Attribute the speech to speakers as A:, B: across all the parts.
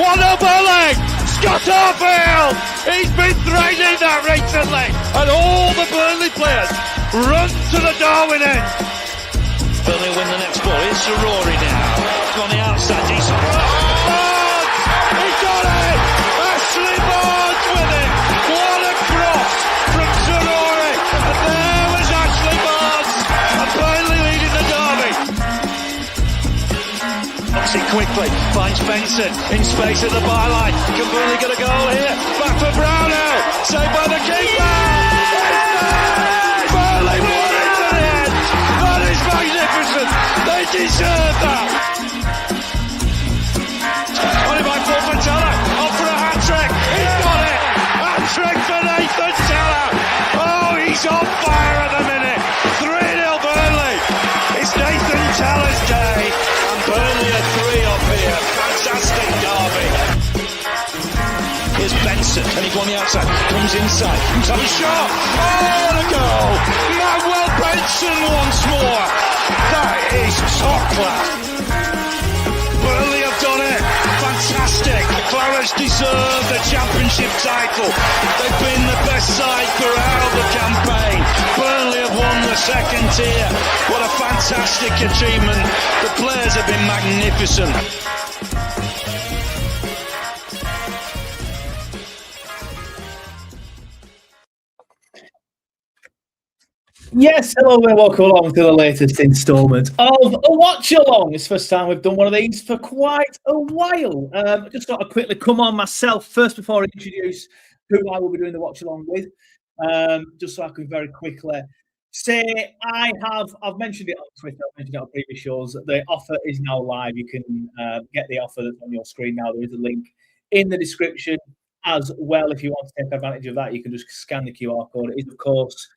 A: 1-0 Burnley! Scott Arfield! He's been threatening that recently, and all the Burnley players run to the Darwin end.
B: Burnley win the next ball. It's Rory now. On the outside, decent.
A: Barnes! He got it! Ashley Barnes with it! What a cross from Rory! And there was Ashley Barnes! And Burnley leading the derby.
B: Knocks it quickly. Finds Benson in space at the byline. Can Burnley get a goal here? Back for Brownell. Saved by the keeper!
A: Burnley won it to the end! That is magnificent! They deserve that!
B: On it by Paul Fontana. On for a hat-trick.
A: He's got it! Hat-trick for Nathan Teller! Oh, he's on fire at the minute! 3-0 Burnley! It's Nathan Teller's day!
B: And Burnley are 3 up here. Fantastic derby. Here's Benson. Can he go on the outside? Comes inside. Comes on the shot.
A: Oh, the goal! Manuel Benson once more! That is top class!
B: Burnley have done it. Fantastic. The Clarets deserve the championship title. They've been the best side throughout the campaign. Burnley have won the second tier. What a fantastic achievement. The players have been magnificent.
C: Yes, hello and welcome along to the latest instalment of a Watch Along. It's the first time we've done one of these for quite a while. I just thought I'd quickly come on myself first before I introduce who I will be doing the Watch Along with. Just so I can very quickly say I've mentioned it on Twitter, I've mentioned it on previous shows. The offer is now live. You can get the offer that's on your screen now. There is a link in the description as well. If you want to take advantage of that, you can just scan the QR code. It is, of course,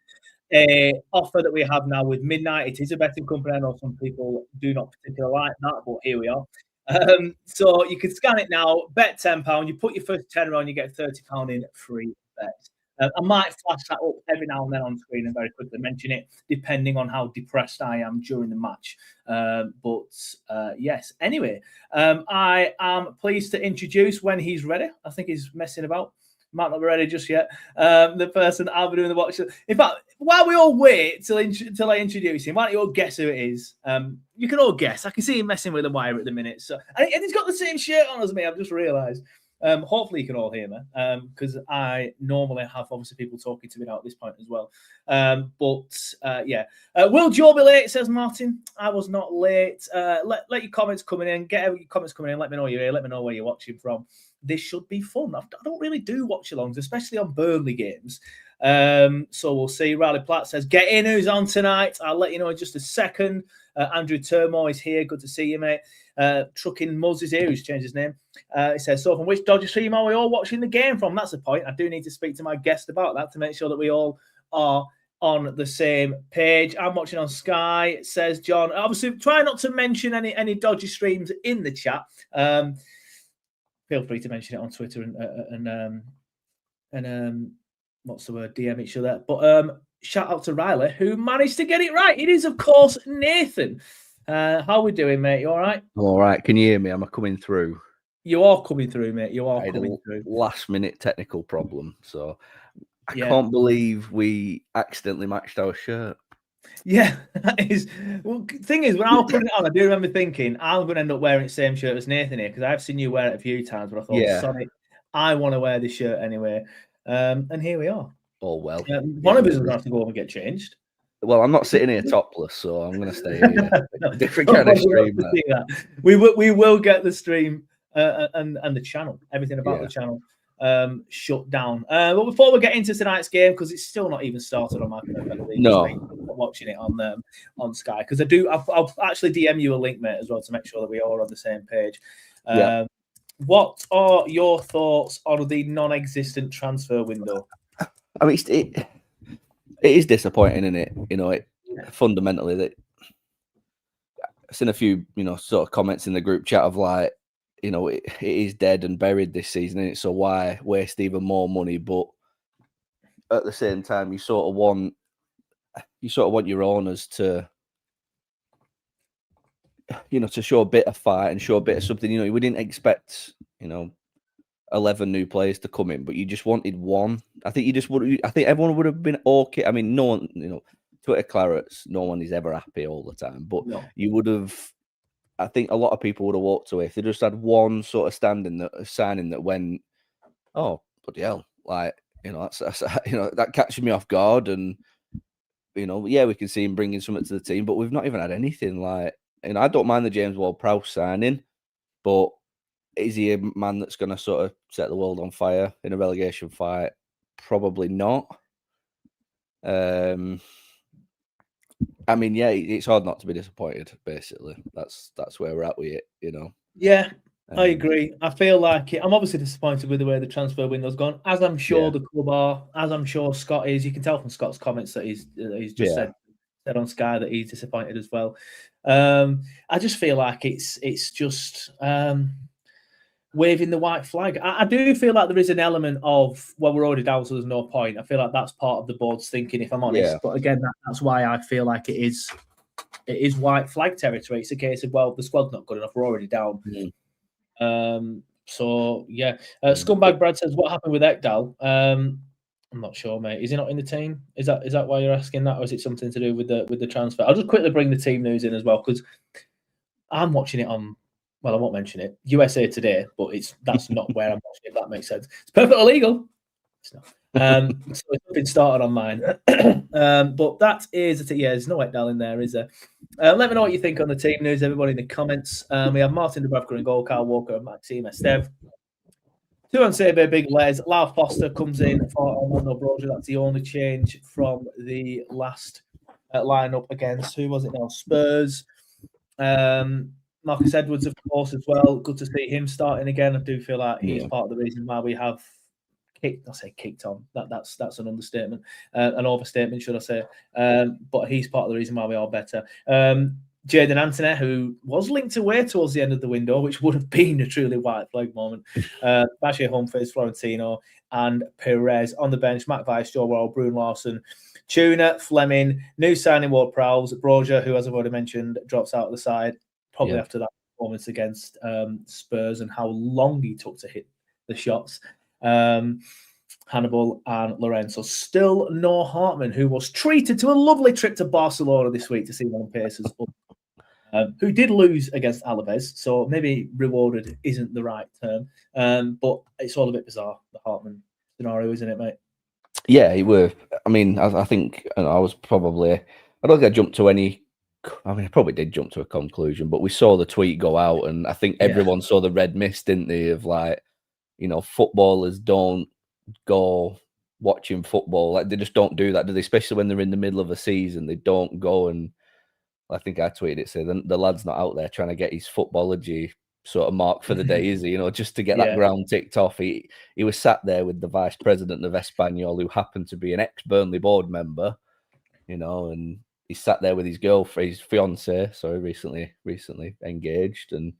C: a offer that we have now with Midnight. It is a betting company. I know some people do not particularly like that, but here we are. So you can scan it now, bet £10. You put your first tenner on, you get £30 in free bets. I might flash that up every now and then on screen and very quickly mention it, depending on how depressed I am during the match. Yes, anyway, I am pleased to introduce, when he's ready, I think he's messing about, might not be ready just yet, the person that I'll be doing the watch. In fact, while we all wait till I introduce him, why don't you all guess who it is? You can all guess. I can see him messing with the wire at the minute. So, and he's got the same shirt on as me, I've just realised. Hopefully you can all hear me, because I normally have obviously people talking to me now at this point as well. Will Joe be late, says Martin. I was not late. Let your comments coming in. Get your comments coming in. Let me know you're here. Let me know where you're watching from. This should be fun. I don't really do watch-alongs, especially on Burnley games. So we'll see. Riley Platt says, get in, who's on tonight? I'll let you know in just a second. Andrew Turmo is here. Good to see you, mate. Trucking Muzz is here, who's changed his name. He says, so from which dodgy stream are we all watching the game from? That's the point. I do need to speak to my guest about that to make sure that we all are on the same page. I'm watching on Sky, says John. Obviously, try not to mention any dodgy streams in the chat. Feel free to mention it on Twitter and what's the word? DM each other. But shout out to Riley, who managed to get it right. It is, of course, Nathan. How are we doing, mate? You all right?
D: I'm all right. Can you hear me? Am I coming through?
C: You are coming through, mate. You are coming through.
D: Last-minute technical problem. So I can't believe we accidentally matched our shirt.
C: Yeah, that is. Well, thing is, when I was putting it on, I do remember thinking I'm going to end up wearing the same shirt as Nathan here, because I've seen you wear it a few times. But I thought, Sonic, I want to wear this shirt anyway. And here we are.
D: Oh well.
C: One of us is going to have to go home and get changed.
D: Well, I'm not sitting here topless, so I'm going to stay here. Different kind of stream.
C: We will get the stream and the channel, everything about the channel shut down. But before we get into tonight's game, because it's still not even started on my watching it on Sky, because I'll actually DM you a link, mate, as well, to make sure that we all are on the same page. What are your thoughts on the non-existent transfer window?
D: I mean, it is disappointing, isn't it? You know, fundamentally, that I've seen a few, sort of comments in the group chat of like, it is dead and buried this season, and so why waste even more money? But at the same time, you sort of want your owners to, to show a bit of fight and show a bit of something. We didn't expect 11 new players to come in, but you just wanted one. I think everyone would have been okay. I mean, no one, Twitter Clarets, no one is ever happy all the time, but you would have. I think a lot of people would have walked away if they just had one sort of signing that went, oh bloody hell, like that's that catching me off guard, and yeah, we can see him bringing something to the team, but we've not even had anything like. I don't mind the James Ward-Prowse signing, but is he a man that's going to sort of set the world on fire in a relegation fight? Probably not. I mean, yeah, it's hard not to be disappointed. Basically, that's where we're at with it.
C: Yeah, I agree. I feel like I'm obviously disappointed with the way the transfer window's gone, as I'm sure the club are, as I'm sure Scott is. You can tell from Scott's comments that he's just said on Sky that he's disappointed as well. I just feel like it's just waving the white flag. I do feel like there is an element of, well, we're already down, so there's no point. I feel like that's part of the board's thinking, if I'm honest. But again, that's why I feel like it is white flag territory. It's a case of, well, the squad's not good enough. We're already down. So yeah, Scumbag Brad says, what happened with Ekdal? I'm not sure, mate. Is he not in the team? Is that why you're asking that, or is it something to do with the transfer? I'll just quickly bring the team news in as well, because I'm watching it on. Well, I won't mention it. USA Today, but that's not where I'm watching it, if that makes sense. It's perfectly legal. It's not. So it's been started on mine. But that is, there's no Ekdal in there, is there? Let me know what you think on the team news, everybody, in the comments. We have Martin Dubravka in goal, Kyle Walker and Maxime Estev. Tuan Sebe, Big Les. Lau Foster comes in for Armando Broja. That's the only change from the last lineup against, who was it now? Spurs. Marcus Edwards, of course, as well. Good to see him starting again. I do feel like he's part of the reason why we have kicked on. That's an understatement, an overstatement, should I say? But he's part of the reason why we are better. Jadon Anthony, who was linked away towards the end of the window, which would have been a truly white flag moment. Bashir Humphries, Florentino, and Perez on the bench. Matt Weiss, Joe Worrell, Bruno Larson, Tuna, Fleming, new signing Ward-Prowse, Broja, who, as I've already mentioned, drops out of the side. Probably after that performance against Spurs and how long he took to hit the shots. Hannibal and Lorenzo. Still no Hartman, who was treated to a lovely trip to Barcelona this week to see one of Pacers up, who did lose against Alaves. So maybe rewarded isn't the right term. But it's all a bit bizarre, the Hartman scenario, isn't it, mate?
D: Yeah, it were. I mean, I think I don't think I jumped to any. I mean, I probably did jump to a conclusion, but we saw the tweet go out, and I think everyone saw the red mist, didn't they? Of like, footballers don't go watching football. Like, they just don't do that, do they? Especially when they're in the middle of a season, they don't go. And I think I tweeted it, saying the lad's not out there trying to get his footballogy sort of mark for the day, is he? Just to get that ground ticked off. He was sat there with the vice president of Espanyol, who happened to be an ex-Burnley board member, and he sat there with his girlfriend, his fiance, recently engaged. And,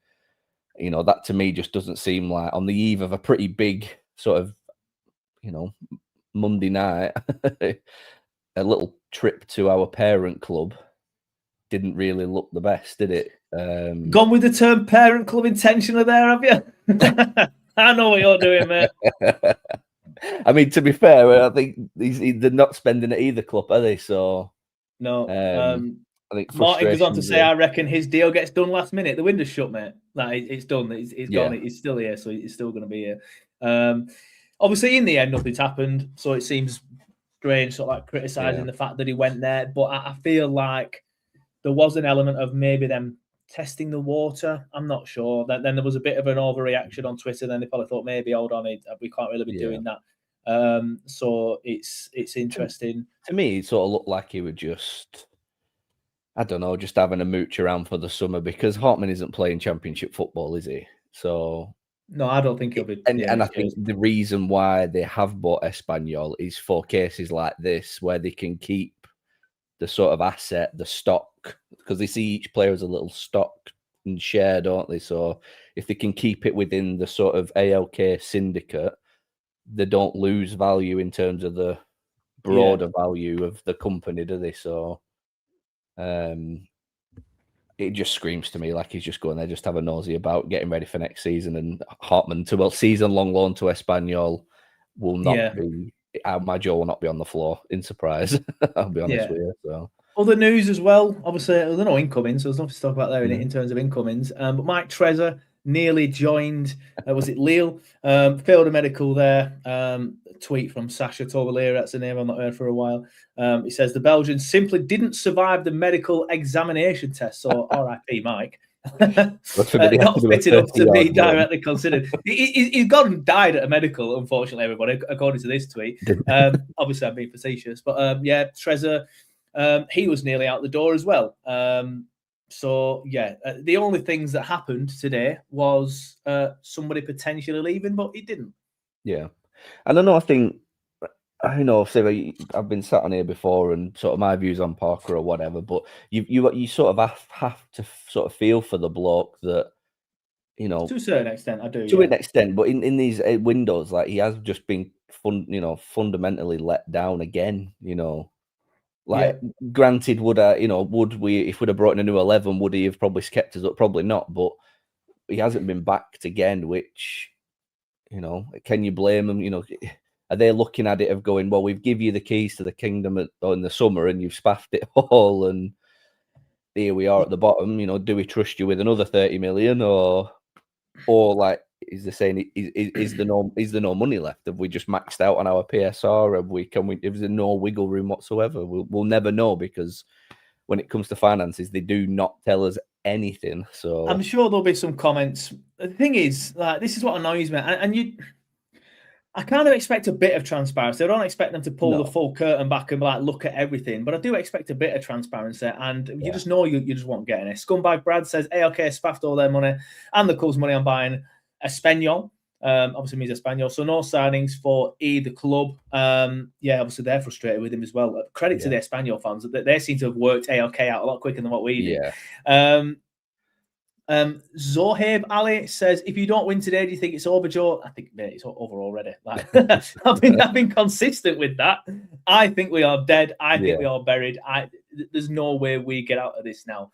D: that to me just doesn't seem like, on the eve of a pretty big sort of, Monday night, a little trip to our parent club didn't really look the best, did it?
C: Gone with the term parent club intentionally there, have you? I know what you're doing, mate.
D: I mean, to be fair, I think they're not spending at either club, are they? So...
C: No,
D: I think
C: Martin goes on to say, I reckon his deal gets done last minute. The window's shut, mate. Like, it's done. It's gone. It's still here, so it's still going to be here. Obviously, in the end, nothing's happened, so it seems strange, sort of like criticising the fact that he went there. But I feel like there was an element of maybe them testing the water. I'm not sure. Then there was a bit of an overreaction on Twitter. Then they probably thought, maybe, hold on, we can't really be doing that. So it's interesting.
D: To me, it sort of looked like he would just, I don't know, just having a mooch around for the summer, because Hartman isn't playing Championship football, is he? So
C: no, I don't think he'll be.
D: And I think the reason why they have bought Espanyol is for cases like this, where they can keep the sort of asset, the stock, because they see each player as a little stock and share, don't they? So if they can keep it within the sort of ALK syndicate, they don't lose value in terms of the broader value of the company, do they? So, it just screams to me like he's just going there just to have a nosy about getting ready for next season. And Hartman to season-long loan to Espanyol will not be. My jaw will not be on the floor in surprise. I'll be honest with you. So.
C: Other news as well. Obviously, there's no incomings, so there's nothing to talk about there in terms of incomings. But Mike Trezor nearly joined. Was it Lille? Failed a medical there. Tweet from Sasha Tobalera. That's a name I've not heard for a while. He says the Belgians simply didn't survive the medical examination test. So R.I.P. Mike. Not fitted up to be directly considered. He's gone and died at a medical, unfortunately, everybody, according to this tweet. Obviously, I'm being facetious. But yeah, Trezor, he was nearly out the door as well. So, yeah, the only things that happened today was somebody potentially leaving, but he didn't.
D: Yeah. And I know, I've been sat on here before and sort of my views on Parker or whatever, but you sort of have to sort of feel for the bloke that,
C: to a certain extent, I do.
D: To an extent, but in these windows, like he has just been fundamentally let down again, Granted, would we, if we'd have brought in a new 11, would he have probably kept us up? Probably not, but he hasn't been backed again, which, can you blame him? Are they looking at it of going, well, we've give you the keys to the kingdom in the summer and you've spaffed it all and here we are at the bottom, do we trust you with another 30 million or like, is they saying, is there no money left? Have we just maxed out on our PSR? Is there no wiggle room whatsoever? We'll never know because when it comes to finances, they do not tell us anything. So
C: I'm sure there'll be some comments. The thing is, this is what annoys me, and I kind of expect a bit of transparency. I don't expect them to pull the full curtain back and look at everything, but I do expect a bit of transparency. And you just know you just won't get any. Scumbag Brad says AOK spaffed all their money and the club's money on buying Espanyol. Obviously means Espanyol. So no signings for either club. Obviously they're frustrated with him as well. Credit to the Espanyol fans. They seem to have worked AOK out a lot quicker than what we did. Zohaib Ali says, if you don't win today, do you think it's over, Joe? I think, mate, it's over already. I've been consistent with that. I think we are dead. I think we are buried. There's no way we get out of this now.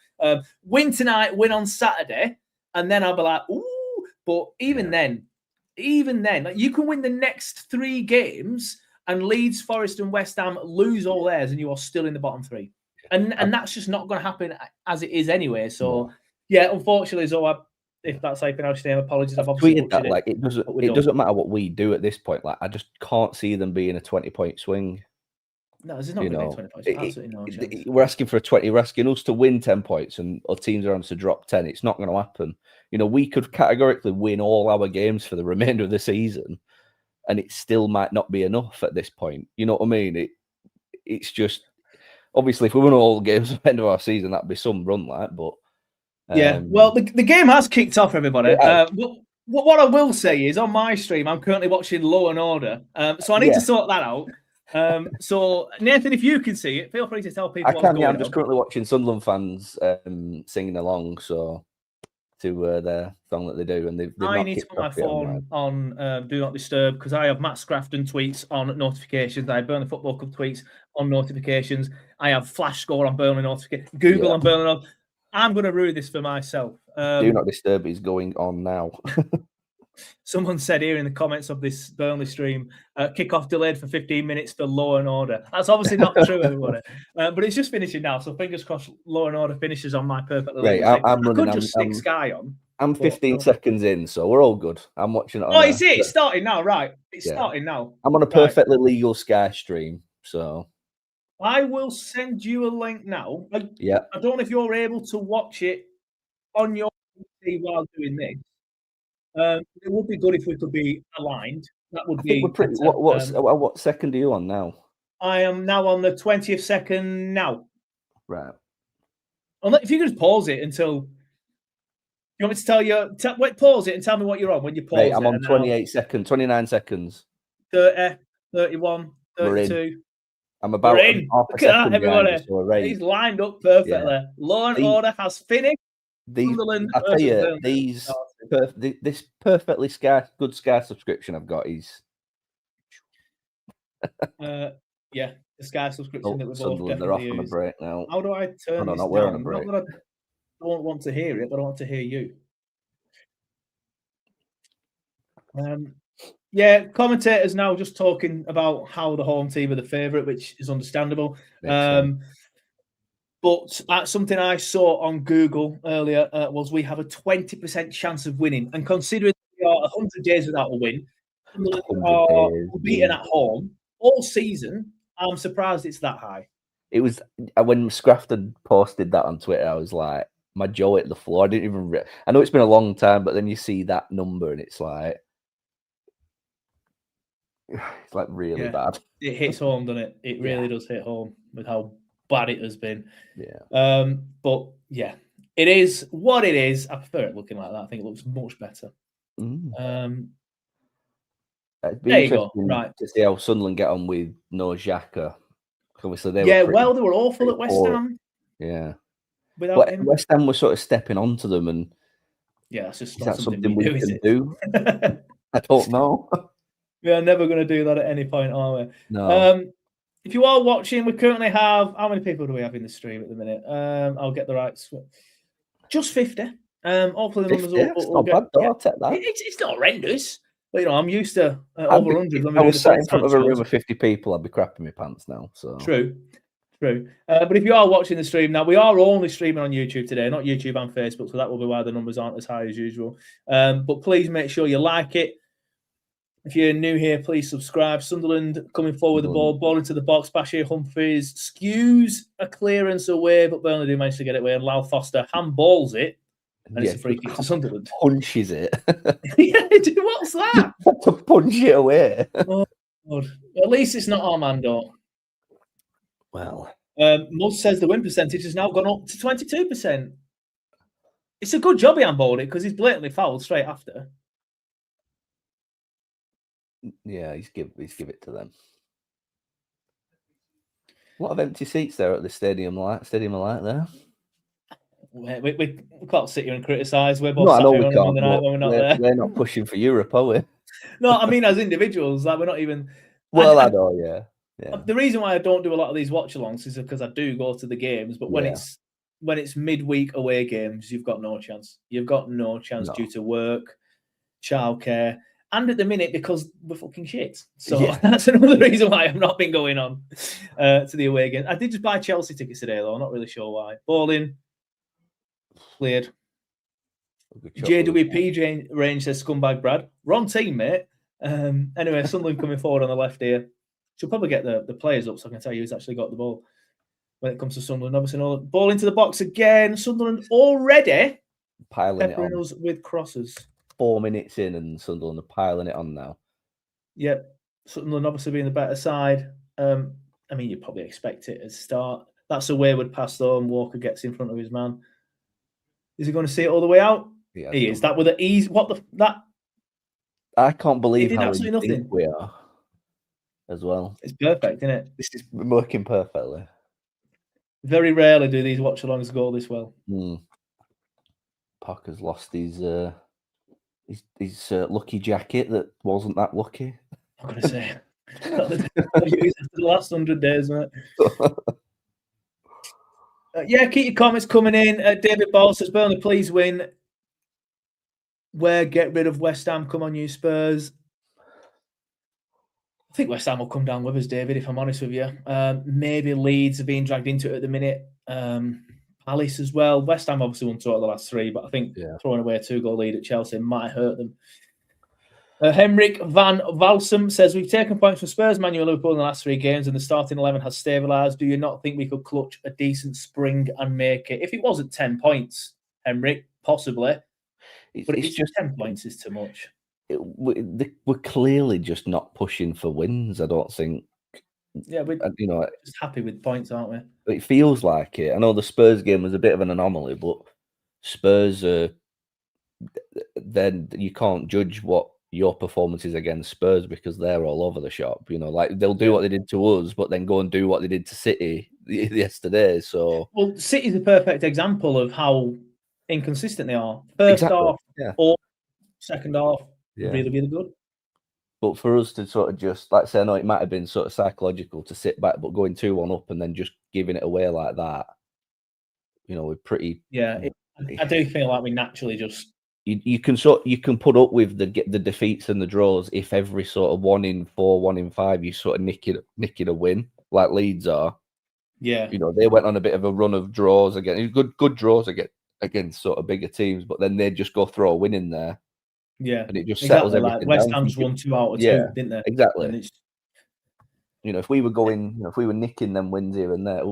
C: Win tonight, win on Saturday, and then I'll be like, ooh. But even then, you can win the next 3 games and Leeds, Forest and West Ham lose all theirs and you are still in the bottom 3. And that's just not going to happen as it is anyway. So... Yeah, unfortunately, Zoab, if that's how you pronounce your name, apologies. I've obviously
D: tweeted that. It doesn't matter what we do at this point. I just can't see them being a 20-point swing.
C: No, this is not going to be 20 points. Absolutely no chance.
D: We're asking for a 20. We're asking us to win 10 points, and our teams are on to drop 10. It's not going to happen. We could categorically win all our games for the remainder of the season, and it still might not be enough at this point. You know what I mean? It's just obviously if we win all the games at the end of our season, that'd be some run, but.
C: Well, the game has kicked off, everybody. What I will say is, on my stream, I'm currently watching Law and Order, so I need to sort that out. So, Nathan, if you can see it, feel free to tell people.
D: I'm just currently watching Sunderland fans singing along, to their song that they do, and
C: I need to put my phone on Do Not Disturb because I have Matt Scrafton tweets on notifications. I have Burnley Football Club tweets on notifications. I have Flash Score on Burnley notifications. Google on Burnley notifications. I'm going to ruin this for myself.
D: Do Not Disturb is going on now.
C: Someone said here in the comments of this Burnley stream, kickoff delayed for 15 minutes for Law and Order. That's obviously not true, everybody. But it's just finishing now, so fingers crossed Law and Order finishes on my perfectly legal
D: I'm running.
C: I could just stick Sky on.
D: I'm 15 seconds in, so we're all good. I'm watching it on
C: it's starting now, right? It's starting now.
D: I'm on a perfectly legal Sky stream, so...
C: I will send you a link now. I don't know if you're able to watch it on your PC while doing this. It would be good if we could be aligned. That would be.
D: What second are you on now?
C: I am now on the 20th second now.
D: Right.
C: If you could just pause it until. You want me to tell you? Pause it and tell me what you're on when you pause.
D: I'm on 29 seconds.
C: 30, 31, 32.
D: I'm about half a second
C: everybody. He's lined up perfectly. Yeah. Law and Order has finished.
D: I tell you, this perfectly good Sky subscription I've got is.
C: The Sky subscription that we're both definitely
D: they're off on a break now.
C: How do I turn this
D: we're on a break.
C: won't want to hear it, but I want to hear you. Yeah, commentators now just talking about how the home team are the favourite, which is understandable. But something I saw on Google earlier was we have a 20% chance of winning. And considering we are 100 days without a win, are beaten at home all season, I'm surprised it's that high.
D: It was when Scrafton posted that on Twitter, I was like, my jaw hit the floor. I didn't even. I know it's been a long time, but then you see that number and it's like really bad.
C: It hits home, doesn't it? It really does hit home with how bad it has been.
D: Yeah.
C: But yeah, it is what it is. I prefer it looking like that. I think it looks much better. There you go. Right.
D: To see how Sunderland get on with no Xhaka. Obviously, they
C: they were awful at West Ham.
D: Yeah.
C: Without him.
D: West Ham was sort of stepping onto them, and
C: that's just
D: not something we can do. I don't know.
C: We are never going to do that at any point, are we?
D: No.
C: If you are watching, we currently have, how many people do we have in the stream at the minute? I'll get the right. Just 50. Hopefully the numbers will get. It's not horrendous. But, I'm used to over 100.
D: I was sat in front of a room of 50 people, I'd be crapping my pants now. So
C: True. But if you are watching the stream now, we are only streaming on YouTube today, not YouTube and Facebook, so that will be why the numbers aren't as high as usual. But please make sure you like it. If you're new here, please subscribe. Sunderland coming forward with the ball into the box. Bashir Humphries skews a clearance away, but Burnley do manage to get it away. And Lau Foster handballs it, and it's a free kick to Sunderland.
D: Punches it.
C: What's that?
D: To punch it away.
C: Oh, God. At least it's not Armando.
D: Well,
C: Muzz says the win percentage has now gone up to 22%. It's a good job he handballed it because he's blatantly fouled straight after.
D: Yeah, he's give it to them. A lot of empty seats there at the stadium light there.
C: We can't sit here and criticise. We're
D: both
C: sat here on the night when we're not there.
D: We're not pushing for Europe, are we?
C: No, I mean as individuals, we're not even.
D: Well, I know, yeah.
C: The reason why I don't do a lot of these watch-alongs is because I do go to the games, but when it's midweek away games, you've got no chance. You've got no chance due to work, childcare. And at the minute, because we're fucking shit. So that's another reason why I've not been going on to the away game. I did just buy Chelsea tickets today, though. I'm not really sure why. Bowling, cleared. JWP range says scumbag Brad. Wrong team, mate. Anyway, Sunderland coming forward on the left here. She'll probably get the players up so I can tell you who's actually got the ball when it comes to Sunderland. Obviously, no ball into the box again. Sunderland already
D: piling it on
C: us with crosses.
D: 4 minutes in and Sunderland are piling it on now.
C: Yep. Sunderland obviously being the better side. I mean, you'd probably expect it at start. That's a wayward pass though, and Walker gets in front of his man. Is he going to see it all the way out? He is. That with the ease.
D: I can't believe how
C: absolutely nothing
D: we are as well.
C: It's perfect, isn't it?
D: This is working perfectly.
C: Very rarely do these watch-alongs go this well.
D: Parker's lost his lucky jacket that wasn't that lucky.
C: I'm going to say. The last 100 days, mate. Keep your comments coming in. David Ball says, Burnley, please win. Get rid of West Ham. Come on, you Spurs. I think West Ham will come down with us, David, if I'm honest with you. Maybe Leeds are being dragged into it at the minute. Palace as well. West Ham obviously won 2 out of the last 3, but I think throwing away a 2-goal lead at Chelsea might hurt them. Henrik van Valsum says, we've taken points from Spurs, Man U and Liverpool in the last 3 games and the starting 11 has stabilised. Do you not think we could clutch a decent spring and make it? If it wasn't 10 points, Henrik, possibly. But it's just 10 points is too much.
D: We're clearly just not pushing for wins, I don't think.
C: Yeah, we're just happy with points, aren't we?
D: It feels like it. I know the Spurs game was a bit of an anomaly, but Spurs then you can't judge what your performance is against Spurs because they're all over the shop. Like they'll do what they did to us, but then go and do what they did to City yesterday. So,
C: well, City's a perfect example of how inconsistent they are. First half or second half, really, really good.
D: But for us to sort of just, like I say, I know it might have been sort of psychological to sit back, but going 2-1 up and then just giving it away like that, we're pretty.
C: Yeah, I do feel like we naturally just
D: you can put up with the defeats and the draws if every sort of 1 in 4, 1 in 5 you sort of nicking a win like Leeds are.
C: Yeah,
D: They went on a bit of a run of draws again, good draws against sort of bigger teams, but then they'd just go throw a win in there.
C: Yeah,
D: and it just settles
C: exactly.
D: everything
C: Like West
D: down.
C: Ham's won 2 out of 2,
D: Yeah,
C: didn't they?
D: exactly.
C: And it's,
D: if we were going, if we were nicking them wins here and there,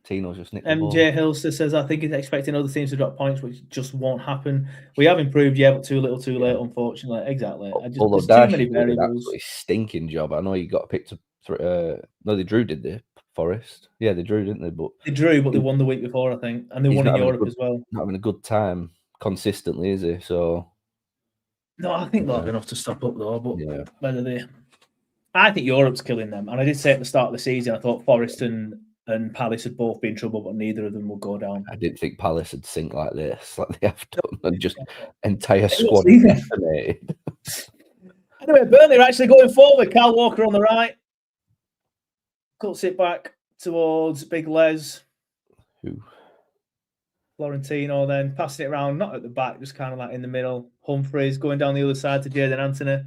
D: Tino's just nicked the ball.
C: MJ Hilster says, I think he's expecting other teams to drop points, which just won't happen. We have improved, yeah, but too little, too late, unfortunately. Exactly.
D: Although
C: there's too many
D: Darcy did an
C: variables.
D: absolutely stinking job. I know you got picked up. No, they drew, did they? Forest. Yeah, they drew, didn't they? But
C: they drew, but they won the week before, I think, and they won in Europe as well.
D: Not having a good time consistently, is he? So
C: no, I think they'll have enough to stop up though. But whether they, I think Europe's killing them. And I did say at the start of the season, I thought Forest and Palace would both be in trouble, but neither of them will go down.
D: I didn't think Palace would sink like this, like they have done, and just entire squad decimated.
C: Anyway, Burnley are actually going forward. Kyle Walker on the right. Cuts it back towards Big Les.
D: Who?
C: Florentino then passing it around, not at the back, just kind of like in the middle. Humphreys going down the other side to Jadon Anthony.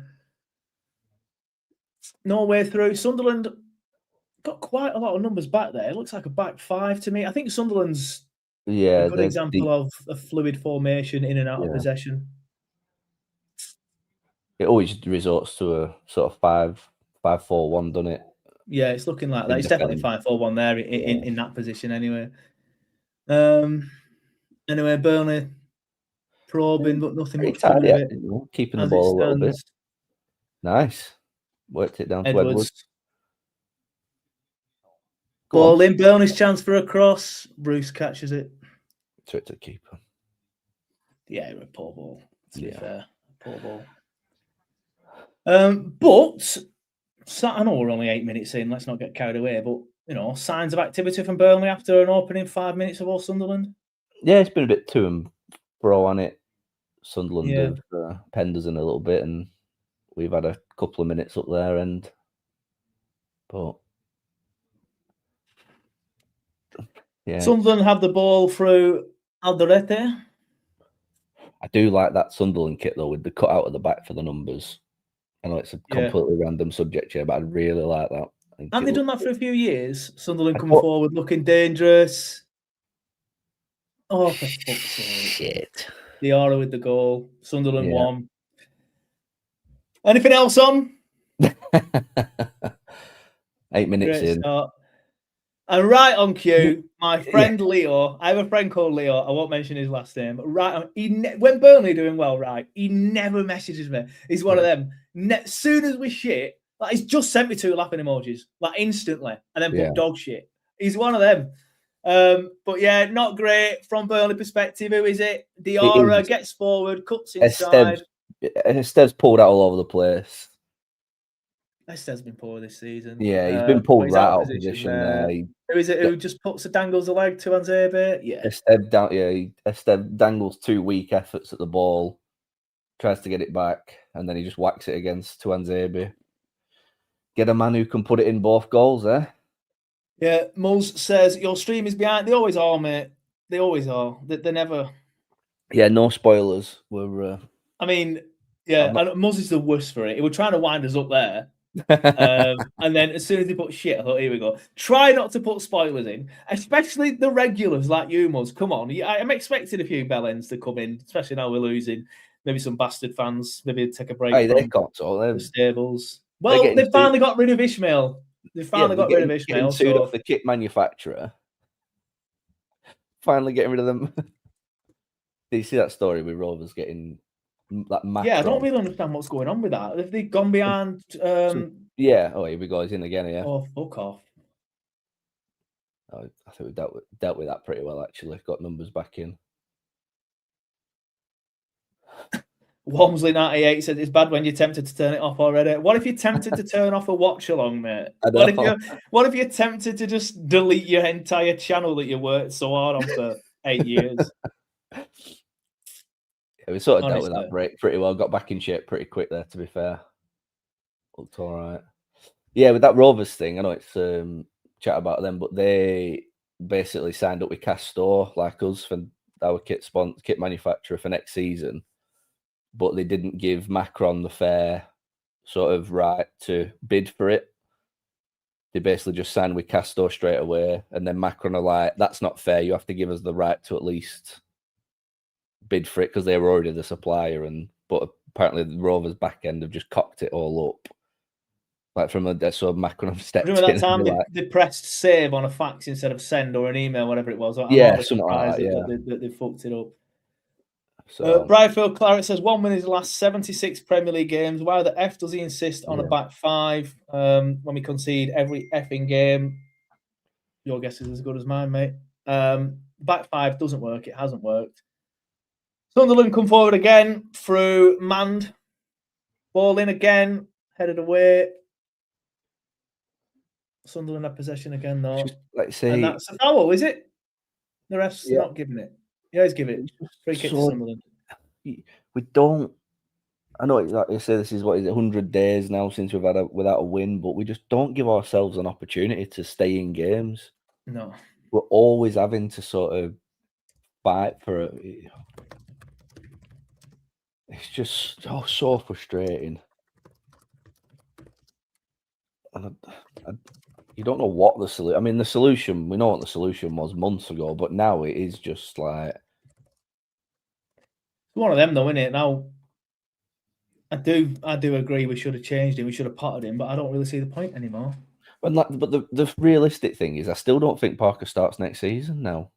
C: No way through. Sunderland got quite a lot of numbers back there. It looks like a back 5 to me. I think Sunderland's a good example of a fluid formation in and out of possession.
D: It always resorts to a sort of 5-4-1, doesn't it?
C: Yeah, it's looking like that. It's definitely 5-4-1 there in that position anyway. Anyway, Burnley probing, but nothing much coming of it.
D: Keeping the ball a little bit. Nice. Worked it down to Edwards.
C: Ball in, Burnley's chance for a cross. Bruce catches it.
D: To it to keeper.
C: Yeah, a poor ball, to be fair. Poor ball. But I know we're only 8 minutes in, let's not get carried away, but signs of activity from Burnley after an opening 5 minutes of all Sunderland.
D: Yeah, it's been a bit to and fro on it. Sunderland have penned us in a little bit, and we've had a couple of minutes up there, but
C: Sunderland have the ball through Alderete.
D: I do like that Sunderland kit though, with the cut out at the back for the numbers. I know it's a completely random subject here, but I really like that.
C: Haven't they done that for a few years? Sunderland coming forward, looking dangerous. Oh, for fuck's sake.
D: Shit.
C: Diarra with the goal. Sunderland won. Anything else on?
D: 8 minutes in.
C: Start. And right on cue, my friend Leo. I have a friend called Leo. I won't mention his last name. But when Burnley are doing well, right, he never messages me. He's one of them. As soon as we shit, like he's just sent me 2 laughing emojis, like instantly, and then put dog shit. He's one of them. But yeah, not great from Burnley perspective. Who is it? Diarra gets forward, cuts inside.
D: Estev's pulled out all over the place.
C: Estev's been poor this season.
D: Yeah, he's been pulled right out of position there.
C: Who is it who just dangles the leg to Anzebe? Yeah.
D: Esteve dangles 2 weak efforts at the ball, tries to get it back, and then he just whacks it against Anzebe. Get a man who can put it in both goals, eh?
C: Yeah, Muzz says your stream is behind. They always are, mate. They always are. They never.
D: Yeah, no spoilers. We're.
C: I mean, and Muzz is the worst for it. He was trying to wind us up there. And then as soon as he put shit, I thought, here we go. Try not to put spoilers in, especially the regulars like you, Muzz. Come on. I'm expecting a few bellends to come in, especially now we're losing. Maybe some bastard fans. Maybe take a break from the stables. Well, they finally got rid of Ishmael. They finally got rid of Ishmael.
D: Sued off the kit manufacturer. Finally getting rid of them. Did you see that story with Rovers getting that Macron?
C: Yeah, I don't really understand what's going on with that. Have they gone behind?
D: Oh, here we go. He's in again. Yeah.
C: Oh, fuck off.
D: I think we dealt with that pretty well. Actually, got numbers back in.
C: Walmsley 98 said it's bad when you're tempted to turn it off already. What if you're tempted to turn off a watch along, mate? What if you're tempted to just delete your entire channel that you worked so hard on for 8 years?
D: Yeah, we sort of dealt with that break pretty well. Got back in shape pretty quick there, to be fair. Looked all right. Yeah, with that Rovers thing, I know it's chat about them, but they basically signed up with Castor, like us, for our kit manufacturer for next season, but they didn't give Macron the fair sort of right to bid for it. They basically just signed with Castor straight away, and then Macron are like, that's not fair, you have to give us the right to at least bid for it, because they were already the supplier, but apparently the Rovers back end have just cocked it all up. Like so Macron have stepped in.
C: Remember that time they pressed save on a fax instead of send or an email, whatever it was.
D: Yeah, something like that,
C: that they fucked it up.
D: So,
C: Bridefield Clarets says 1 win in his last 76 Premier League games. Why the F does he insist on a back five when we concede every effing game? Your guess is as good as mine, mate. Back five doesn't work. It hasn't worked. Sunderland come forward again through Mand. Ball in again, headed away. Sunderland have possession again, though. And that's a foul, is it? The ref's not giving it. Yeah, he's giving it. Free kick to Sunderland.
D: We don't. I know, like you say, this is 100 days now since we've had without a win, but we just don't give ourselves an opportunity to stay in games.
C: No,
D: we're always having to sort of fight for it. It's just so frustrating. And you don't know what the solution. I mean, the solution, we know what the solution was months ago, but now it is just like,
C: it's one of them, though, isn't it? Now, I do agree we should have changed him. We should have potted him, but I don't really see the point anymore.
D: But the realistic thing is, I still don't think Parker starts next season now,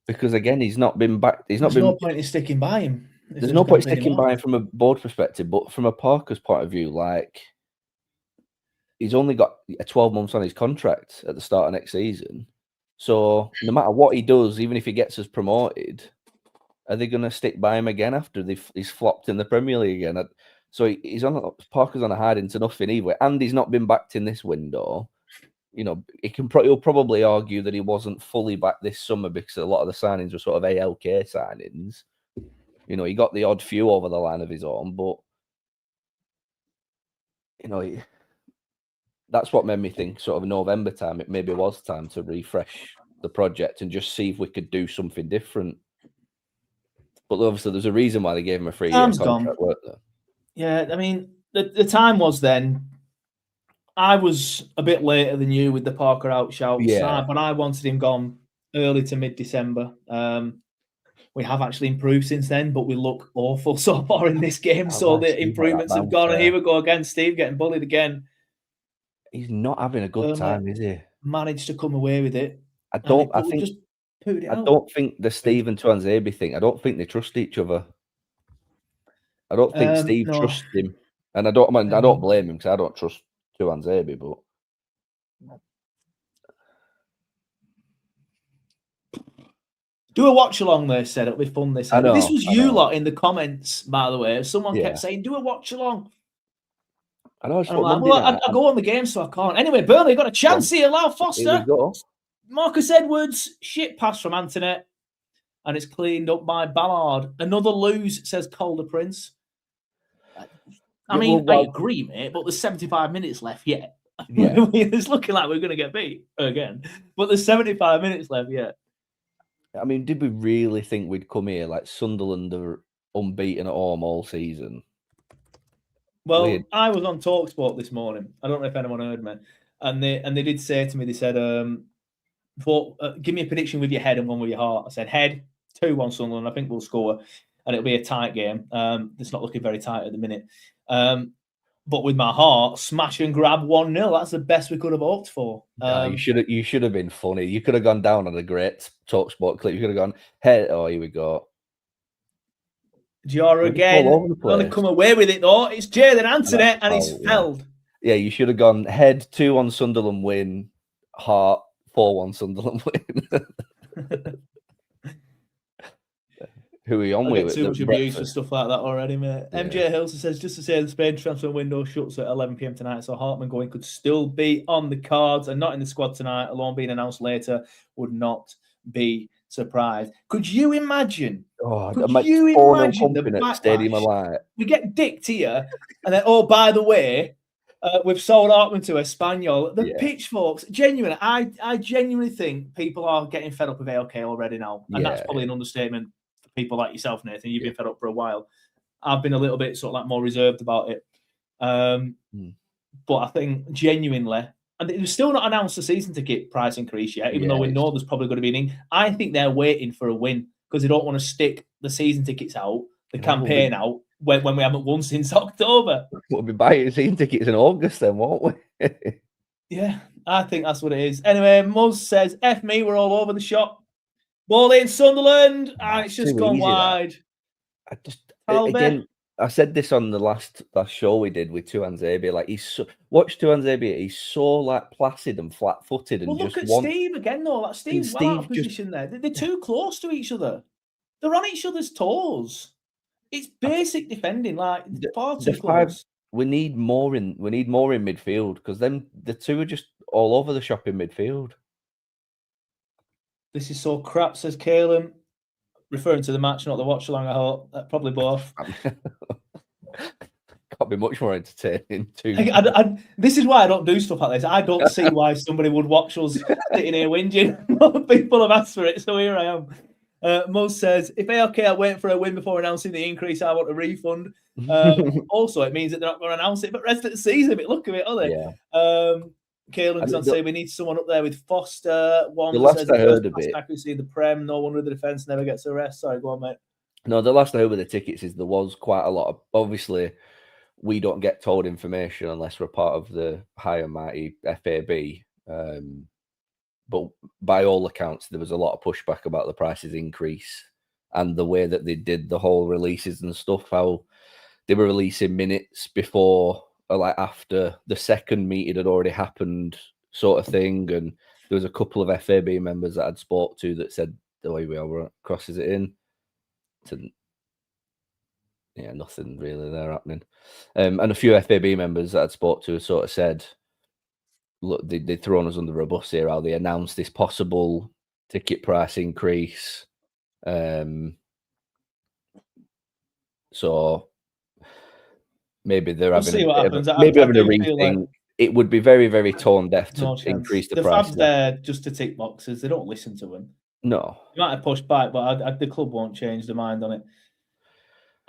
D: because again, he's not been back. There's no point
C: in sticking by him.
D: There's no point sticking by him from a board perspective, but from a Parker's point of view, like, he's only got 12 months on his contract at the start of next season. So no matter what he does, even if he gets us promoted, are they going to stick by him again after he's flopped in the Premier League again? So Parker's on a hide into nothing either, and he's not been backed in this window. You know, he'll probably argue that he wasn't fully back this summer because a lot of the signings were sort of ALK signings. You know, he got the odd few over the line of his own, but you know, that's what made me think sort of November time, it maybe was time to refresh the project and just see if we could do something different. But obviously there's a reason why they gave him a 3-year contract, weren't there?
C: Yeah, I mean, the time was then. I was a bit later than you with the Parker out shouts, but I wanted him gone early to mid-December. We have actually improved since then, but we look awful so far in this game. So the improvements have gone. And here we go again, Steve getting bullied again.
D: He's not having a good time, is he?
C: Managed to come away with it.
D: I don't think the Steve and Tuanzebe thing, I don't think they trust each other. I don't think Steve trusts him. And I don't blame him because I don't trust Tuanzebe, but
C: do a watch along, they said. It'll be fun. This was you lot in the comments, by the way. Someone kept saying, do a watch along.
D: I know.
C: I go on the game, so I can't. Anyway, Burnley got a chance here. Lau Foster. Marcus Edwards. Shit pass from Antoinette. And it's cleaned up by Ballard. Another lose, says Calder Prince. I mean, I agree, mate, but there's 75 minutes left yet. Yeah. It's looking like we're going to get beat again. But there's 75 minutes left yet.
D: I mean, did we really think we'd come here like Sunderland are unbeaten at home all season?
C: Well, I was on TalkSport this morning. I don't know if anyone heard me. And they did say to me, they said, give me a prediction with your head and one with your heart. I said, head, 2-1 Sunderland. I think we'll score. And it'll be a tight game. It's not looking very tight at the minute. But with my heart, smash and grab 1-0. That's the best we could have hoped for.
D: You should have been funny. You could have gone down on a great TalkSport clip. You could have gone, head. Oh, here we go.
C: Giora again. Going to come away with it, though. It's Jadon Antoinette, and he's felled.
D: Yeah, you should have gone head 2-1 Sunderland win, heart 4-1 Sunderland win. Who are you on with?
C: Too much abuse and stuff like that already, mate. Yeah. MJ Hilson says, just to say the Spain transfer window shuts at 11 p.m. tonight, so Hartman going could still be on the cards and not in the squad tonight, alone being announced later, would not be surprised. Could you imagine?
D: Could you imagine the backlash? Stadium alive.
C: We get dicked here, and then, by the way, We've sold Hartman to Espanyol. The pitchforks, genuinely, I genuinely think people are getting fed up with AOK already now. And that's probably an understatement for people like yourself, Nathan. You've been fed up for a while. I've been a little bit sort of like more reserved about it. But I think genuinely, and they've still not announced the season ticket price increase yet, even though we know there's probably going to be I think they're waiting for a win because they don't want to stick the season tickets out, the campaign out, when we haven't won since October.
D: We'll be buying season tickets in August then, won't we?
C: Yeah, I think that's what it is. Anyway, Muzz says, F me, we're all over the shop. Ball in Sunderland, and it's just gone wide.
D: Again, I said this on the last show we did with Tuanzebe. Like watch Tuanzebe. He's so like placid and flat-footed, and
C: look at Steve again though. Like Steve's well out of position there. They're too close to each other. They're on each other's toes. It's basic defending, like far too close.
D: We need more in midfield because then the two are just all over the shop in midfield.
C: This is so crap, says Caleb. Referring to the match, not the watch along, I hope. Probably both.
D: Can't be much more entertaining, too.
C: This is why I don't do stuff like this. I don't see why somebody would watch us sitting here whinging. People have asked for it, so here I am. Muzz says, if AOK are waiting for a win before announcing the increase, I want a refund. Also, it means that they're not going to announce it for the rest of the season. But look at it, are they?
D: Yeah.
C: Kaelin's on saying we need someone up there with Foster. One
D: the last
C: says
D: I heard of it,
C: accuracy of the Prem. No one with the defence never gets a rest. Sorry, go on, mate.
D: No, the last I heard with the tickets is there was quite a lot of. Obviously, we don't get told information unless we're part of the high and mighty FAB. But by all accounts, there was a lot of pushback about the prices increase and the way that they did the whole releases and stuff. How they were releasing minutes before. Or like after the second meeting had already happened, sort of thing, and there was a couple of FAB members that I'd spoke to that said, "The way we are crosses it in." Yeah, nothing really there happening, and a few FAB members that I'd spoke to sort of said, "Look, they'd thrown us under a bus here. How they announced this possible ticket price increase." So. Maybe they're having having a rethink. Like it would be very, very tone deaf to increase the price.
C: The fans there just to tick boxes. They don't listen to them.
D: No.
C: You might have pushed back, but the club won't change their mind on it.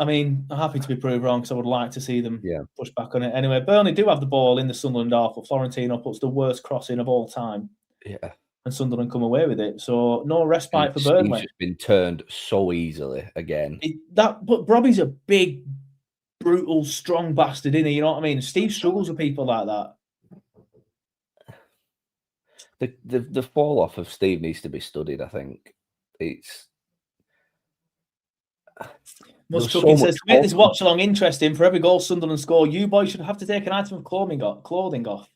C: I mean, I'm happy to be proved wrong because I would like to see them push back on it. Anyway, Burnley do have the ball in the Sunderland half, but Florentino puts the worst crossing of all time.
D: Yeah.
C: And Sunderland come away with it. So no respite for Burnley.
D: He's just been turned so easily again.
C: But Robbie's a big, brutal, strong bastard, isn't he? You know what I mean? Steve struggles with people like that.
D: The fall off of Steve needs to be studied. I think it's.
C: Must says to make this watch along interesting. For every goal Sunderland score, you boys should have to take an item of clothing off.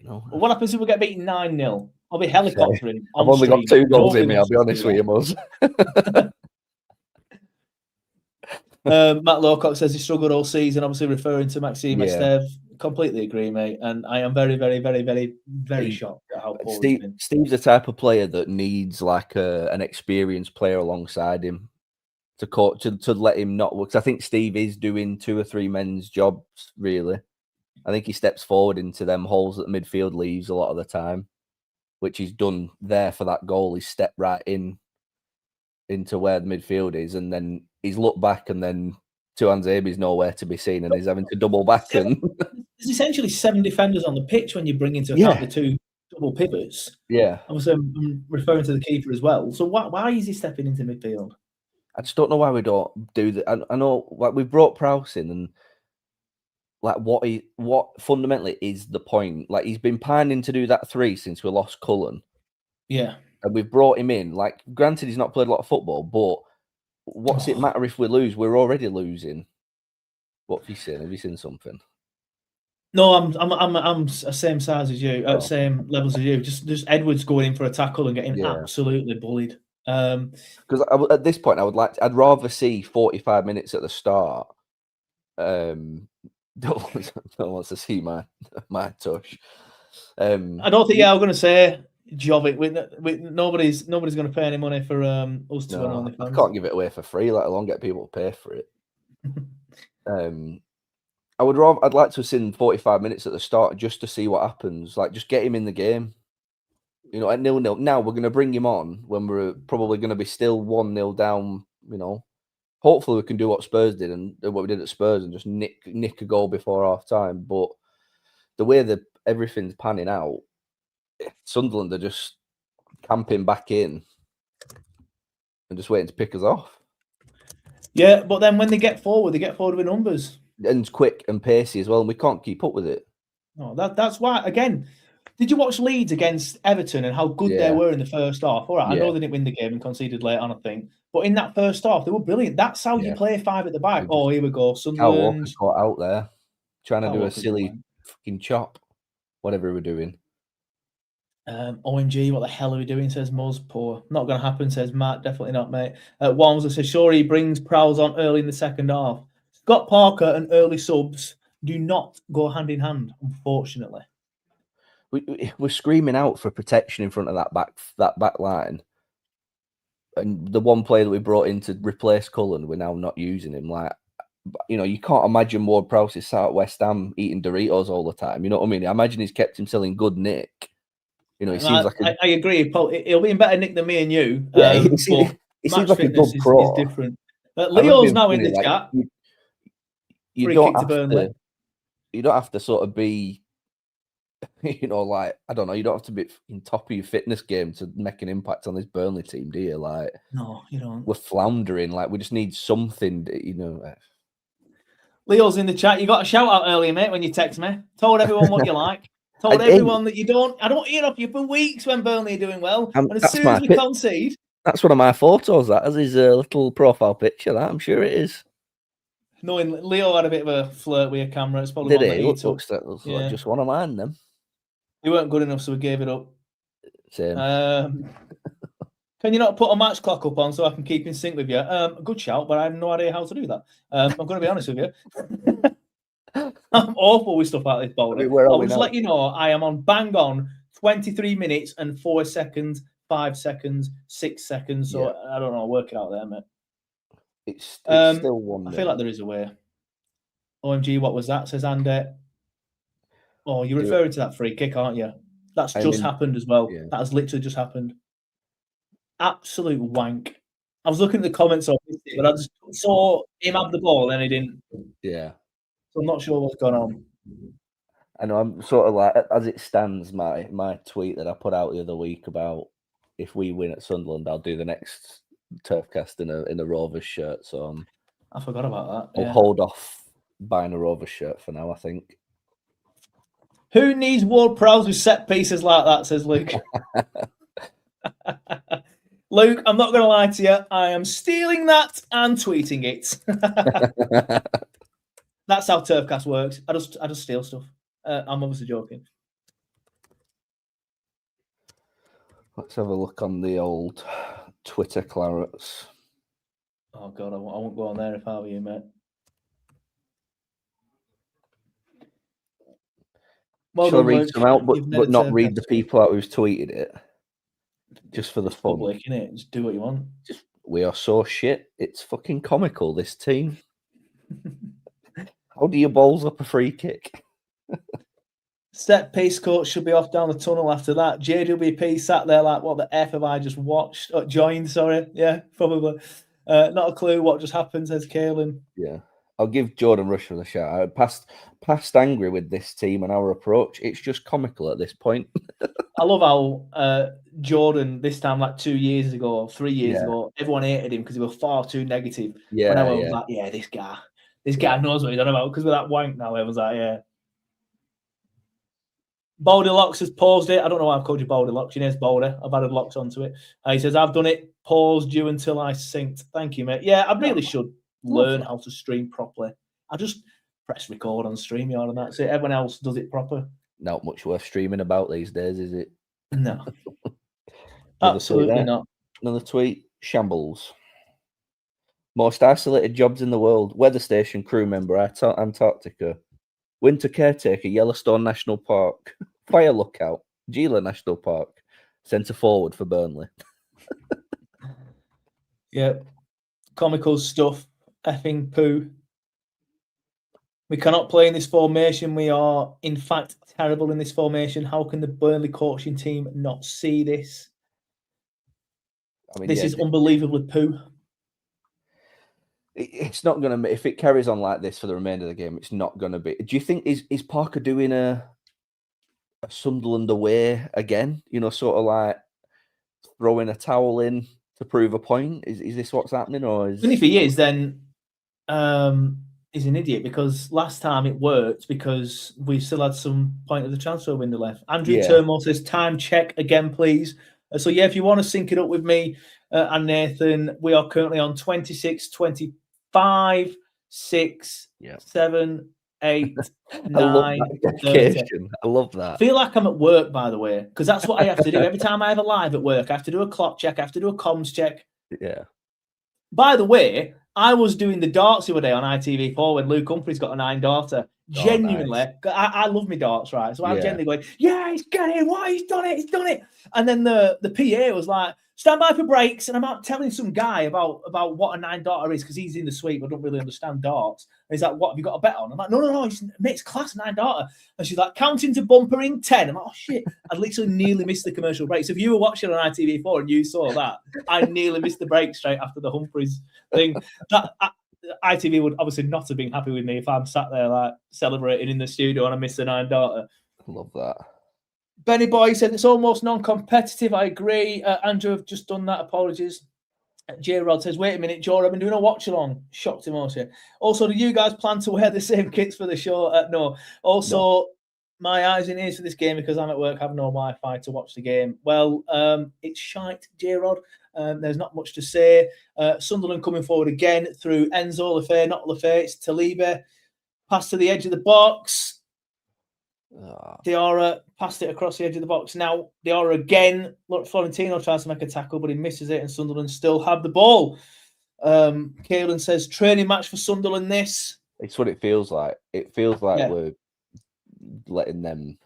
C: Well, what happens if we get beaten 9-0? I'll be helicoptering.
D: I've only got 2 goals in me. I'll be honest with you, Muzz.
C: Matt Lowcock says he struggled all season, obviously referring to Maxime Esteve. Completely agree, mate. And I am very, very, very, very, very shocked at how poor he's been.
D: Steve's the type of player that needs like an experienced player alongside him to let him not work. I think Steve is doing 2 or 3 men's jobs, really. I think he steps forward into them holes that the midfield leaves a lot of the time, which he's done there for that goal. He's stepped right into where the midfield is, and then he's looked back, and then Tuanzebe's nowhere to be seen, and he's having to double back. And
C: there's essentially 7 defenders on the pitch when you bring into account the 2 double pivots.
D: Yeah,
C: obviously I'm referring to the keeper as well. So why is he stepping into midfield?
D: I just don't know why we don't do that. I know, like, we brought Prowse in, and like what fundamentally is the point? Like, he's been pining to do that 3 since we lost Cullen.
C: Yeah,
D: and we've brought him in. Like, granted, he's not played a lot of football, but what's it matter if we lose? We're already losing. What have you seen? Have you seen something?
C: No, I'm the same size as you, same levels as you. Just Edwards going in for a tackle and getting absolutely bullied.
D: Because at this point, I'd rather see 45 minutes at the start. Don't want to see my touch.
C: I don't think. I'm going to say Jovic. Nobody's going to pay any money for us to win OnlyFans.
D: I can't give it away for free, let alone get people to pay for it. I'd like to have seen 45 minutes at the start just to see what happens. Like, just get him in the game. You know, at 0-0. Now we're going to bring him on when we're probably going to be still 1-0 down. You know, hopefully we can do what Spurs did and what we did at Spurs and just nick a goal before half time. But the way that everything's panning out, Sunderland are just camping back in and just waiting to pick us off.
C: Yeah, but then when they get forward with numbers.
D: And quick and pacey as well, and we can't keep up with it.
C: No, that's why, again, did you watch Leeds against Everton and how good they were in the first half? All right, I know they didn't win the game and conceded late on, I think. But in that first half, they were brilliant. That's how you play 5 at the back. Oh, here we go. Sunderland.
D: Walker caught out there, trying to do a silly fucking chop, whatever we're doing.
C: OMG, what the hell are we doing, says Muzz. Poor. Not going to happen, says Matt. Definitely not, mate. Walmsley says, sure, he brings Prowls on early in the second half. Scott Parker and early subs do not go hand in hand, unfortunately.
D: We're screaming out for protection in front of that back line. And the one player that we brought in to replace Cullen, we're now not using him. Like, you know, you can't imagine Ward Prowse is sat at West Ham eating Doritos all the time. You know what I mean? I imagine he's kept himself in good nick. You know, he seems like
C: I agree, Paul. He'll be in better nick than me and you.
D: Yeah, he seems like a good pro.
C: Is different. Leo's now in the chat.
D: You don't have to sort of be, you know, like, I don't know, you don't have to be in top of your fitness game to make an impact on this Burnley team, do you? Like,
C: no, you don't.
D: We're floundering. Like, we just need something, you know.
C: Leo's in the chat. You got a shout out earlier, mate, when you text me. Told everyone what you like. Told everyone that I don't hear off you for weeks when Burnley are doing well. And as soon as we concede.
D: That's one of my photos, that, as his little profile picture, that, I'm sure it is.
C: Knowing Leo had a bit of a flirt with a camera. It's probably
D: Did he? Looks like just one of mine, then.
C: He weren't good enough, so we gave it up.
D: Same.
C: Can you not put a match clock up on so I can keep in sync with you? Good shout, but I have no idea how to do that. I'm going to be honest with you. I'm awful with stuff like this, Boulder. I'll just let you know I am on bang on 23 minutes and 4 seconds, 5 seconds, 6 seconds. So I don't know. I'll work it out there, mate.
D: It's still 1.
C: I feel like there is a way. OMG, what was that? Says Andy. Oh, you're referring to that free kick, aren't you? That's just happened as well. Yeah. That has literally just happened. Absolute wank. I was looking at the comments on this, but I just saw him have the ball and he didn't.
D: Yeah.
C: So I'm not sure what's going on.
D: I know, I'm sort of like, as it stands, my tweet that I put out the other week about if we win at Sunderland, I'll do the next TurfCast in a Rovers shirt. So
C: I forgot about that.
D: I'll hold off buying a Rovers shirt for now, I think.
C: Who needs Ward Prowse with set pieces like that, says Luke. Luke, I'm not going to lie to you. I am stealing that and tweeting it. That's how TurfCast works. I just steal stuff. I'm obviously joking.
D: Let's have a look on the old Twitter Clarets.
C: Oh, God, I won't go on there if I were you, mate.
D: Well, shall I read some out, but not read the people out who's tweeted it? Just for the fun.
C: Public, innit? Just do what you want.
D: We are so shit. It's fucking comical, this team. How do you balls up a free kick?
C: Set piece coach should be off down the tunnel after that. JWP sat there like, what the F have I just watched? Joined, sorry. Yeah, probably. Not a clue what just happened, says Kaelin.
D: Yeah. I'll give Jordan Rushford a shout. I past angry with this team and our approach. It's just comical at this point.
C: I love how Jordan, this time like 2 years ago, 3 years ago, everyone hated him because he was far too negative.
D: Yeah,
C: and I was like, this guy knows what he's on about. Because with that wank now, everyone's like, yeah. Baldy Locks has paused it. I don't know why I've called you Baldy Locks. Your name's Baldy. I've added locks onto it. He says, I've done it. Paused you until I synced. Thank you, mate. Yeah, I really should learn how to stream properly. I just press record on StreamYard and that's it. Everyone else does it proper.
D: Not much worth streaming about these days, is it?
C: No. Absolutely not.
D: Another tweet. Shambles. Most isolated jobs in the world. Weather station crew member, Antarctica. Winter caretaker, Yellowstone National Park. Fire lookout, Gila National Park. Centre forward for Burnley.
C: Yeah. Comical stuff. Effing poo. We cannot play in this formation. We are, in fact, terrible in this formation. How can the Burnley coaching team not see this? I mean, this is unbelievably poo.
D: It's not going to. If it carries on like this for the remainder of the game, it's not going to be. Do you think is Parker doing a Sunderland away again? You know, sort of like throwing a towel in to prove a point. Is this what's happening, or is?
C: And if he is, then he's an idiot, because last time it worked because we still had some point of the transfer window left. Andrew Turnbull says, "Time check again, please." So yeah, if you want to sync it up with me and Nathan, we are currently on 26, 25, 6, 7, 8, 9, 30.
D: I love that.
C: I feel like I'm at work, by the way, because that's what I have to do. Every time I have a live at work, I have to do a clock check, I have to do a comms check.
D: Yeah.
C: By the way, I was doing the darts the other day on ITV4 when Luke Humphrey's got a 9-darter. Genuinely, nice. I love my darts, right? So I'm genuinely going, yeah, he's got it. What? He's done it. He's done it. And then the PA was like, stand by for breaks. And I'm out telling some guy about what a 9-darter is, because he's in the suite, but don't really understand darts. And he's like, what, have you got a bet on? I'm like, no. It's class 9-darter. And she's like, counting to bumper in 10. I'm like, oh, shit. I literally nearly missed the commercial break. So if you were watching on ITV4 and you saw that, I nearly missed the break straight after the Humphreys thing. ITV would obviously not have been happy with me if I'm sat there like celebrating in the studio and I miss the 9-darter.
D: Love that.
C: Benny Boy said it's almost non-competitive. I agree. Andrew, I've just done that. Apologies. J Rod says, wait a minute, Joe, I've been doing a watch along. Shocked emotion. Also, do you guys plan to wear the same kits for the show? No. Also, my eyes and ears for this game, because I'm at work, have no Wi-Fi to watch the game. Well, it's shite, J Rod. There's not much to say. Sunderland coming forward again through Enzo Lefebvre, not Lefebvre, it's Taliba. Pass to the edge of the box. Diarra passed it across the edge of the box. Now, Diarra again. Look, Florentino tries to make a tackle, but he misses it, and Sunderland still have the ball. Kaelin says, training match for Sunderland, this.
D: It's what it feels like. It feels like we're letting them...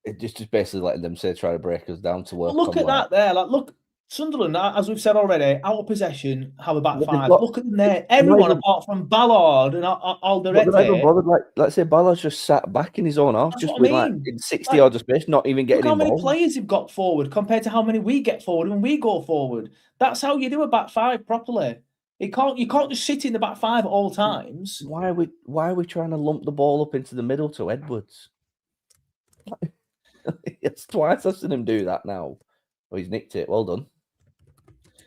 D: It just basically letting them try to break us down to work.
C: Look at that there. Like, look, Sunderland, as we've said already, out of possession, have a back five. Look at them there. Everyone apart from Ballard and Alderete.
D: Like, let's say Ballard's just sat back in his own half, just with like in 60 yards of space, not even getting involved.
C: Look how many players have got forward compared to how many we get forward when we go forward. That's how you do a back five properly. You can't just sit in the back five at all times.
D: Why are we trying to lump the ball up into the middle to Edwards? It's twice I've seen him do that now. Oh, he's nicked it. Well done.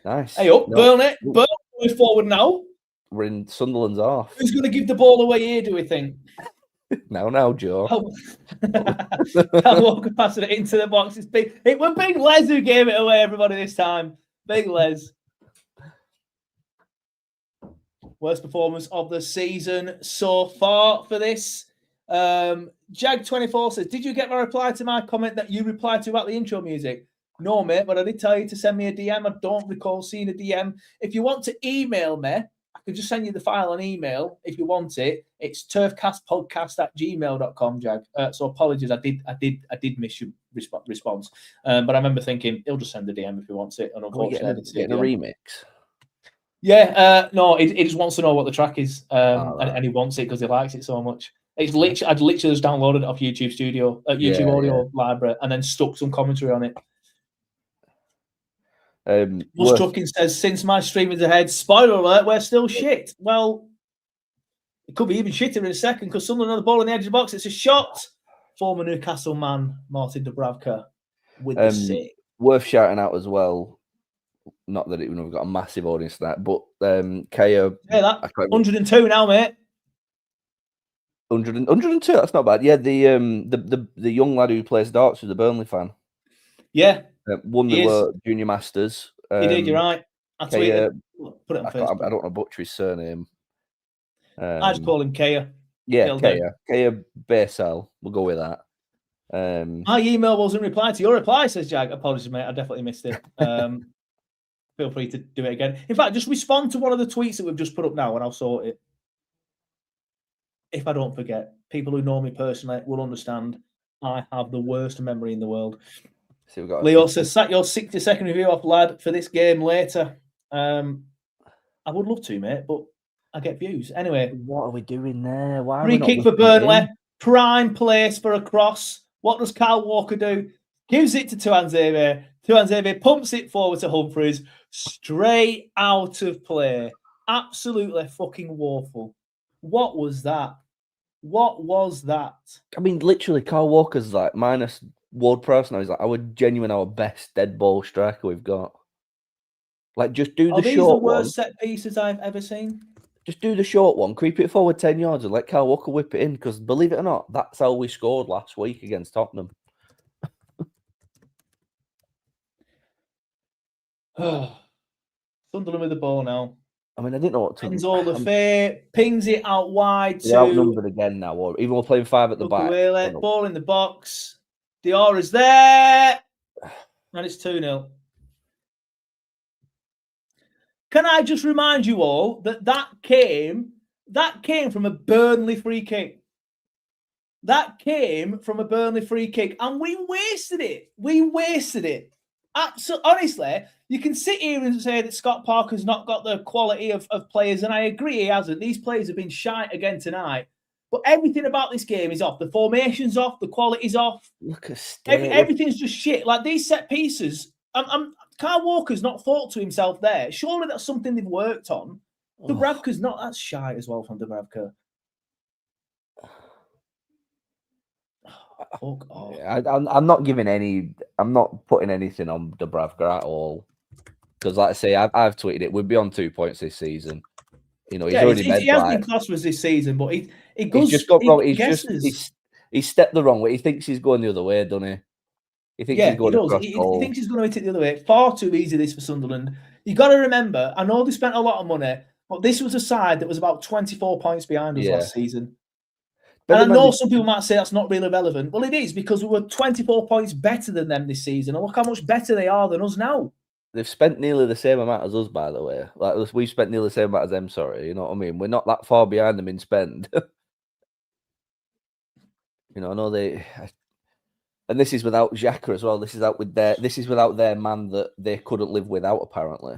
D: Nice.
C: Hey up, Burnley. Burnley going forward now.
D: We're in Sunderland's half.
C: Who's going to give the ball away here, do we think?
D: now, Joe.
C: Walker passing it into the box. It was Big Les who gave it away, everybody, this time. Big Les. Worst performance of the season so far for this. Jag24 says, did you get my reply to my comment that you replied to about the intro music? No, mate, but I did tell you to send me a DM. I don't recall seeing a DM. If you want to email me, I can just send you the file on email if you want it. It's turfcastpodcast@gmail.com, Jag. So apologies, I did miss your response. But I remember thinking he'll just send the DM if he wants it. And unfortunately, I didn't see
D: a remix.
C: Yeah, no, he just wants to know what the track is, and he wants it because he likes it so much. It's literally, I'd literally just downloaded it off YouTube Studio, YouTube Audio Library, and then stuck some commentary on it. Trucking says, since my stream is ahead, spoiler alert, we're still shit. Well, it could be even shitter in a second because someone on the ball on the edge of the box. It's a shot. Former Newcastle man, Martin Dubravka, with the save.
D: Worth shouting out as well. Not that we've got a massive audience for that, but Kaya.
C: Yeah, that 102 now, mate.
D: 102. That's not bad. Yeah, the young lad who plays darts was a Burnley fan.
C: Yeah,
D: won the Junior Masters.
C: He did. You're right. I tweeted. Put it on Facebook.
D: I don't want to butcher his surname.
C: I just call him Kaya.
D: Yeah, Kaya Basel. We'll go with that.
C: My email wasn't replied to your reply, says Jag. Apologies, mate. I definitely missed it. Feel free to do it again. In fact, just respond to one of the tweets that we've just put up now and I'll sort it. If I don't forget, people who know me personally will understand I have the worst memory in the world. So Leo says, sack your 60-second review off, lad, for this game later. I would love to, mate, but I get views. Anyway,
D: what are we doing there? Why are we
C: free
D: not
C: kick for
D: whipping it
C: Burnley.
D: in?
C: Prime place for a cross. What does Kyle Walker do? Gives it to Tuanzebe. Tuanzebe pumps it forward to Humphreys. Straight out of play. Absolutely fucking woeful. What was that? What was that?
D: I mean, literally, Kyle Walker's like minus Ward-Prowse now. He's like our best dead ball striker we've got. Like, just do
C: Are
D: the
C: these
D: short
C: the
D: one.
C: worst set pieces I've ever seen?
D: Just do the short one, creep it forward 10 yards and let Kyle Walker whip it in. Because believe it or not, that's how we scored last week against Tottenham.
C: Sunderland with the ball now.
D: I mean, I didn't know what to do.
C: Enzola Faye pings it out wide
D: They're
C: to
D: outnumbered again now. Or even we're playing 5 at the back.
C: Ball in the box. Diarra's there. And it's 2-0. Can I just remind you all that came from a Burnley free kick. That came from a Burnley free kick. And we wasted it. Absolutely. Honestly, you can sit here and say that Scott Parker's not got the quality of players, and I agree he hasn't. These players have been shite again tonight. But everything about this game is off. The formation's off. The quality's off.
D: Look at
C: everything's just shit. Like these set pieces, Kyle Walker's not thought to himself there. Surely that's something they've worked on. Dubravka's not. That's shite as well from Dubravka. Fuck off.
D: Yeah, I'm not giving any. I'm not putting anything on Dubravka at all. Because, like I say, I've tweeted it. We'll be on 2 points this season. You know, he
C: has been class for us this season, but he goes.
D: He's just got wrong. He's stepped the wrong way. He thinks he's going the other way, doesn't he? He thinks he's going across
C: he thinks he's going to hit it the other way. Far too easy this for Sunderland. You got to remember. I know they spent a lot of money, but this was a side that was about 24 points behind us last season. And I know some people might say that's not really relevant. Well, it is because we were 24 points better than them this season. And look how much better they are than us now.
D: They've spent nearly the same amount as us, by the way. Like we've spent nearly the same amount as them. Sorry, you know what I mean. We're not that far behind them in spend. You know, I know they, and this is without Xhaka as well. This is without their man that they couldn't live without. Apparently,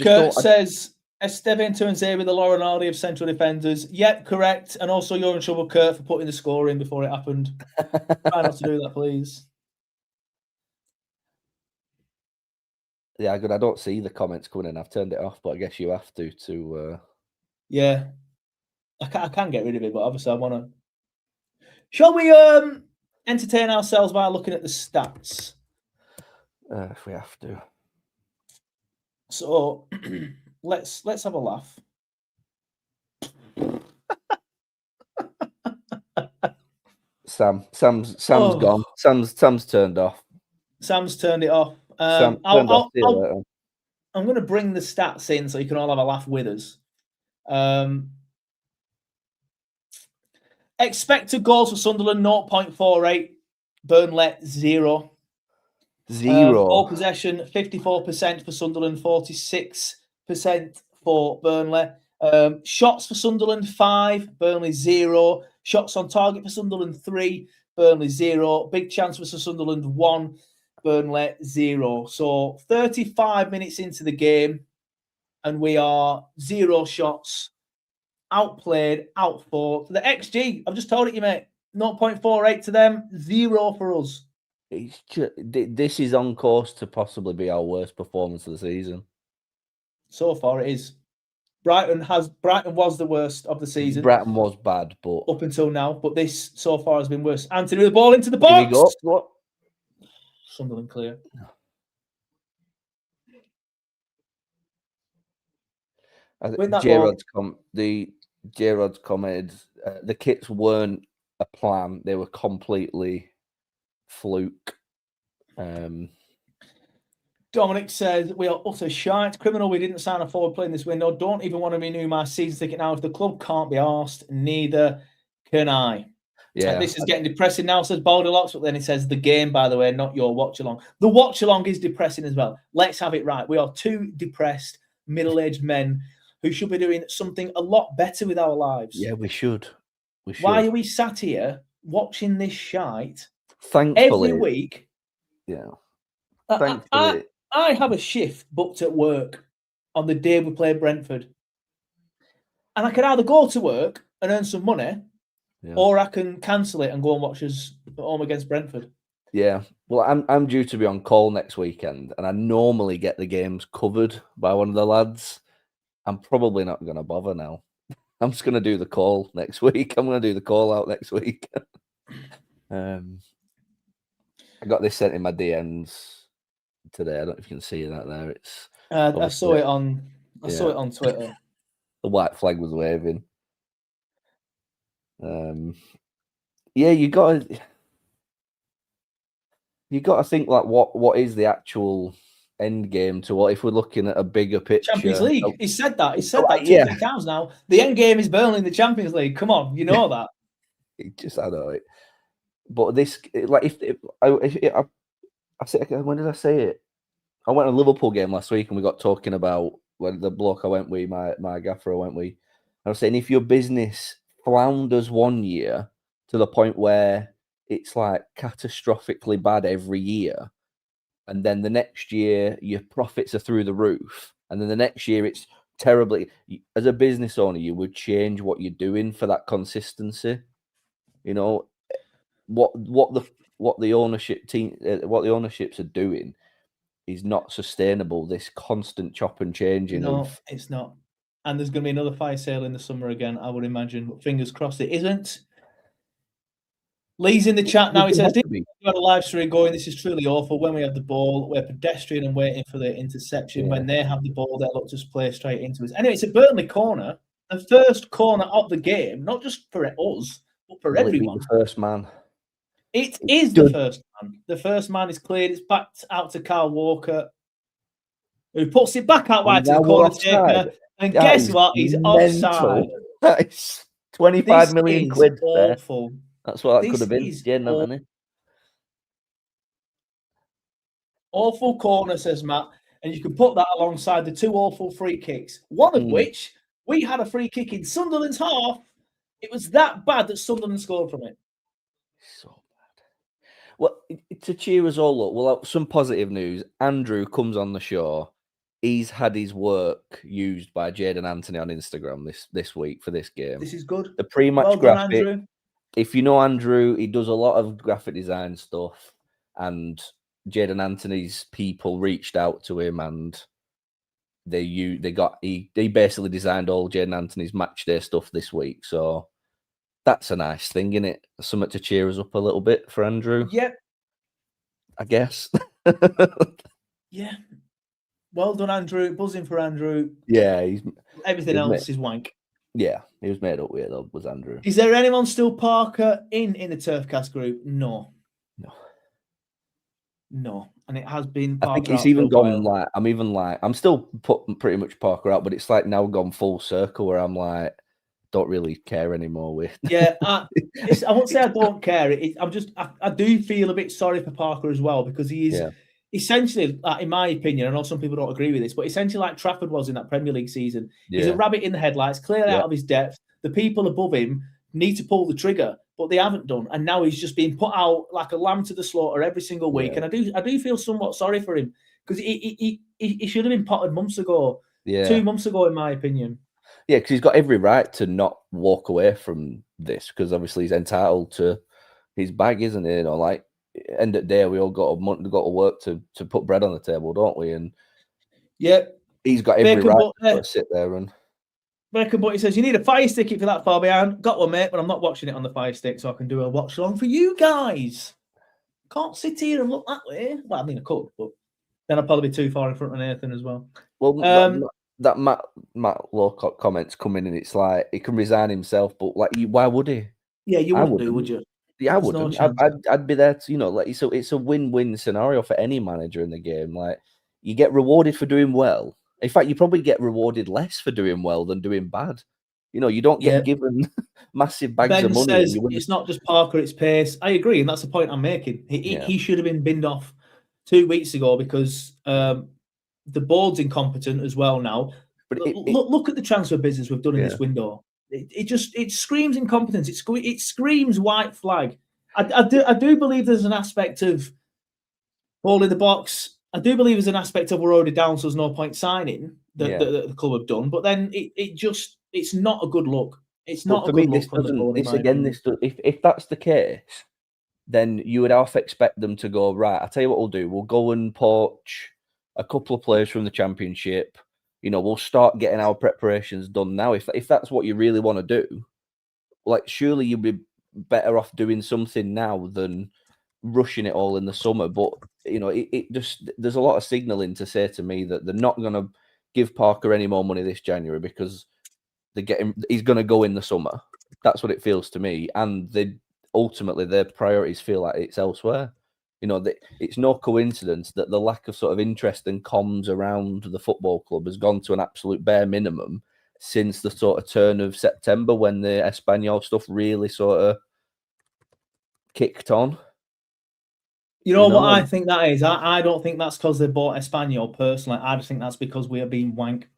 C: Kurt says Esteban Tuanzebe, the Lauren Hardy of central defenders. Yep, correct. And also, you're in trouble, Kurt, for putting the score in before it happened. Try not to do that, please.
D: Yeah, good. I don't see the comments coming in. I've turned it off, but I guess you have to.
C: Yeah, I can get rid of it, but obviously I want to. Shall we entertain ourselves by looking at the stats?
D: If we have to.
C: So let's have a laugh.
D: Sam's gone. Sam's turned off.
C: Sam's turned it off. I'm going to bring the stats in so you can all have a laugh with us. Expected goals for Sunderland 0.48, Burnley 0. Ball possession 54% for Sunderland, 46% for Burnley. Shots for Sunderland 5, Burnley 0. Shots on target for Sunderland 3, Burnley 0. Big chance for Sunderland 1, Burnley 0. So 35 minutes into the game, and we are 0 shots, outplayed, outfought. The XG, I've just told it you, mate. 0.48 to them, 0 for us.
D: This is on course to possibly be our worst performance of the season.
C: So far, it is. Brighton was the worst of the season.
D: Brighton was bad, but
C: up until now, but this so far has been worse. Anthony with the ball into the box.
D: Here we go. What?
C: Sunderland clear.
D: J-Rod's commented the kits weren't a plan; they were completely fluke.
C: Dominic says, we are utter shite. Criminal, we didn't sign a forward play in this window. Don't even want to renew my season ticket now. If the club can't be arsed, neither can I. Yeah. And this is getting depressing now, says Balderlocks, but then he says, the game, by the way, not your watch-along. The watch-along is depressing as well. Let's have it right. We are two depressed, middle-aged men who should be doing something a lot better with our lives.
D: Yeah, we should.
C: Why are we sat here watching this shite
D: Thankfully,
C: every week?
D: Yeah.
C: Thankfully. I have a shift booked at work on the day we play Brentford. And I can either go to work and earn some money, or I can cancel it and go and watch us at home against Brentford.
D: Yeah. Well, I'm due to be on call next weekend, and I normally get the games covered by one of the lads. I'm probably not going to bother now. I'm just going to do the call next week. I'm going to do the call out next week. I got this sent in my DMs today. I don't know if you can see that there. It's
C: I saw it on Twitter.
D: The white flag was waving. Yeah, you got to think like what is the actual end game to what if we're looking at a bigger picture?
C: Champions League. He said that. He said that 2 or 3 times now. The end game is Burnley in the Champions League. Come on, you know that.
D: I know it. But this, like, if I said, when did I say it? I went to a Liverpool game last week and we got talking about when the bloke I went with, my gaffer I went with. I was saying if your business flounders one year to the point where it's like catastrophically bad every year, and then the next year your profits are through the roof, and then the next year it's terribly. As a business owner, you would change what you're doing for that consistency. You know what the ownership team, what the ownerships are doing is not sustainable. This constant chop and changing.
C: No, it's not. And there's going to be another fire sale in the summer again, I would imagine. But fingers crossed it isn't. Lee's in the chat now. He says, "We had a live stream going. This is truly awful. When we have the ball, we're pedestrian and waiting for the interception. When they have the ball, they'll look to just play straight into us." Anyway, it's a Burnley corner, the first corner of the game, not just for us, but for everyone.
D: The first man.
C: It is the first man. The first man is cleared. It's backed out to Kyle Walker, who puts it back out wide to the corner taker. And guess what? He's offside.
D: That's 25 million quid.
C: Awful.
D: That's what that could have been.
C: Awful corner, says Matt. And you can put that alongside the 2 awful free kicks. One of which, we had a free kick in Sunderland's half. It was that bad that Sunderland scored from it.
D: So bad. Well, to cheer us all up, well, some positive news. Andrew comes on the show. He's had his work used by Jadon Anthony on Instagram this week for this game.
C: This is good.
D: The pre-match graphic. If you know Andrew, he does a lot of graphic design stuff, and Jadon Anthony's people reached out to him, and he basically designed all Jadon Anthony's match day stuff this week. So that's a nice thing, isn't it? Something to cheer us up a little bit for Andrew.
C: Yep.
D: I guess.
C: Yeah. Well done, Andrew. Buzzing for Andrew.
D: Yeah,
C: everything else is wank.
D: Yeah, he was made up with it, though, was Andrew.
C: Is there anyone still Parker in the TurfCast group? No. And it has been Parker.
D: I think it's even gone like, I'm still putting pretty much Parker out, but it's like now gone full circle where I'm like, don't really care anymore with.
C: Yeah, I won't say I don't care. I do feel a bit sorry for Parker as well, because he is essentially, in my opinion, I know some people don't agree with this, but essentially like Trafford was in that Premier League season. He's a rabbit in the headlights, clearly out of his depth. The people above him need to pull the trigger, but they haven't done. And now he's just being put out like a lamb to the slaughter every single week. And I do feel somewhat sorry for him, because he should have been potted months ago. 2 months ago, in my opinion.
D: Yeah, because he's got every right to not walk away from this, because obviously he's entitled to his bag, isn't he? You know, like, end of the day, we all got to work to put bread on the table, don't we? And he's got every right to sit there and.
C: Beckham, but he says, you need a fire stick if you're that far behind. Got one, mate, but I'm not watching it on the fire stick, so I can do a watch along for you guys. Can't sit here and look that way. Well, I mean, I could, but then I'd probably be too far in front of Nathan as well.
D: Well, that Matt Lowcock comments come in, and it's like he can resign himself, but like, why would he?
C: Yeah, you wouldn't do, would you?
D: Yeah, I wouldn't. I'd be there to, like, it's a win-win scenario for any manager in the game. Like, you get rewarded for doing well. In fact, you probably get rewarded less for doing well than doing bad. You don't get given massive bags of money.
C: Says it's not just Parker, it's pace. I agree, and that's the point I'm making. He should have been binned off 2 weeks ago, because the board's incompetent as well now. But look at the transfer business we've done in this window. It screams incompetence. It screams white flag. I do believe there's an aspect of ball in the box, I do believe there's an aspect of we're already down, so there's no point signing that the club have done. But then it's not a good look. It's not a good look from the club.
D: If that's the case, then you would half expect them to go, right, I'll tell you what we'll do. We'll go and poach a couple of players from the Championship. We'll start getting our preparations done now. If that's what you really want to do, like, surely you'd be better off doing something now than rushing it all in the summer. But, it just, there's a lot of signalling to say to me that they're not going to give Parker any more money this January because he's going to go in the summer. That's what it feels to me. And ultimately their priorities feel like it's elsewhere. It's no coincidence that the lack of sort of interest and comms around the football club has gone to an absolute bare minimum since the sort of turn of September, when the Espanyol stuff really sort of kicked on.
C: You know what I think that is? I don't think that's because they bought Espanyol personally. I just think that's because we are being wank.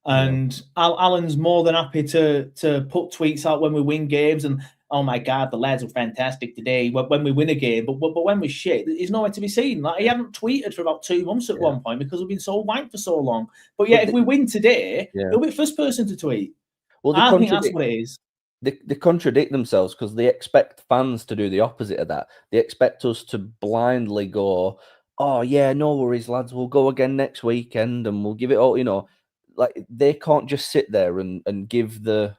C: And Alan's more than happy to put tweets out when we win games and, oh my God, the lads are fantastic today when we win a game. But when we shit, he's nowhere to be seen. Like, he hadn't tweeted for about 2 months at one point because we've been so wank for so long. But if we win today, he'll be the first person to tweet. Well, I think that's what it is.
D: They contradict themselves because they expect fans to do the opposite of that. They expect us to blindly go, oh yeah, no worries, lads, we'll go again next weekend and we'll give it all, like, they can't just sit there and give the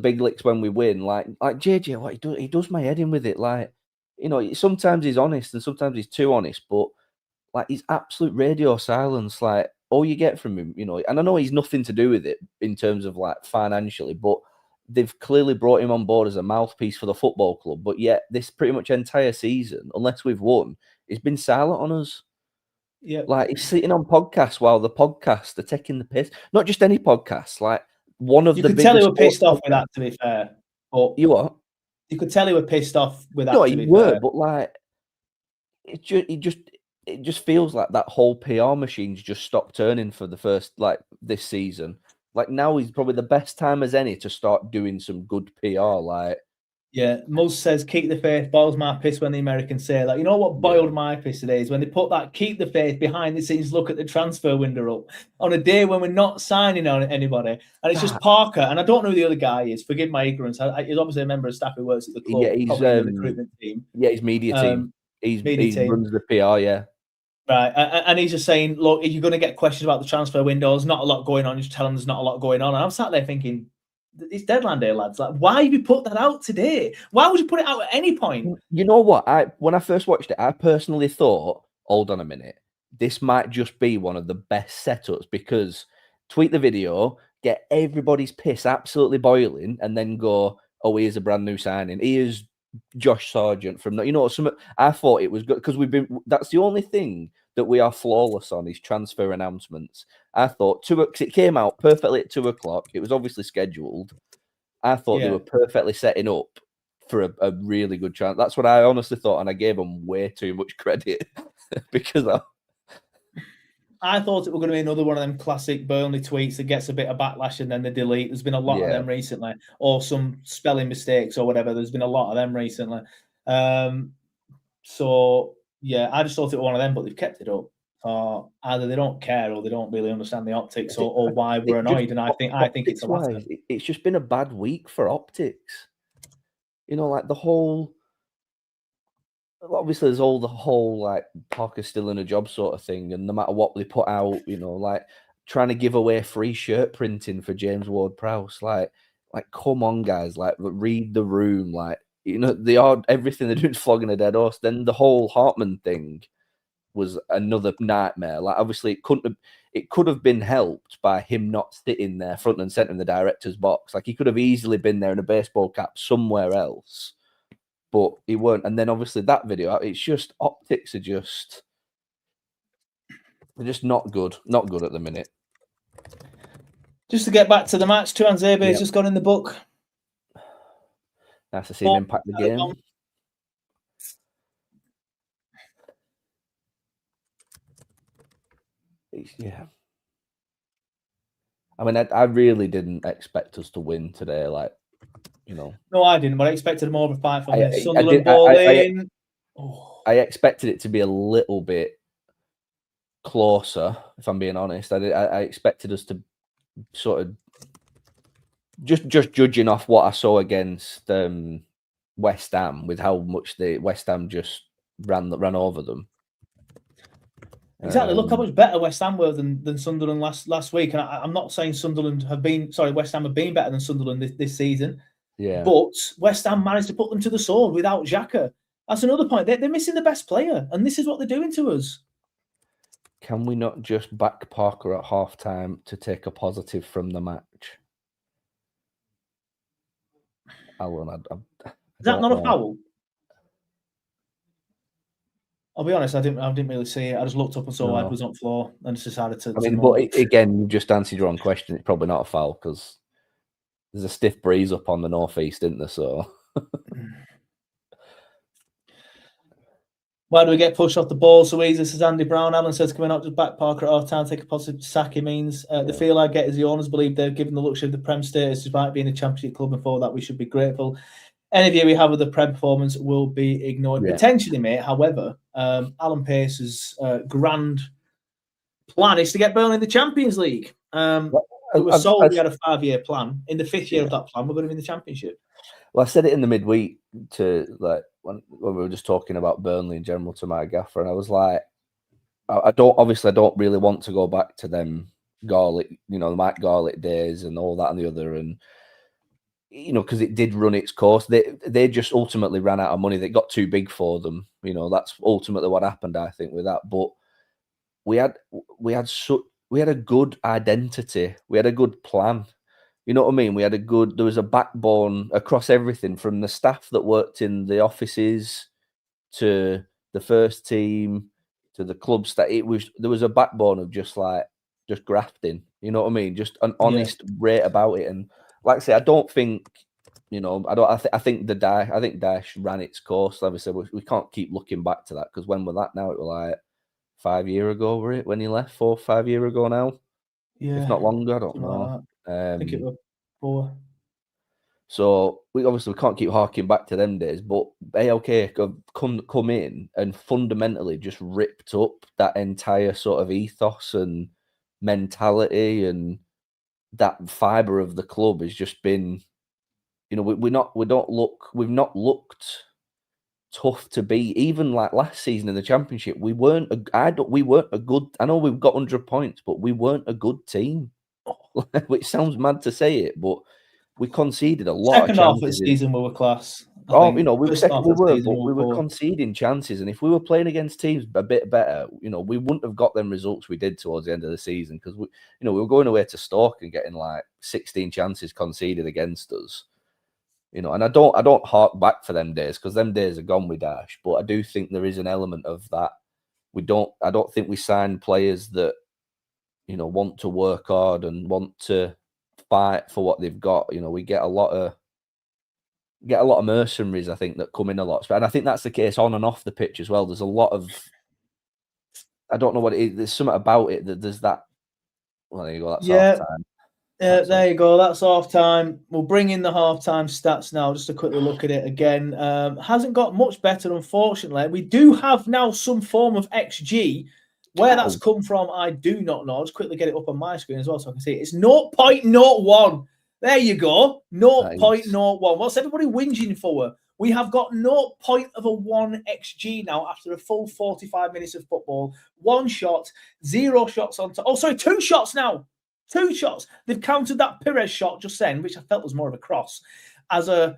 D: big licks when we win. Like JJ, what he does my head in with it. Like, sometimes he's honest and sometimes he's too honest, but like, he's absolute radio silence. Like, all you get from him, and I know he's nothing to do with it in terms of like financially, but they've clearly brought him on board as a mouthpiece for the football club. But yet this pretty much entire season, unless we've won, he's been silent on us.
C: Yeah,
D: like, he's sitting on podcasts while the podcasts are taking the piss. Not just any podcasts, like one of
C: you
D: the
C: could tell he were pissed off with that, to be fair. But
D: you what?
C: You could tell he were pissed off with that.
D: No, he were, but like, it just feels like that whole PR machine's just stopped turning for the first, like, this season. Like, now is probably the best time as any to start doing some good PR. Like,
C: yeah, Muzz says, keep the faith, boils my piss when the Americans say that. You know what boiled my piss today is when they put that keep the faith behind the scenes look at the transfer window up on a day when we're not signing on anybody. And it's just Parker, and I don't know who the other guy is. Forgive my ignorance. He's obviously a member of staff who works at the club.
D: Yeah, he's
C: the recruitment team.
D: Yeah, he's media team. He runs the PR, yeah.
C: Right, and he's just saying, look, if you're going to get questions about the transfer windows, not a lot going on, just tell them there's not a lot going on. And I'm sat there thinking, it's deadline day, lads. Like, why have you put that out today? Why would you put it out at any point?
D: You know what? When I first watched it, I personally thought, hold on a minute, this might just be one of the best setups, because tweet the video, get everybody's piss absolutely boiling, and then go, oh, here's a brand new signing. Here's Josh Sargent from that. I thought it was good because that's the only thing that we are flawless on is transfer announcements. I thought because it came out perfectly at 2:00. It was obviously scheduled. I thought they were perfectly setting up for a really good chance. That's what I honestly thought, and I gave them way too much credit because
C: I thought it was going to be another one of them classic Burnley tweets that gets a bit of backlash and then they delete. There's been a lot of them recently, or some spelling mistakes or whatever. There's been a lot of them recently. So, yeah, I just thought it was one of them, but they've kept it up. Either they don't care or they don't really understand the optics or why we're annoyed. And I think it's a latter.
D: It's just been a bad week for optics. Like the whole... Obviously, there's all the whole, like, Parker's still in a job sort of thing, and no matter what they put out, like, trying to give away free shirt printing for James Ward-Prowse. Like, come on, guys, like, read the room. Like, they are, everything they're doing is flogging a dead horse. Then the whole Hartman thing was another nightmare. Like, obviously, it could have been helped by him not sitting there front and center in the director's box. Like, he could have easily been there in a baseball cap somewhere else. But he weren't. And then obviously that video, it's just optics are just, they're just not good. Not good at the minute.
C: Just to get back to the match, Tuanzebe has just gone in the book.
D: Nice to see him impact the game. Yeah. I mean, I really didn't expect us to win today. Like,
C: No, I didn't, but I expected more of a fight from this. Sunderland ball in.
D: I expected it to be a little bit closer, if I'm being honest. I expected us to sort of just judging off what I saw against West Ham, with how much the West Ham just ran over them.
C: Exactly. Look how much better West Ham were than Sunderland last week. And I'm not saying West Ham have been better than Sunderland this season.
D: Yeah.
C: But West Ham managed to put them to the sword without Xhaka. That's another point. They're missing the best player, and this is what they're doing to us.
D: Can we not just back Parker at half-time to take a positive from the match? Alan,
C: is that not a foul? I'll be honest, I didn't really see it. I just looked up and saw Ed was on the floor and just decided to.
D: But again, you just answered your own question. It's probably not a foul because there's a stiff breeze up on the northeast, isn't there? So
C: why do we get pushed off the ball so easy? This is Andy Brown. Alan says, "Can we not just back Parker at half time, take a positive sack?" He means the feel I get is the owners believe they're given the luxury of the Prem status despite being a Championship club, and for that we should be grateful. Any view we have of the Prem performance will be ignored. Yeah. Potentially, mate. However, Alan Pace's grand plan is to get Burnley in the Champions League. It was sold we had a 5-year plan. In the 5th year of that plan, we're going to be in the Championship.
D: Well, I said it in the midweek to when we were just talking about Burnley in general to my gaffer, and I was like, I don't really want to go back to them Garlic, the Mike Garlic days and all that and the other, and because it did run its course. They just ultimately ran out of money. They got too big for them. That's ultimately what happened, I think, with that. But we had a good identity. We had a good plan. You know what I mean? There was a backbone across everything, from the staff that worked in the offices to the first team to the club staff. There was a backbone of just grafting. You know what I mean? Just an honest rate about it. And like I say, I don't think, I think Daesh ran its course. Like I said, we can't keep looking back to that, because when was that now? It was like 5 years ago, were it, when he left? 4 or 5 years ago now? Yeah. If not longer, I don't know.
C: I think it was 4.
D: So we can't keep harking back to them days, but ALK come in and fundamentally just ripped up that entire sort of ethos and mentality, and that fibre of the club has just been, we've not looked tough to beat. Even like last season in the Championship, we weren't a good. I know we've got 100 points, but we weren't a good team. Which sounds mad to say it, but we conceded a lot.
C: Second half of the season we were class.
D: We were conceding chances, and if we were playing against teams a bit better, we wouldn't have got them results we did towards the end of the season, because we were going away to Stoke and getting like 16 chances conceded against us. And I don't hark back for them days, because them days are gone with Dash. But I do think there is an element of that. I don't think we sign players that want to work hard and want to fight for what they've got. We get a lot of mercenaries, I think, that come in a lot. And I think that's the case on and off the pitch as well. There's a lot of, I don't know what it is. There's something about it that there's that. Well, there you go. That's half time.
C: There you go. That's half time. We'll bring in the halftime stats now, just to quickly look at it again. Hasn't got much better, unfortunately. We do have now some form of XG. Where that's come from, I do not know. I'll just quickly get it up on my screen as well so I can see it. It's 0.01. There you go. 0.01. What's everybody whinging for? We have got 0.1 XG now after a full 45 minutes of football. 1 shot, 0 shots on top. Oh, sorry, 2 shots now. 2 shots. They've counted that Pires shot just then, which I felt was more of a cross, as a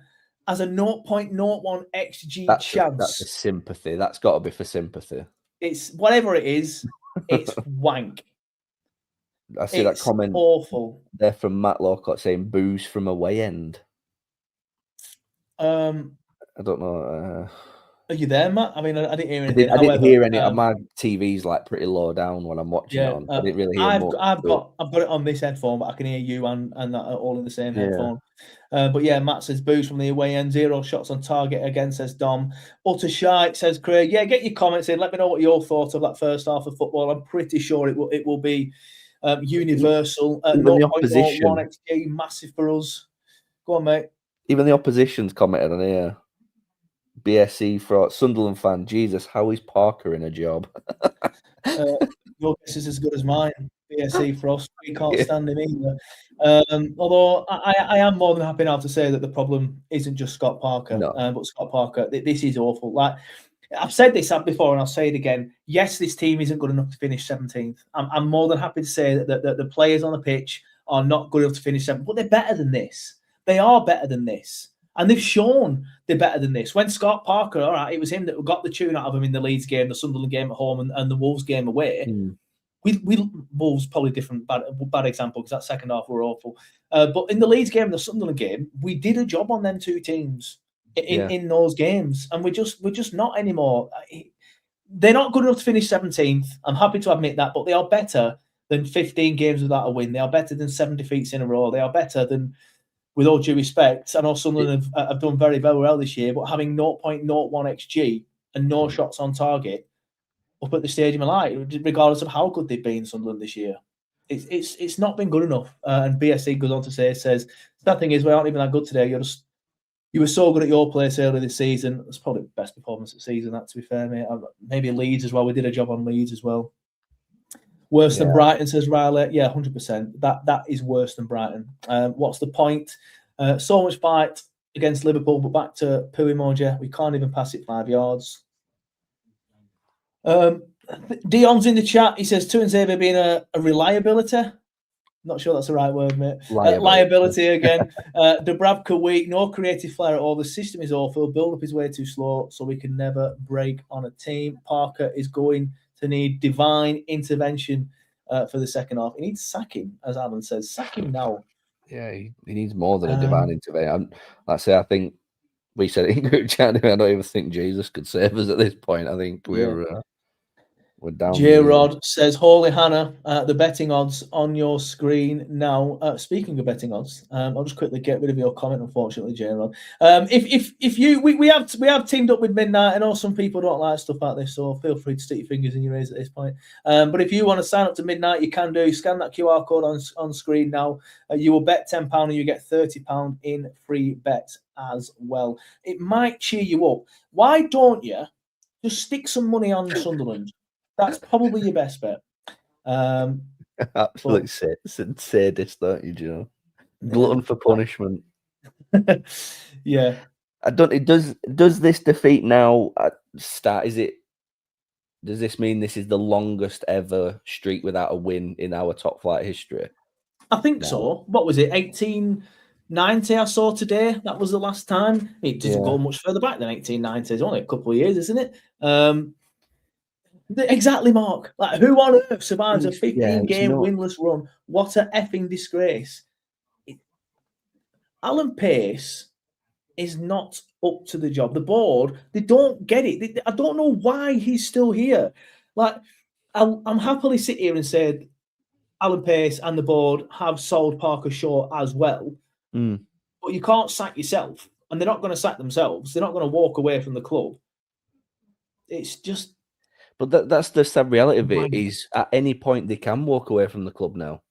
C: 0.01 XG chance.
D: That's a sympathy. That's got to be for sympathy.
C: It's whatever it is, it's wank.
D: I see that comment
C: awful
D: there from Matt Lawcott saying booze from away end. I don't know.
C: Are you there, Matt? I mean, I didn't hear anything.
D: I didn't hear any. My TV's like pretty low down when I'm watching it on. I didn't really hear much.
C: I've got it on this headphone, but I can hear you and that all in the same headphone. But yeah, Matt says booze from the away end, 0 shots on target again, says Dom. Utter shite, says Craig. Yeah, get your comments in. Let me know what your thoughts of that first half of football. I'm pretty sure it will be universal. 0.1 XG, massive for us. Go on, mate.
D: Even the opposition's commented on here. BSC for Sunderland fan. Jesus, how is Parker in a job?
C: Your guess is as good as mine. BSC for us, we can't
D: Yeah.
C: stand him either. Although I am more than happy now to say that the problem isn't just Scott Parker,
D: No.
C: but Scott Parker. This is awful. Like I've said this before, and I'll say it again. Yes, this team isn't good enough to finish 17th. I'm more than happy to say that the players on the pitch are not good enough to finish 7th, but they're better than this. They are better than this. And they've shown they're better than this. When Scott Parker, all right, it was him that got the tune out of him in the Leeds game, the Sunderland game at home, and the Wolves game away. We Wolves probably different bad example because that second half were awful. But in the Leeds game and the Sunderland game, we did a job on them two teams in those games, and we're just not anymore. They're not good enough to finish 17th. I'm happy to admit that, but they are better than 15 games without a win. They are better than 7 defeats in a row. They are better than, with all due respect, I know Sunderland have done very, very well this year, but having 0.01 XG and no shots on target up at the Stadium of Light, regardless of how good they've been, Sunderland this year, it's not been good enough. And BSC goes on to says, that thing is, we aren't even that good today. You were so good at your place earlier this season. It's probably the best performance of the season, that, to be fair, mate. Maybe Leeds as well. We did a job on Leeds as well. Worse than Brighton, says Riley. Yeah, 100%. That is worse than Brighton. What's the point? So much fight against Liverpool, but back to poo emoji. We can't even pass it 5 yards. Dion's in the chat. He says Tuanzebe being a reliability. Not sure that's the right word, mate. Liability again. Dubravka weak, no creative flair at all. The system is awful. Build-up is way too slow, so we can never break on a team. Parker is going to need divine intervention for the second half. He needs sacking, as Alan says. Sack him now.
D: Yeah, he needs more than a divine intervention. Like I say, I think we said it in group chat. I don't even think Jesus could save us at this point. I think we're down.
C: J-Rod says, Holy Hannah, the betting odds on your screen now. Speaking of betting odds, I'll just quickly get rid of your comment, unfortunately, J-Rod. If you we have teamed up with Midnight. I know some people don't like stuff like this, so feel free to stick your fingers in your ears at this point. But if you want to sign up to Midnight, you can do. Scan that QR code on screen now. You will bet £10 and you get £30 in free bets as well. It might cheer you up. Why don't you just stick some money on Sunderland? That's probably your best bet.
D: Absolutely sadist, don't you, Joe? Glutton for punishment.
C: Yeah.
D: I don't. Does this defeat now start? Does this mean this is the longest ever streak without a win in our top flight history?
C: I think so. What was it? 1890 I saw today. That was the last time. It doesn't go much further back than 1890. It's only a couple of years, isn't it? Exactly, Mark. Like, who on earth survives a 15-game winless run? What a effing disgrace. Alan Pace is not up to the job. The board, they don't get it. I don't know why he's still here. Like, I'm happily sit here and say Alan Pace and the board have sold Parker Shaw as well. But you can't sack yourself. And they're not going to sack themselves. They're not going to walk away from the club. It's just...
D: But that's the sad reality of it, is at any point they can walk away from the club now.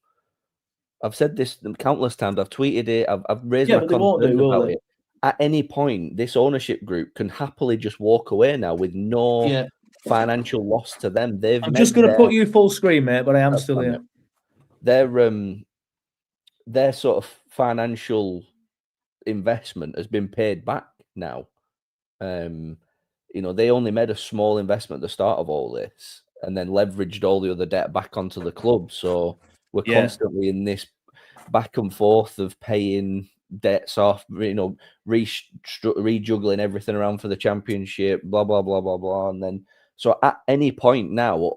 D: I've said this countless times. I've tweeted it. I've raised my concerns about it. At any point, this ownership group can happily just walk away now with no financial loss to them.
C: I'm just going to put you full screen, mate, but I am still here.
D: Their sort of financial investment has been paid back now. They only made a small investment at the start of all this and then leveraged all the other debt back onto the club. So we're constantly in this back and forth of paying debts off, rejuggling everything around for the championship, blah, blah, blah, blah, blah. And then, so at any point now,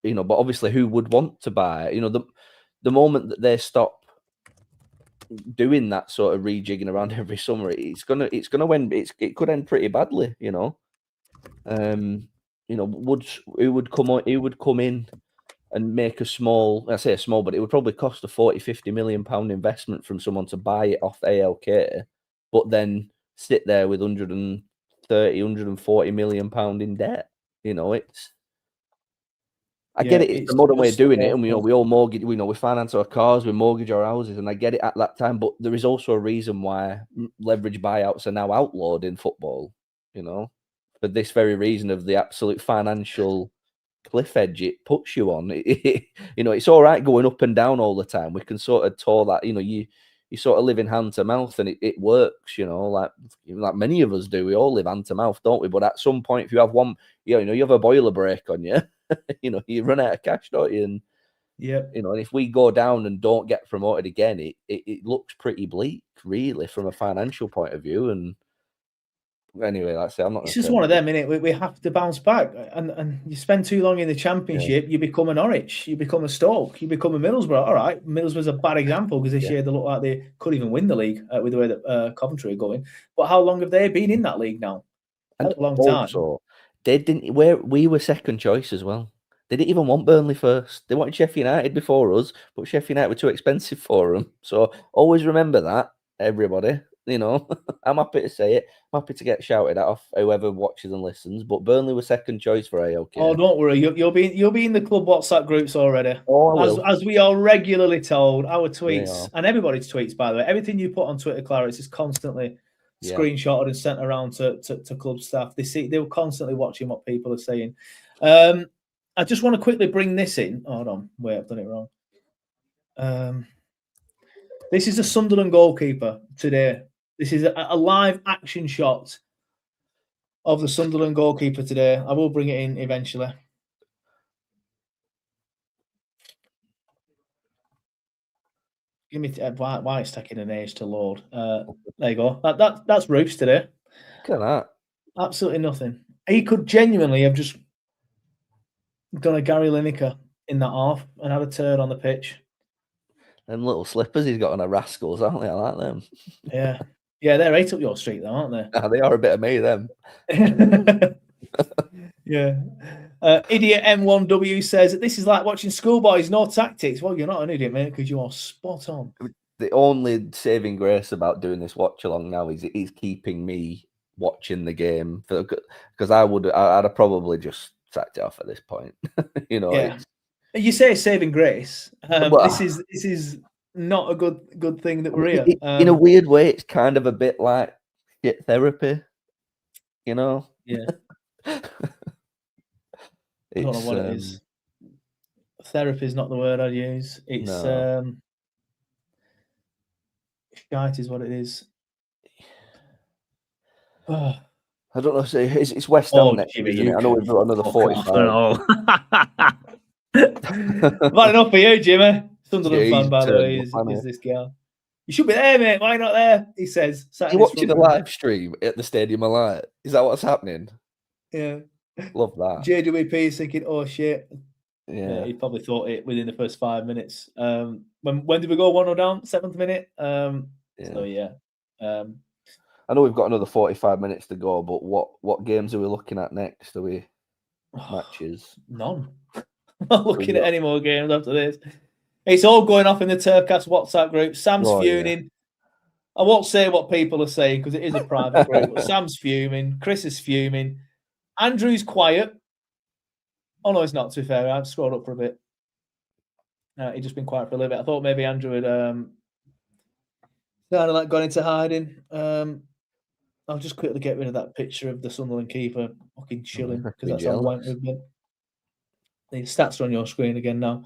D: but obviously who would want to buy, the moment that they stop doing that sort of rejigging around every summer, it could end pretty badly, who would come in and make a small, I say a small, but it would probably cost a 40-50 million pound investment from someone to buy it off ALK, but then sit there with 140 million pound in debt. I get it. It's the modern way of doing it, and we all mortgage. We finance our cars, we mortgage our houses, and I get it at that time. But there is also a reason why leverage buyouts are now outlawed in football. for this very reason of the absolute financial cliff edge it puts you on. It's all right going up and down all the time. We can sort of tour that, you sort of live in hand to mouth, and it works, like many of us do. We all live hand to mouth, don't we? But at some point, if you have one, you have a boiler break on you, you run out of cash, don't you? And and if we go down and don't get promoted again, it looks pretty bleak, really, from a financial point of view. And anyway, like I say, I'm not.
C: It's just one of them, innit? We have to bounce back, and you spend too long in the Championship, you become a Norwich, you become a Stoke, you become a Middlesbrough. All right, Middlesbrough's a bad example because this year they look like they could even win the league with the way that Coventry are going. But how long have they been in that league now?
D: And
C: a long time.
D: Also, they didn't. We were second choice as well. They didn't even want Burnley first. They wanted Sheffield United before us, but Sheffield United were too expensive for them. So always remember that, everybody. I'm happy to say it. I'm happy to get shouted at off whoever watches and listens. But Burnley was second choice for AOK.
C: Oh, don't worry, you'll be in the club WhatsApp groups already.
D: Oh,
C: as we are regularly told, our tweets and everybody's tweets, by the way, everything you put on Twitter, Clarets, is constantly screenshotted and sent around to club staff. They're constantly watching what people are saying. I just want to quickly bring this in. Hold on, wait, I've done it wrong. This is a Sunderland goalkeeper today. This is a live action shot of the Sunderland goalkeeper today. I will bring it in eventually. Give me why it's taking an age to load. There you go. That's Roofs today.
D: Look at that.
C: Absolutely nothing. He could genuinely have just done a Gary Lineker in that half and had a turn on the pitch.
D: Them little slippers he's got on a Rascals, aren't they? I like them.
C: Yeah, they're right up your street, though, aren't they?
D: They are a bit of me, them.
C: Yeah. Idiot M1W says, this is like watching schoolboys, no tactics. Well, you're not an idiot, mate, because you are spot on.
D: The only saving grace about doing this watch along now is it is keeping me watching the game, because I'd have probably just sacked it off at this point.
C: You say saving grace. This is not a good thing that we're here.
D: In a weird way, it's kind of a bit like shit therapy. Yeah.
C: I don't know what it is. Therapy is not the word I'd use. It's shite is what it is.
D: I don't know. It's West Ham next, isn't it? I know we've got another 45.
C: Not enough for you, Jimmy. Sunderland fan, by the way, is this guy. You should be there, mate. Why not there? He says.
D: You're watching a live stream at the Stadium of Light. Is that what's happening?
C: Yeah.
D: Love that.
C: JWP is thinking, oh shit.
D: Yeah.
C: He probably thought it within the first 5 minutes. When did we go 1-0 down? 7th minute. So yeah.
D: I know we've got another 45 minutes to go, but what games are we looking at next? Are we matches?
C: None. I'm not looking at any more games after this. It's all going off in the TurfCast WhatsApp group. Sam's fuming. Yeah. I won't say what people are saying because it is a private group. But Sam's fuming. Chris is fuming. Andrew's quiet. Oh, no, it's not, to be fair. I've scrolled up for a bit. He's just been quiet for a little bit. I thought maybe Andrew had kind of like gone into hiding. I'll just quickly get rid of that picture of the Sunderland keeper fucking chilling because that's how wank we've been. The stats are on your screen again now.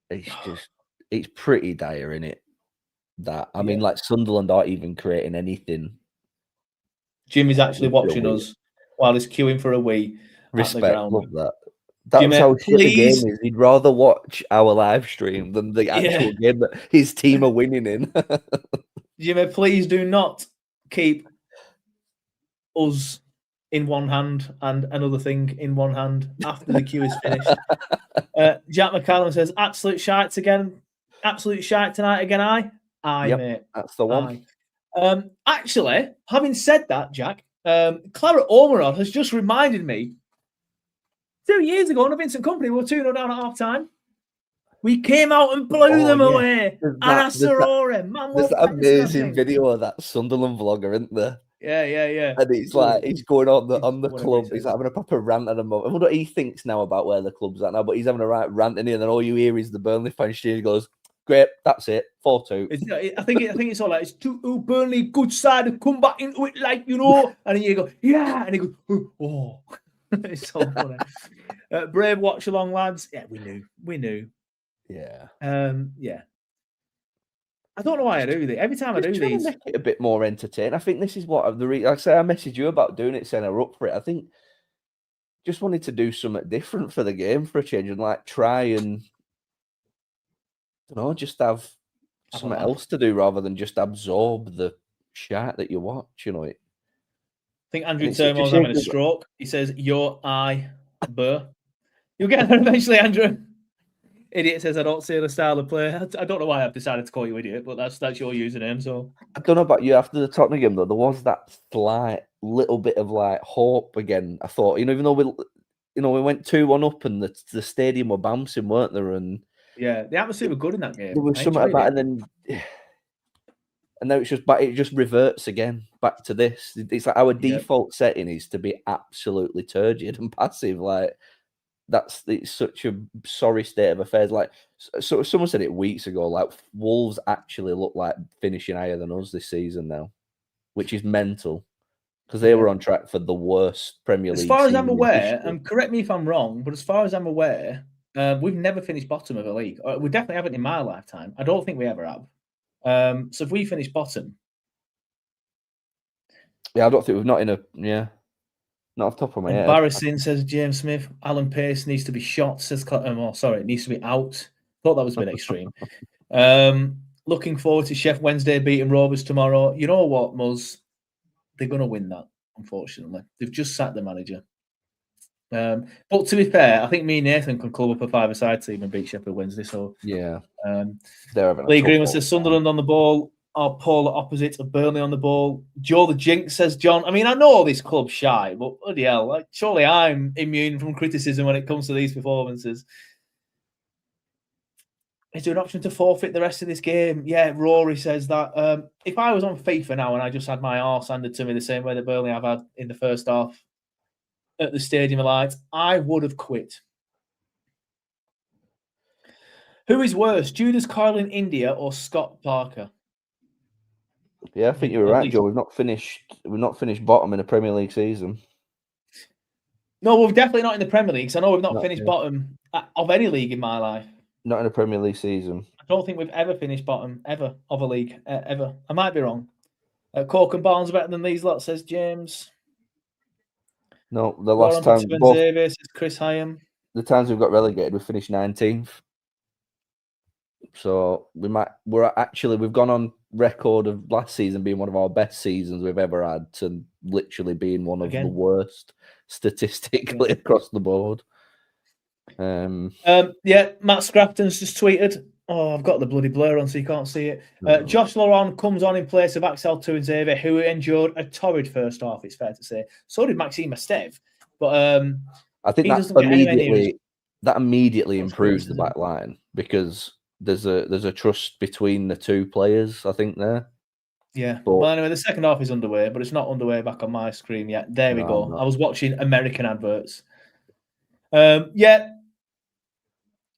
D: It's pretty dire, isn't it? I mean, like Sunderland aren't even creating anything.
C: Jimmy's actually watching us while he's queuing for a wee.
D: Respect, love that. That's Jimmy, how shit the game is. He'd rather watch our live stream than the actual game that his team are winning in.
C: Jimmy, please do not keep us in one hand and another thing in one hand after the queue is finished. Jack McCallum says, absolute shite again. Absolute shite tonight again, aye, mate.
D: That's the one.
C: Actually, having said that, Jack, Claret Ormerod has just reminded me 2 years ago on a Vincent Company, we were 2-0 down at half time. We came out and blew them away. There's that
D: amazing video of that Sunderland vlogger, isn't there?
C: Yeah.
D: And it's like he's going on the club. He's having a proper rant at the moment. I wonder what he thinks now about where the club's at now, but he's having a right rant in here, and then all you hear is the Burnley fan cheer. He goes, great. That's it. 4-2.
C: I think it's all like it's Burnley, good side to come back into it, like and then you go, yeah, and he goes, oh, it's so funny. Brave watch along, lads. Yeah, we knew.
D: Yeah.
C: Yeah. I don't know why I do this. Every time I do
D: Trying
C: these,
D: to make it a bit more entertaining. I think this is what like I say. I messaged you about doing it, saying I'm up for it. I think just wanted to do something different for the game for a change and like try and just have something else to do rather than just absorb the shit that you watch.
C: I think Andrew Turmo's having a stroke. He says, "Your eye, burr." You'll get there eventually, Andrew. Idiot says, "I don't see the style of play." I don't know why I've decided to call you idiot, but that's your username. So
D: I don't know about you. After the Tottenham game, though, there was that slight little bit of like hope again. I thought, even though we went 2-1 up and the stadium were bouncing, weren't there? And
C: yeah, the atmosphere was good in that game.
D: There was something about, and now it just reverts again back to this. It's like our default setting is to be absolutely turgid and passive. Like it's such a sorry state of affairs. Like so someone said it weeks ago. Like Wolves actually look like finishing higher than us this season now, which is mental because they were on track for the worst Premier League.
C: As far as I'm aware, and correct me if I'm wrong, but as far as I'm aware, we've never finished bottom of a league. We definitely haven't in my lifetime. I don't think we ever have. So if we finish bottom,
D: I don't think we've not off the top of my head.
C: Embarrassing, says James Smith. Alan Pace needs to be shot, says it needs to be out. Thought that was a bit extreme. Looking forward to Chef Wednesday beating Rovers tomorrow. You know what, Muzz? They're going to win that, unfortunately. They've just sacked the manager. But to be fair, I think me and Nathan can club up a five-a-side team and beat Sheffield Wednesday. So
D: yeah,
C: Lee Greenwood says Sunderland on the ball, our polar opposite of Burnley on the ball. Joe the Jinx says John. I mean, I know this club's shy, but bloody hell, surely I'm immune from criticism when it comes to these performances. Is there an option to forfeit the rest of this game? Yeah, Rory says that. If I was on FIFA now and I just had my arse handed to me the same way that Burnley have had in the first half at the Stadium of Light, I would have quit. Who is worse, Judas Coyle in India or Scott Parker?
D: Yeah, I think you were right, Joe. We've not finished bottom in a Premier League season.
C: No, we're definitely not in the Premier League. I know we've not finished bottom of any league in my life.
D: Not in a Premier League season.
C: I don't think we've ever finished bottom, ever, of a league, ever. I might be wrong. Cork and Barnes are better than these lot, says James.
D: No, the last time...
C: Says Chris Hyam.
D: The times we've got relegated, we finished 19th. So we've gone on record of last season being one of our best seasons we've ever had to literally being one of the worst statistically across the board.
C: Matt Scrafton's just tweeted. Oh, I've got the bloody blur on so you can't see it. Josh Laurent comes on in place of Axel Tuanzebe, who endured a torrid first half, it's fair to say. So did Maxime Esteve. But
D: I think that immediately improves the back line because there's a trust between the two players, I think, there.
C: Yeah. Well, anyway, the second half is underway, but it's not underway back on my screen yet. There we go. I was watching American adverts.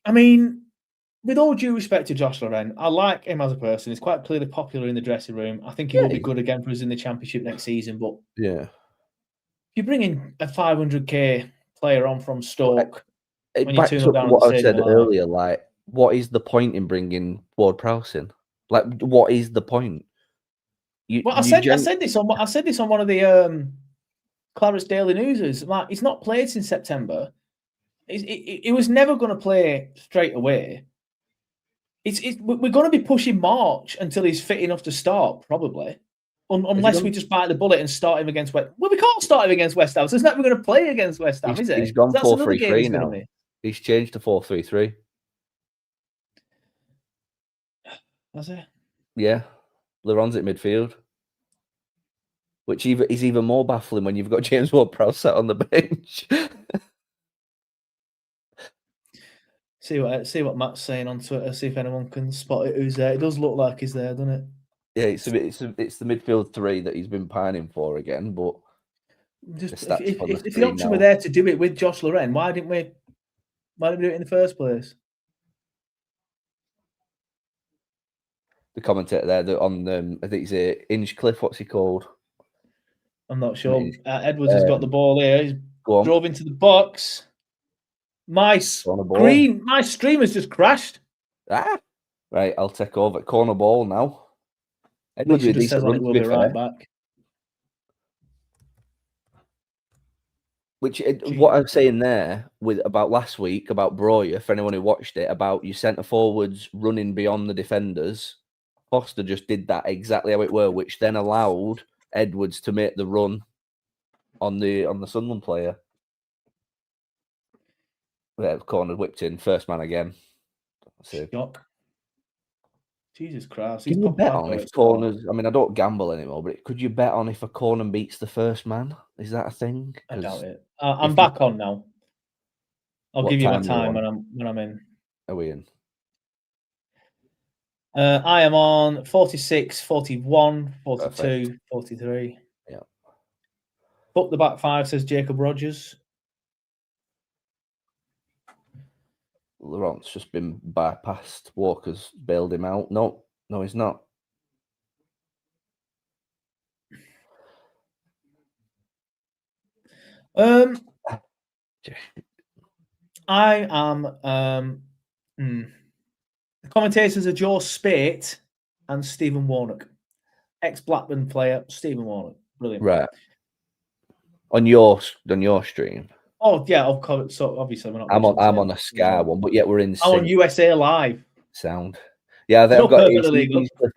C: I mean, with all due respect to Josh Laurent, I like him as a person. He's quite clearly popular in the dressing room. I think he will be good again for us in the Championship next season. But if you bring in a 500k player on from Stoke,
D: it backs up what I said earlier. Like, what is the point in bringing Ward-Prowse in? Like, what is the point?
C: I said this on one of the Clarets Daily Newsers. Like, he's not played since September. He was never going to play straight away. We're going to be pushing March until he's fit enough to start, probably, unless we just bite the bullet and start him against West. Well, we can't start him against West Ham. So he's never going to play against West Ham, is it?
D: He's gone 4-3-3 now. He's changed to 4-3-3.
C: Has it?
D: Yeah, Laurent's at midfield, which is even more baffling when you've got James Ward-Prowse sat on the bench.
C: See what Matt's saying on Twitter. See if anyone can spot it. Who's there? It does look like he's there, doesn't it?
D: Yeah, it's the midfield three that he's been pining for again. But
C: if the option were there to do it with Josh Laurent, why didn't we do it in the first place?
D: the commentator there on I think it's Inchcliffe. What's he called?
C: I'm not sure. Edwards has got the ball here. He's drove into the box. My stream has just crashed.
D: Right, I'll take over. Corner ball now.
C: Edwards just says it will be right back.
D: What I'm saying there about last week about Broyer, for anyone who watched it, about your centre forwards running beyond the defenders, Foster just did that exactly how it were, which then allowed Edwards to make the run on the Sunderland player. Yeah, corner whipped in, first man again.
C: Shock. Jesus Christ.
D: Can you bet on if corners... I mean, I don't gamble anymore, but could you bet on if a corner beats the first man? Is that a thing?
C: I doubt it. I'm back on now. I'll give you my time when I'm in.
D: Are we in?
C: I am on 46, 41, 42, perfect. 43.
D: Yeah.
C: Up the back five, says Jacob Rogers.
D: Laurent's just been bypassed. Walker's bailed him out. No, he's not.
C: I am. The commentators are Joe Spate and Stephen Warnock, ex-Blackburn player Stephen Warnock. Brilliant.
D: Right. On your stream.
C: Oh yeah, of course. So obviously we're not.
D: I'm on a Sky one, but yet we're in.
C: I'm on USA Live.
D: Sound. Yeah, I've got.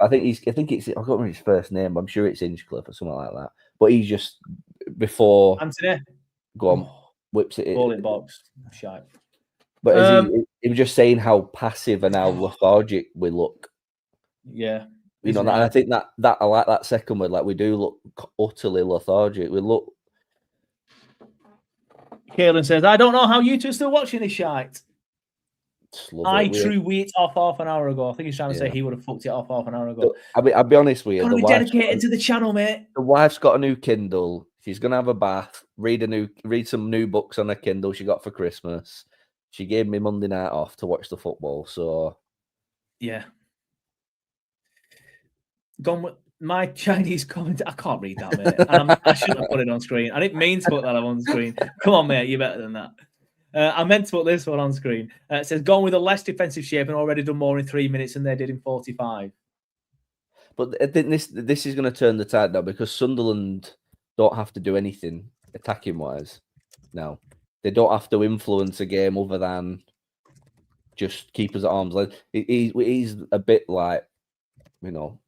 D: I think it's. I can't remember his first name, but I'm sure it's Inchcliffe or something like that. But he's just before
C: Anthony.
D: Go on, whips it in.
C: Ball in box. Shite.
D: But he was just saying how passive and how lethargic we look.
C: Yeah.
D: You know, and I think that I like that second word. Like we do look utterly lethargic. We look.
C: Kaelin says, "I don't know how you two are still watching this shite. I threw wheat off half an hour ago." I think he's trying to say he would have fucked it off half an hour ago.
D: I'll be honest with you.
C: Gotta be dedicated to the channel, mate.
D: The wife's got a new Kindle. She's gonna have a bath. Read some new books on her Kindle she got for Christmas. She gave me Monday night off to watch the football. So
C: yeah. Gone with my Chinese comment. I can't read that, mate. And I shouldn't have put it on screen. I didn't mean to put that on screen. Come on, mate. You're better than that. I meant to put this one on screen. It says, gone with a less defensive shape and already done more in 3 minutes than they did in 45.
D: But I think this is going to turn the tide now because Sunderland don't have to do anything attacking-wise now. They don't have to influence a game other than just keep us at arm's length. He's a bit like, you know,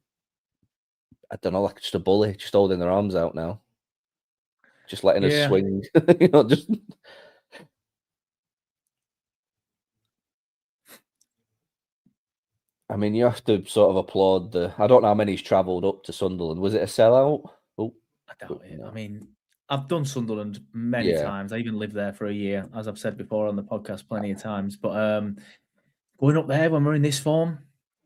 D: I don't know, like just a bully, just holding their arms out now. Just letting us swing. You know, just... I mean, you have to sort of applaud I don't know how many he's travelled up to Sunderland. Was it a sellout?
C: Oh, I doubt it. I mean, I've done Sunderland many times. I even lived there for a year, as I've said before on the podcast plenty of times. But going up there when we're in this form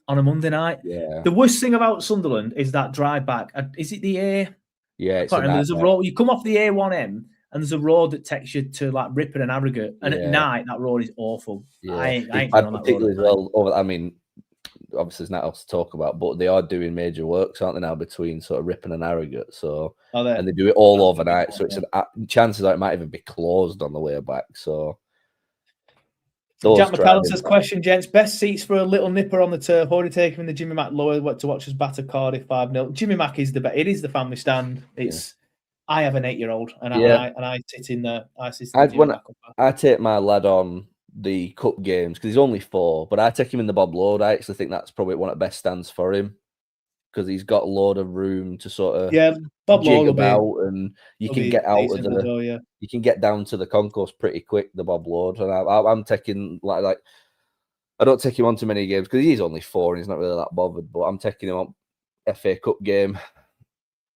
C: on a Monday night, the worst thing about Sunderland is that drive back. Is it the A?
D: Yeah, it's
C: there's a road. You come off the A1M and there's a road that takes you to like Ripon and Harrogate. And at night, that road is awful. Yeah. I ain't been on that road.
D: As well. I mean, obviously there's not else to talk about, but they are doing major works, aren't they, now between sort of Ripon and Harrogate? So and they do it all overnight, so it's chances are it might even be closed on the way back. So
C: Jack McCallum says, question, gents, best seats for a little nipper on the turf, already taken in the Jimmy Mack lower to watch us batter Cardiff 5-0. Jimmy Mack is the best. It is the family stand. It's I have an 8-year-old and I sit in the
D: I take my lad on the cup games because he's only 4, but I take him in the Bob Lord. I actually think that's probably one of the best stands for him because he's got a load of room to sort of
C: Bob
D: jig
C: Lord
D: about, and you can get out of the you can get down to the concourse pretty quick. The Bob Lord, and I'm taking like I don't take him on too many games because he's only 4 and he's not really that bothered. But I'm taking him on FA Cup game,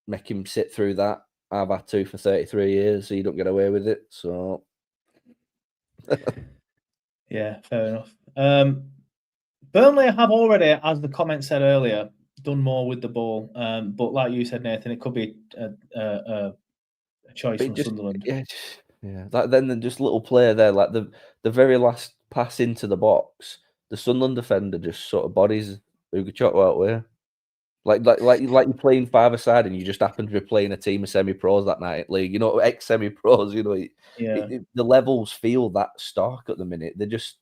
D: make him sit through that. I've had to for 33 years, so you don't get away with it. So.
C: Yeah, fair enough. Burnley have already, as the comment said earlier, done more with the ball. But like you said, Nathan, it could be a choice from Sunderland.
D: Yeah. Then just little play there, like the very last pass into the box, the Sunderland defender just sort of bodies Ugachukwu out there. Like you're playing five-a-side and you just happen to be playing a team of semi-pros that night, league. You know, ex-semi-pros. You know, the levels feel that stark at the minute. They're just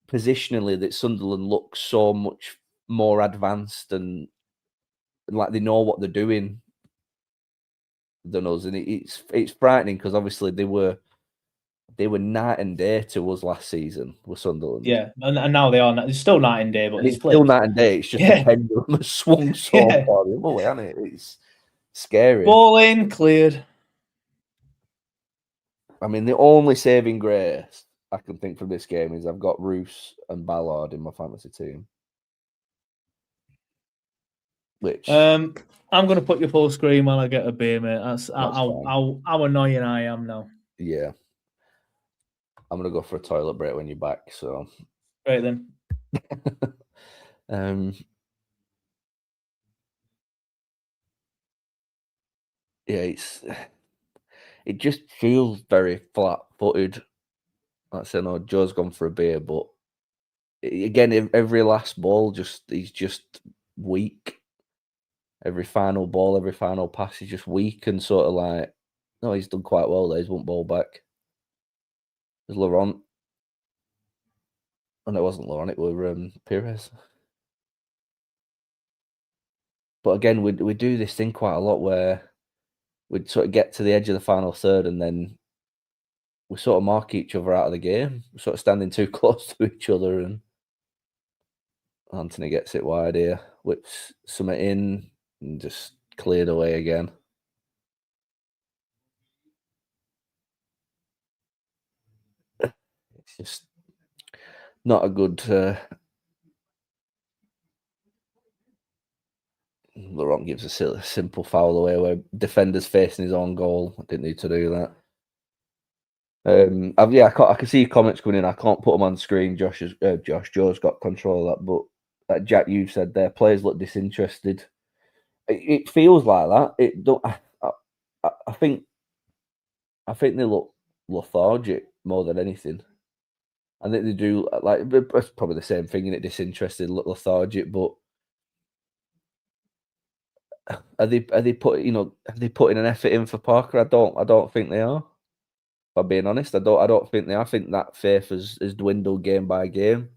D: positionally that Sunderland looks so much more advanced and like they know what they're doing than us, and it's frightening because obviously they were night and day to us last season with Sunderland.
C: Yeah, and now they are. It's still night and day, but
D: it's still night and day. It's just the pendulum has swung so far the other way, hasn't it? It's scary.
C: Ball in, cleared.
D: I mean, the only saving grace I can think from this game is I've got Roos and Ballard in my fantasy team. Which
C: I'm going to put your full screen while I get a beer, mate. That's how annoying I am now.
D: Yeah. I'm going to go for a toilet break when you're back. So,
C: right then.
D: Yeah, it just feels very flat-footed. Like I said, no, Joe's gone for a beer, but again, every last ball, he's just weak. Every final ball, every final pass, he's just weak and sort of like, no, he's done quite well there. He's won ball back. There's Laurent. Oh, no, it wasn't Laurent, it was Pires. But again, we do this thing quite a lot where we'd sort of get to the edge of the final third and then we sort of mark each other out of the game. We're sort of standing too close to each other and Anthony gets it wide here, whips something in and just cleared away again. It's just not a good... Laurent gives a simple foul away where defender's facing his own goal. I didn't need to do that. I can see your comments coming in. I can't put them on screen. Joe's got control of that. But Jack, you've said there, players look disinterested. It feels like that. It don't. I think they look lethargic more than anything. I think they do. Like it's probably the same thing. In it, disinterested, look lethargic, but. Are they putting an effort in for Parker? I don't think they are. If I'm being honest, I don't think they are. I think that faith has dwindled game by game.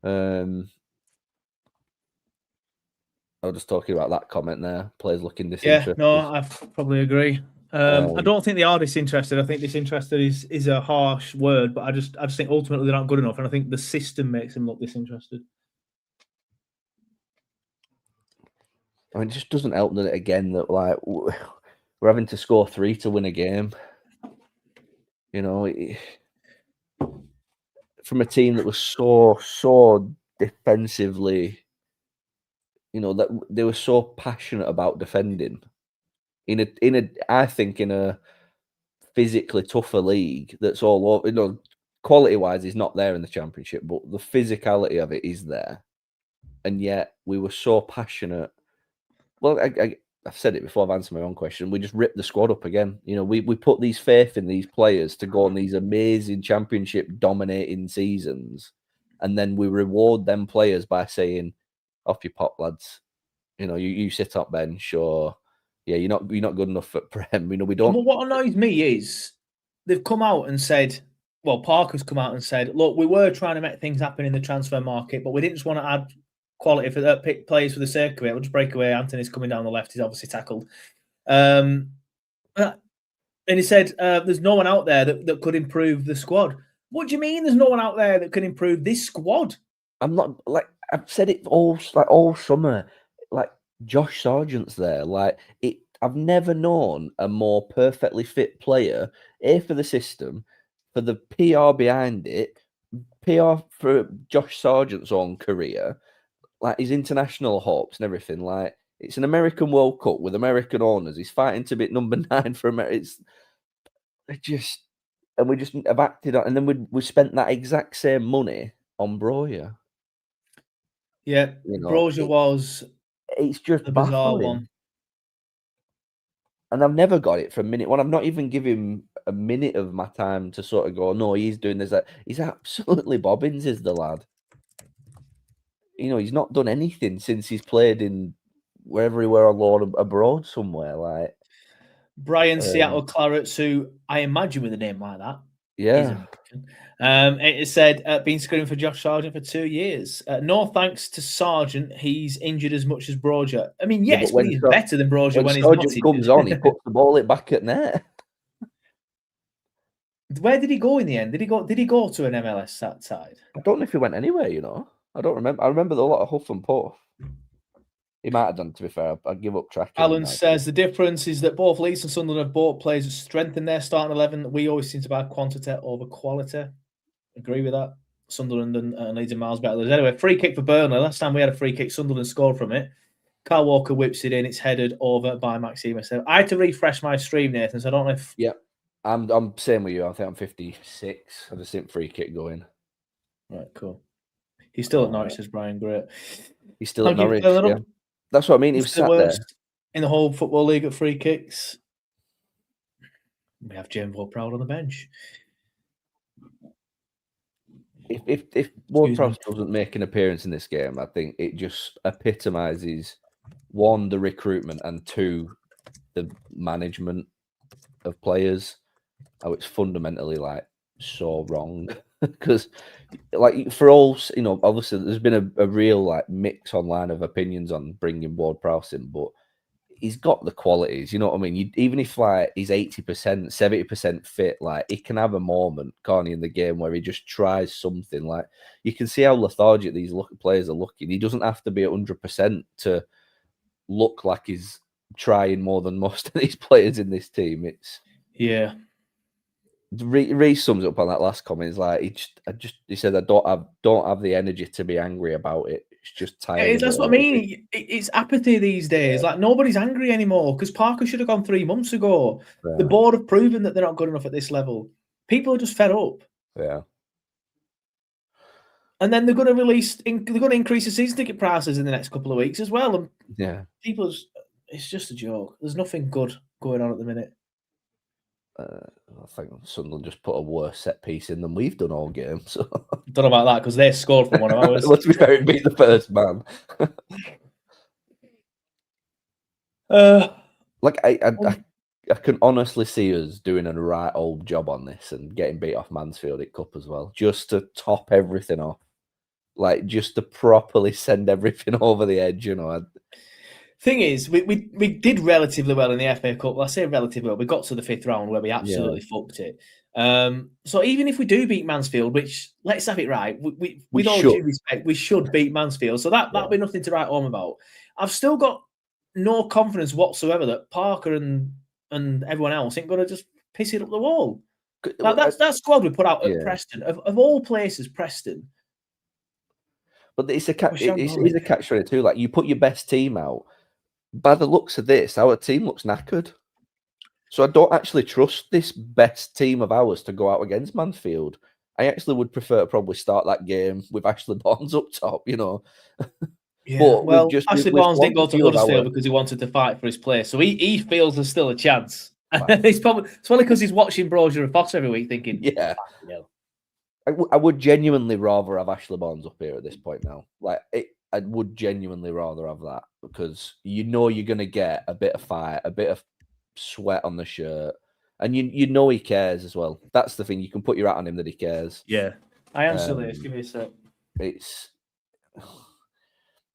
D: I was just talking about that comment there. Players looking disinterested.
C: Yeah, no, I probably agree. I don't think they are disinterested. I think disinterested is a harsh word, but I just think ultimately they're not good enough, and I think the system makes them look disinterested.
D: I mean, it just doesn't help that again that like we're having to score 3 to win a game. You know, from a team that was so defensively, you know, that they were so passionate about defending I think in a physically tougher league that's all over. You know, quality wise is not there in the Championship, but the physicality of it is there, and yet we were so passionate. Well, I've said it before. I've answered my own question. We just ripped the squad up again. You know, we put these faith in these players to go on these amazing Championship dominating seasons, and then we reward them players by saying, "Off you pop, lads." You know, you sit up bench, or yeah, you're not good enough for Prem. You know, we don't.
C: Well, what annoys me is they've come out and said, well, Parker's come out and said, look, we were trying to make things happen in the transfer market, but we didn't just want to add quality for that, pick players for the sake of it. We'll just break away. Anthony's coming down the left. He's obviously tackled. And he said, there's no one out there that could improve the squad. What do you mean there's no one out there that can improve this squad?
D: I'm not, like, I've said it all summer. Like, Josh Sargent's there. Like, I've never known a more perfectly fit player, A, for the system, for the PR behind it, PR for Josh Sargent's own career, like his international hopes and everything. Like, it's an American World Cup with American owners. He's fighting to be number 9 for America. And we just have acted on, and then we spent that exact same money on Broja.
C: Yeah, you know, Broja was.
D: It's just a bizarre one. And I've never got it from minute one. I've not even given him a minute of my time to sort of go, no, he's doing this. He's absolutely bobbins, is the lad. You know, he's not done anything since he's played in wherever he were on loan abroad somewhere. Like
C: Brian Seattle Clarets, who I imagine with a name like that, is
D: yeah,
C: American. It said, been screening for Josh Sargent for 2 years. No thanks to Sargent. He's injured as much as Broja. I mean, yes, but he's better than Broja when he's not
D: Sargent comes on, he puts the ball back at net.
C: Where did he go in the end? Did he go to an MLS side?
D: I don't know if he went anywhere, you know. I don't remember. I remember a lot of huff and puff. He might have done, to be fair. I'd give up tracking.
C: Alan says the difference is that both Leeds and Sunderland have bought players that strengthen their starting 11. We always seem to buy quantity over quality. Agree with that. Sunderland and Leeds are miles better. Anyway, free kick for Burnley. Last time we had a free kick, Sunderland scored from it. Kyle Walker whips it in. It's headed over by Maxima. So I had to refresh my stream, Nathan. So I don't know if.
D: Yeah, I'm same with you. I think I'm 56. I just think free kick going.
C: Right, cool. He's still at Norwich, says Brian. Great.
D: He's still at Norwich. Yeah. That's what I mean. He was sat there
C: in the whole football league at free kicks. We have James Ward-Prowse on the bench.
D: If Ward-Prowse doesn't make an appearance in this game, I think it just epitomises, one, the recruitment, and two, the management of players. How it's fundamentally like so wrong. Because like for all, you know, obviously there's been a real like mix online of opinions on bringing Ward-Prowse in, but he's got the qualities, you know what I mean? Even if like he's 80%, 70% fit, like he can have a moment, can't he, in the game where he just tries something. Like you can see how lethargic these players are looking. He doesn't have to be 100% to look like he's trying more than most of these players in this team. It's Reece sums up on that last comment. He's like, he said, I don't have the energy to be angry about it. It's just tired.
C: Yeah, that's what I mean. It's apathy these days. Like nobody's angry anymore because Parker should have gone 3 months ago. Yeah. The board have proven that they're not good enough at this level. People are just fed up.
D: Yeah.
C: And then they're going to increase the season ticket prices in the next couple of weeks as well. And
D: yeah,
C: it's just a joke. There's nothing good going on at the minute.
D: I think Sunderland just put a worse set piece in than we've done all game. So
C: don't know about that because they scored from one of ours.
D: Let's be fair, it'd be the first man. Like I can honestly see us doing a right old job on this and getting beat off Mansfield at Cup as well, just to top everything off. Like just to properly send everything over the edge, you know.
C: Thing is, we did relatively well in the FA Cup. Well, I say relatively well. We got to the 5th round where we absolutely fucked it. So even if we do beat Mansfield, which let's have it right, with all due respect, we should beat Mansfield. So that'll be nothing to write home about. I've still got no confidence whatsoever that Parker and everyone else ain't going to just piss it up the wall. Like that squad we put out at Preston, of all places, Preston.
D: But it's a catch-22. Like you put your best team out. By the looks of this, our team looks knackered. So I don't actually trust this best team of ours to go out against Mansfield. I actually would prefer to probably start that game with Ashley Barnes up top, you know.
C: Yeah, but Ashley Barnes didn't go to Huddersfield because he wanted to fight for his place. So he feels there's still a chance. Wow. It's probably because he's watching Broja and Foster every week thinking,
D: yeah. I would genuinely rather have Ashley Barnes up here at this point now. I would genuinely rather have that because you know you're going to get a bit of fight, a bit of sweat on the shirt, and you know he cares as well. That's the thing. You can put your hat on him that he cares.
C: Yeah. I am still here. Give me a sec.
D: It's,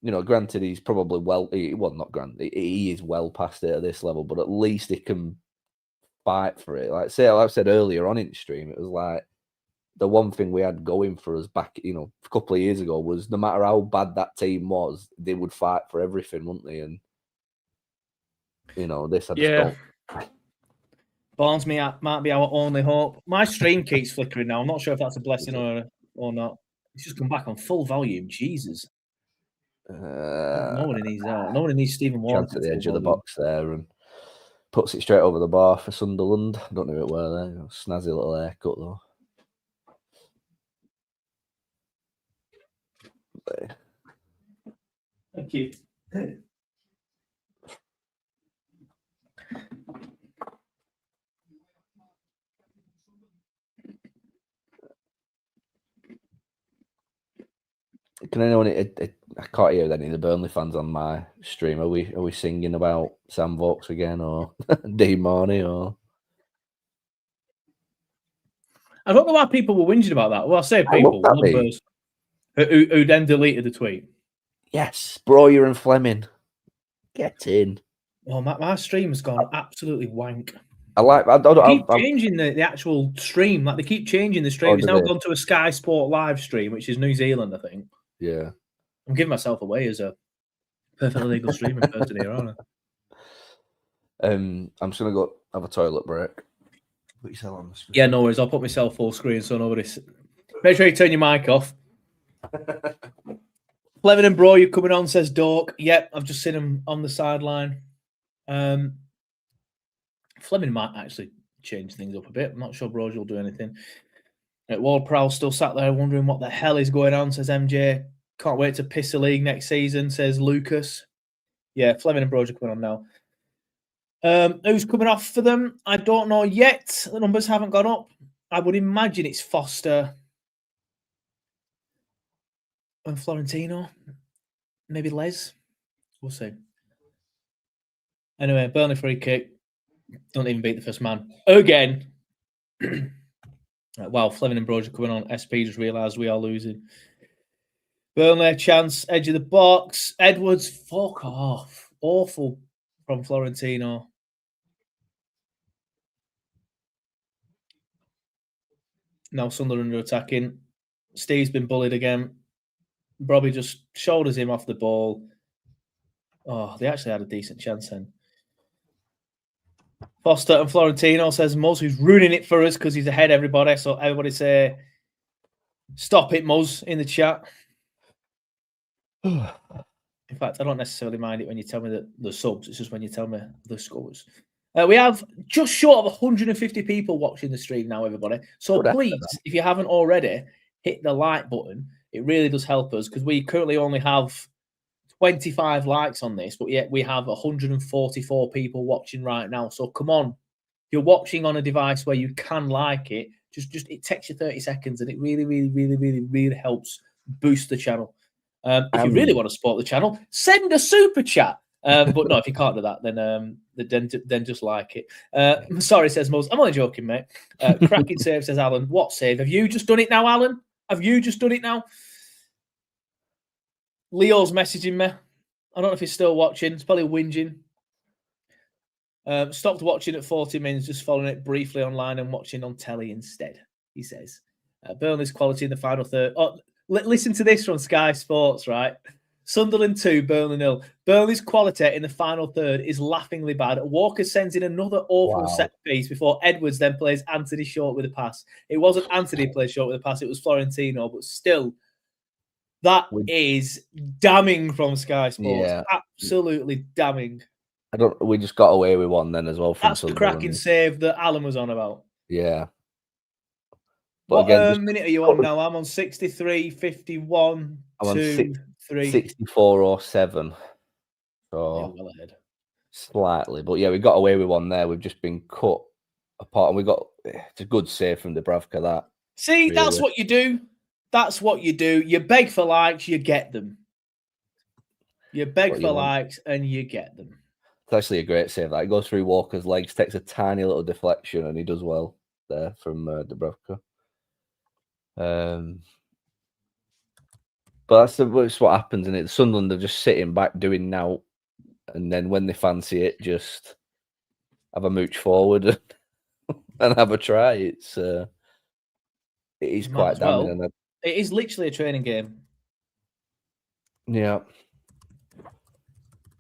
D: you know, granted he's probably not granted. He is well past it at this level, but at least he can fight for it. Like I said earlier on in the stream, it was like, the one thing we had going for us back, you know, a couple of years ago was no matter how bad that team was, they would fight for everything, wouldn't they? And, you know, this I just don't.
C: Barnes might be our only hope. My stream keeps flickering now. I'm not sure if that's a blessing or not. It's just come back on full volume. Jesus. Nobody needs that. Nobody needs Stephen Warren
D: at the edge of the box there and puts it straight over the bar for Sunderland. I don't know who it were there. Snazzy little haircut, though.
C: Thank you.
D: Can anyone I can't hear any of the Burnley fans on my stream. Are we singing about Sam Vokes again, or Dean Marney, or?
C: I don't know why people were whinging about that. Well, I say people,
D: that
C: one person who then deleted the tweet.
D: Yes, Breuer and Fleming, get in.
C: Well, my stream has gone absolutely wank.
D: They
C: keep changing the actual stream. Like, they keep changing the stream. It's now gone to a Sky Sport live stream, which is New Zealand, I think.
D: Yeah.
C: I'm giving myself away as a perfectly legal streaming person here, aren't I?
D: I'm just going to go have a toilet break. Put yourself on the screen.
C: Yeah, no worries. I'll put myself full screen so nobody... Make sure you turn your mic off. Fleming and Bro, you're coming on, says Dork. Yep, I've just seen him on the sideline. Fleming might actually change things up a bit. I'm not sure Broge will do anything. Ward Prowse still sat there wondering what the hell is going on, says MJ. Can't wait to piss the league next season, says Lucas. Yeah, Fleming and Broge are coming on now. Who's coming off for them? I don't know yet. The numbers haven't gone up. I would imagine it's Foster and Florentino. Maybe Les. We'll see. Anyway, Burnley free kick. Don't even beat the first man. Again. Wow, Fleming and Broge are coming on. SP just realised we are losing. Burnley, a chance. Edge of the box. Edwards, fuck off. Awful from Florentino. Now Sunderland are attacking. Steve's been bullied again. Robbie just shoulders him off the ball. Oh, they actually had a decent chance then. Foster and Florentino, says Muzz, who's ruining it for us because he's ahead of everybody. So everybody say, stop it, Muzz, in the chat. In fact, I don't necessarily mind it when you tell me the subs. It's just when you tell me the scores. We have just short of 150 people watching the stream now, everybody. So please, if you haven't already, hit the like button. It really does help us because we currently only have 25 likes on this, but yet we have 144 people watching right now. So come on, if you're watching on a device where you can like it, just it takes you 30 seconds and it really helps boost the channel. If you really want to support the channel, send a super chat. But no, if you can't do that, then just like it. Sorry, says Mose. I'm only joking, mate. Cracking save, says Alan. What save? Have you just done it now, Alan? Have you just done it now? Leo's messaging me. I don't know if he's still watching. He's probably whinging. Stopped watching at 40 minutes, just following it briefly online and watching on telly instead, he says. Burnley's quality in the final third. Oh, listen to this from Sky Sports, right? Sunderland 2, Burnley 0. Burnley's quality in the final third is laughingly bad. Walker sends in another awful set piece before Edwards then plays Anthony short with a pass. It wasn't Anthony played short with a pass, it was Florentino, but still, that is damning from Sky Sports. Yeah. Absolutely damning.
D: We just got away with one then as well. From
C: That's the cracking save that Alan was on about.
D: Yeah.
C: But what minute are you on now? I'm on 63, 51,
D: I'm
C: 2, 3.
D: 64:07. So
C: yeah, well ahead.
D: Slightly. But yeah, we got away with one there. We've just been cut apart. And it's a good save from Dubravka, that.
C: See, really. That's what you do. That's what you do. You beg for likes, you get them. You beg for likes and you get them.
D: It's actually a great save. That goes through Walker's legs, takes a tiny little deflection, and he does well there from Dubravka. But that's what happens in it. Sunderland are just sitting back doing now, and then when they fancy it, just have a mooch forward and have a try. It is quite damning.
C: Well. It is literally a training game.
D: Yeah.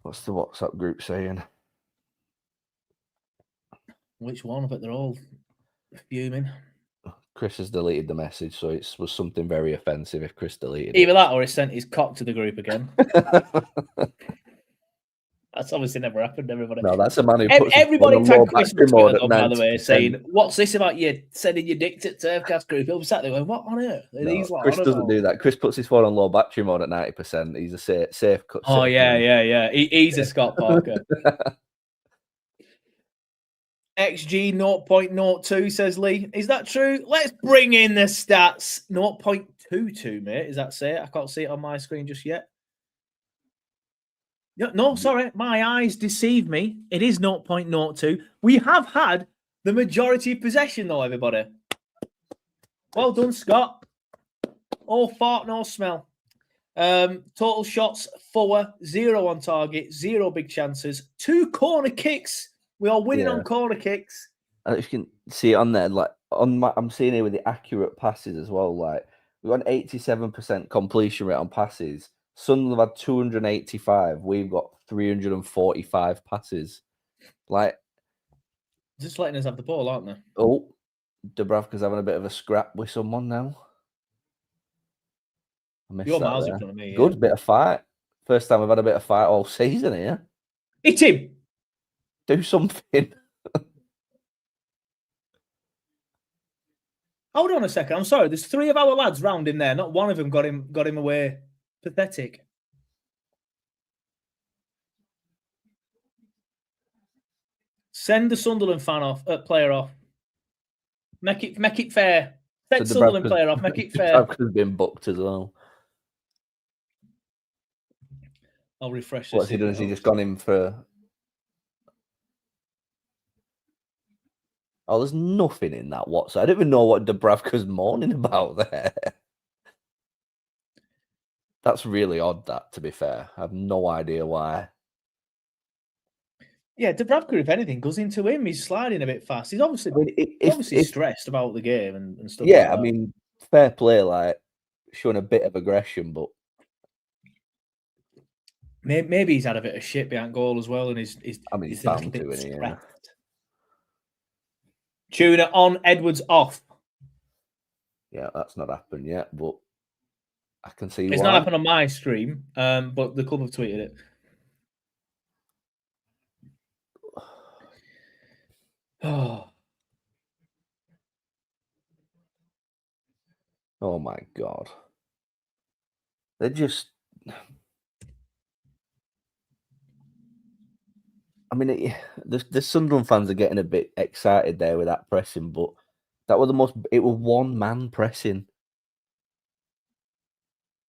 D: What's the WhatsApp group saying?
C: Which one? But they're all fuming.
D: Chris has deleted the message, so it was something very offensive if Chris deleted it.
C: Either that or he sent his cock to the group again. That's obviously never happened, everybody.
D: No, that's a man who puts
C: everybody tagged Chris on Twitter, though, by the way, saying, what's this about you sending your dick to TurfCast group? He'll be sat there going, what on earth?
D: Chris doesn't do that. Chris puts his phone on low battery mode at 90%. He's a safe cut.
C: Oh, yeah. He's a Scott Parker. XG 0.02, says Lee. Is that true? Let's bring in the stats. 0.22, mate. Is that say? I can't see it on my screen just yet. No, sorry. My eyes deceive me. It is 0.02. We have had the majority of possession, though, everybody. Well done, Scott. All fart, no smell. Total shots, 4, 0 on target, 0 big chances, 2 corner kicks. We are winning on corner kicks.
D: And if you can see it on there, like I'm seeing here with the accurate passes as well. Like we've got an 87% completion rate on passes. Sunderland have had 285. We've got 345 passes. Like
C: just letting us have the ball, aren't they?
D: Oh, Dubravka's having a bit of a scrap with someone now. I missed
C: You're
D: that
C: miles
D: there.
C: in front of me.
D: Good bit of fight. First time we've had a bit of fight all season here.
C: Hit him.
D: Do something.
C: Hold on a second. I'm sorry. There's 3 of our lads round in there. Not one of them got him away. Pathetic. Send the Sunderland player off. Make it fair. Send Sunderland player off. Make it fair.
D: Dubravka's been booked as well.
C: I'll refresh this.
D: What's he done? Has he just gone in for? Oh, there's nothing in that whatsoever. I don't even know what Dubravka's moaning about there. That's really odd, that, to be fair. I have no idea why.
C: Yeah, Dubravka, if anything, goes into him. He's sliding a bit fast. He's obviously stressed about the game and stuff.
D: Yeah,
C: like that.
D: I mean, fair play, like showing a bit of aggression, but
C: maybe he's had a bit of shit behind goal as well, and he's
D: bound to, isn't he? Yeah.
C: Tuna on, Edwards off.
D: Yeah, that's not happened yet, but I can see
C: it's not happened on my stream, but the club have tweeted it.
D: Oh my God. They're just. I mean, the Sunderland fans are getting a bit excited there with that pressing, but that was it was one man pressing.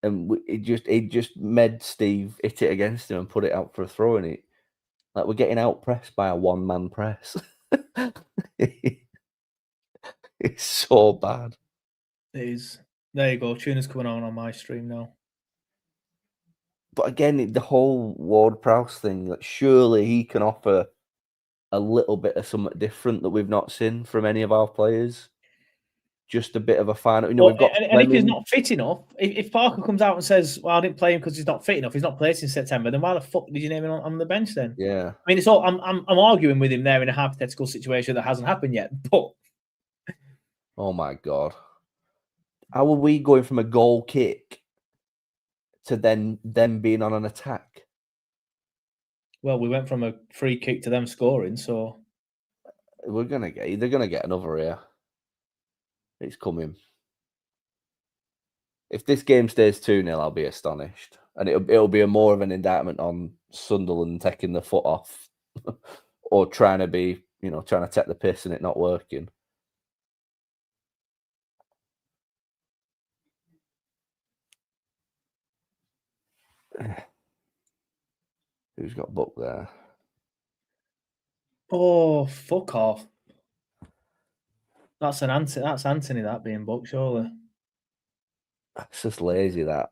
D: And it just made Steve hit it against him and put it out for a throw in it. Like we're getting out pressed by a one man press. It's so bad.
C: It is. There you go. Tuna's coming on my stream now.
D: But again, the whole Ward-Prowse thing, like surely he can offer a little bit of something different that we've not seen from any of our players. Just a bit of a final. You know, we've got.
C: And if he's not fit enough, if Parker comes out and says, "Well, I didn't play him because he's not fit enough. He's not played since September," then why the fuck did you name him on the bench then?
D: Yeah.
C: I mean, it's all. I'm arguing with him there in a hypothetical situation that hasn't happened yet. But
D: oh my God, how are we going from a goal kick to then them being on an attack?
C: Well, we went from a free kick to them scoring, so
D: they're gonna get another here. It's coming. If this game stays 2-0, I'll be astonished, and it'll be more of an indictment on Sunderland taking the foot off, or trying to take the piss and it not working. Who's got booked there?
C: Oh, fuck off. That's Anthony that being booked, surely.
D: It's just lazy, that.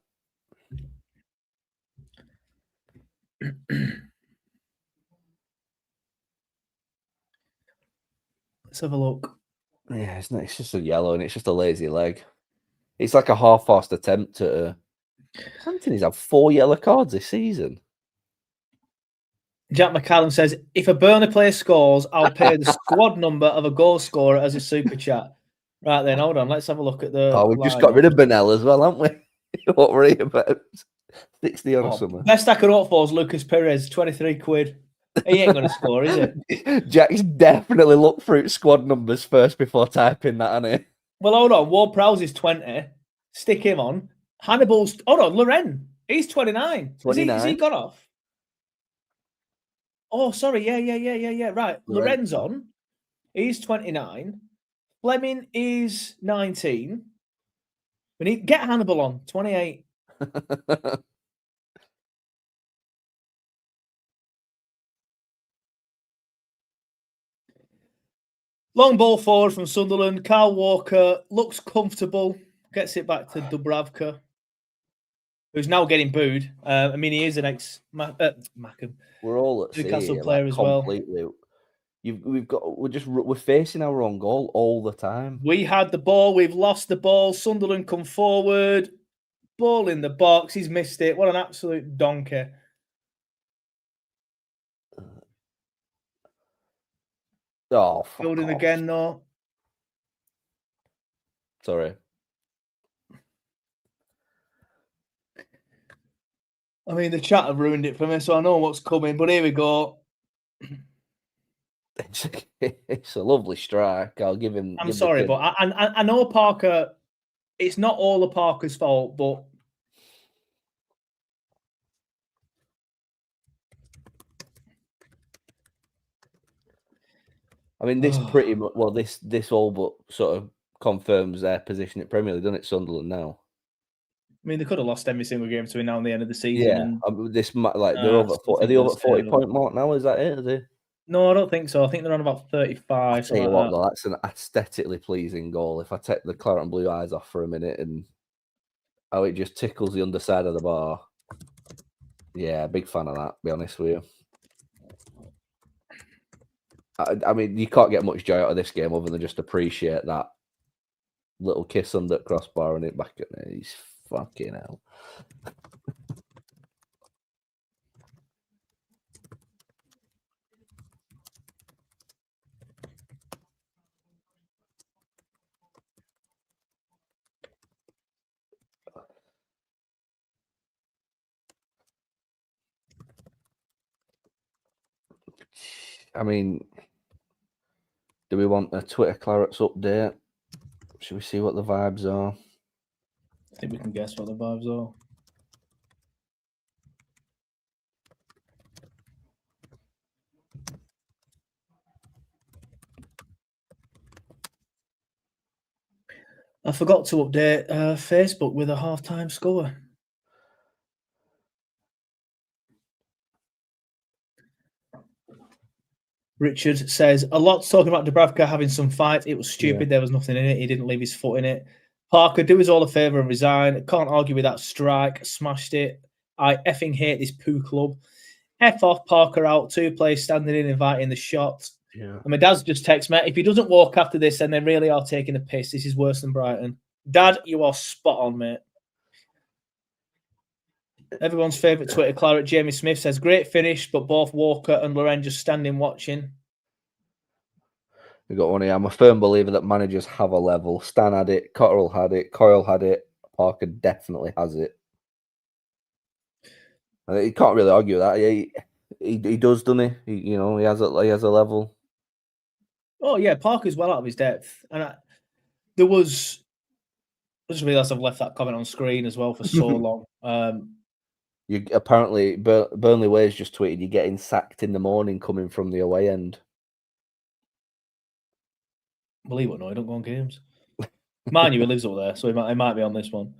C: Let's have a look.
D: Yeah, it's just a yellow and it's just a lazy leg. It's like a half-assed attempt at Anthony's had 4 yellow cards this season.
C: Jack McCallum says, if a Burnley player scores, I'll pay the squad number of a goal scorer as a super chat. Right then, hold on. Let's have a look at the.
D: Oh, we've just got rid of Burnell as well, haven't we? What were he about? 60 or something.
C: Best I could hope for is Lucas Perez, 23 quid. He ain't going to score, is it?
D: Jack's definitely looked through squad numbers first before typing that, hasn't he?
C: Well, hold on. Ward-Prowse is 20. Stick him on. Hannibal's. Hold on. Loren. He's 29.
D: 29.
C: Has he got off? Oh, sorry. Yeah. Right. Loren's on. He's 29. Fleming is 19. We need get Hannibal on 28. Long ball forward from Sunderland. Kyle Walker looks comfortable. Gets it back to Dubravka, who's now getting booed. I mean, he is an ex-Mackham.
D: We're all at sea
C: Newcastle
D: here,
C: player
D: like,
C: as well.
D: completely. We're facing our own goal all the time.
C: We had the ball. We've lost the ball. Sunderland come forward. Ball in the box. He's missed it. What an absolute donkey.
D: Oh,
C: Building again, though.
D: Sorry.
C: I mean, the chat have ruined it for me, so I know what's coming. But here we go.
D: It's a lovely strike. I'll give him.
C: I'm sorry, but I know Parker. It's not all of Parker's fault, but
D: I mean, this pretty much. Well, this all but sort of confirms their position at Premier League, doesn't it? Sunderland now.
C: I mean, they could have lost every single game between now and the end of the season.
D: Yeah,
C: and,
D: this like they're over. Are they over 40-point mark now? Is that it? Are they?
C: No, I don't think so. I think they're on about 35.
D: I'll tell you what, though, that's an aesthetically pleasing goal. If I take the claret and blue eyes off for a minute and how it just tickles the underside of the bar. Yeah, big fan of that, to be honest with you. I mean, you can't get much joy out of this game other than just appreciate that little kiss under the crossbar and it back at me. He's fucking hell. I mean, do we want a Twitter Clarets update? Should we see what the vibes are?
C: I think we can guess what the vibes are. I forgot to update Facebook with a half-time score. Richard says, a lot's talking about Dubravka having some fight. It was stupid. Yeah. There was nothing in it. He didn't leave his foot in it. Parker, do us all a favour and resign. Can't argue with that strike. Smashed it. I effing hate this poo club. F off, Parker out. 2 players standing in, inviting the shot.
D: Yeah.
C: And my dad's just text me, if he doesn't walk after this, then they really are taking a piss. This is worse than Brighton. Dad, you are spot on, mate. Everyone's favourite Twitter Claret, Jamie Smith, says, great finish, but both Walker and Loren just standing watching.
D: We got one here. I'm a firm believer that managers have a level. Stan had it, Cotterill had it, Coyle had it, Parker definitely has it. You can't really argue that. He does, doesn't he? He has a level.
C: Oh yeah, Parker's well out of his depth, and I just realised I've left that comment on screen as well for so long.
D: You apparently Burnley Ways just tweeted you're getting sacked in the morning coming from the away end.
C: Believe it or not, I don't go on games. Mind you, he lives up there, so he might be on this one.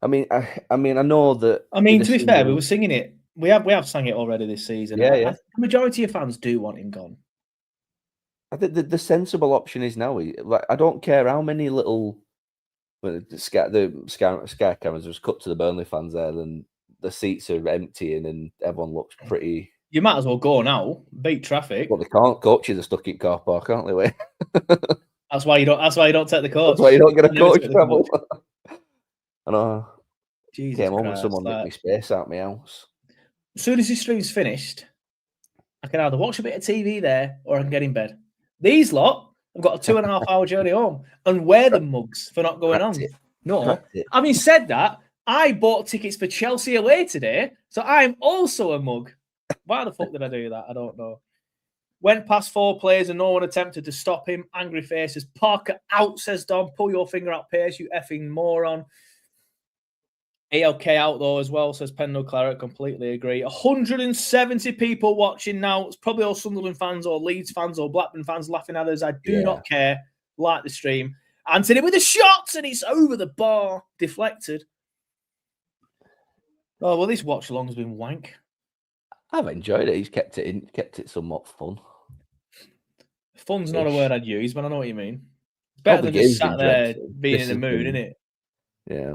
D: I mean, I know that.
C: I mean, to be fair, we were singing it. We have sang it already this season.
D: Yeah.
C: The majority of fans do want him gone.
D: I think the sensible option is now. Like, I don't care how many little the sky cameras just cut to the Burnley fans there, then the seats are emptying and everyone looks pretty.
C: You might as well go now. Beat traffic.
D: Well, they can't. Coaches are stuck in car park, aren't they?
C: That's why you don't take the coach.
D: That's why you don't get a coach travel. I know.
C: Jesus
D: Came home and
C: Christ,
D: someone nicked me space out my house.
C: As soon as this stream's finished, I can either watch a bit of TV there or I can get in bed. These lot have got a 2.5 hour journey home and wear the mugs for not going on. No, having said that, I bought tickets for Chelsea away today, so I'm also a mug. Why the fuck did I do that? I don't know. Went past 4 players and no one attempted to stop him. Angry faces. Parker out, says Dom. Pull your finger out, Pace, you effing moron. ALK out, though, as well, says Pendle Claret. Completely agree. 170 people watching now. It's probably all Sunderland fans or Leeds fans or Blackburn fans laughing at us. I do not care. Like the stream. Anthony with a shot, and it's over the bar. Deflected. Oh well, this watch along has been wank.
D: I've enjoyed it. He's kept it somewhat fun.
C: Fun's not a word I'd use, but I know what you mean. It's
D: Oh,
C: better
D: the
C: than just
D: game's
C: sat
D: been
C: there
D: dreadful.
C: being
D: This
C: in the
D: has
C: mood,
D: been-
C: innit?
D: Yeah.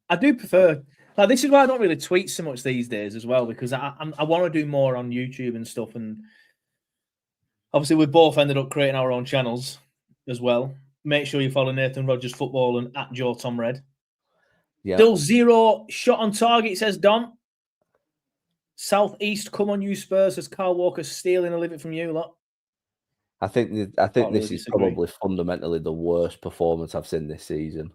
C: I do prefer. Like, this is why I don't really tweet so much these days as well, because I want to do more on YouTube and stuff. And obviously, we've both ended up creating our own channels as well. Make sure you follow Nathan Rogers Football and at Joe Tom Red.
D: Yeah.
C: Still 0 shot on target, says Dom. Southeast, come on, you Spurs, as Carl Walker's stealing a living from you lot.
D: I think this
C: really
D: is
C: disagree.
D: probably fundamentally the worst performance I've seen this season.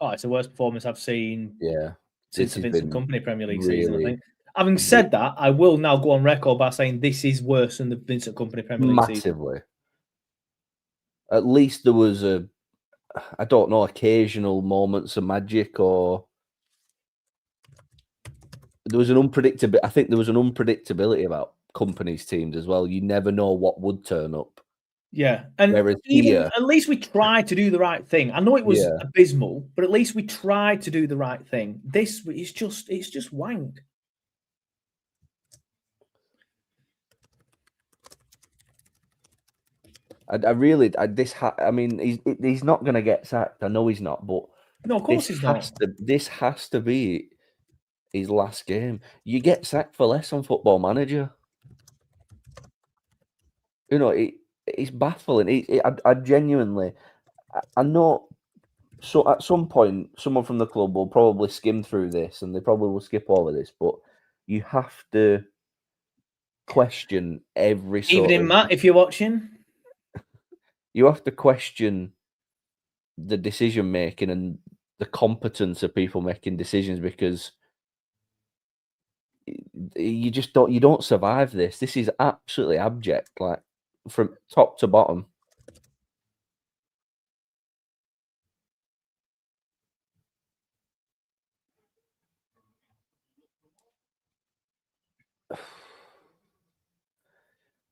C: Oh, it's the worst performance I've seen
D: Yeah.
C: since the Vincent Kompany Premier League season, I think.
D: really
C: Having said that, I will now go on record by saying this is worse than the Vincent Kompany Premier League season.
D: Massively. At least there was I don't know, occasional moments of magic, or there was an unpredictability. I think there was an unpredictability about Kompany's teams as well. You never know what would turn up.
C: Yeah, and
D: Whereas
C: even
D: here,
C: at least we tried to do the right thing. I know it was
D: Yeah.
C: abysmal, but at least we tried to do the right thing. This is just wank.
D: I mean, he's not going to get sacked. I know he's not, but
C: No, of course he's not.
D: This has to be his last game. You get sacked for less on Football Manager. You know, it's baffling. I genuinely, I know. So at some point, someone from the club will probably skim through this, and they probably will skip over this. But you have to question every sort
C: Evening,
D: of.
C: Matt, if you're watching.
D: You have to question the decision making and the competence of people making decisions, because you don't survive this. This is absolutely abject, like from top to bottom.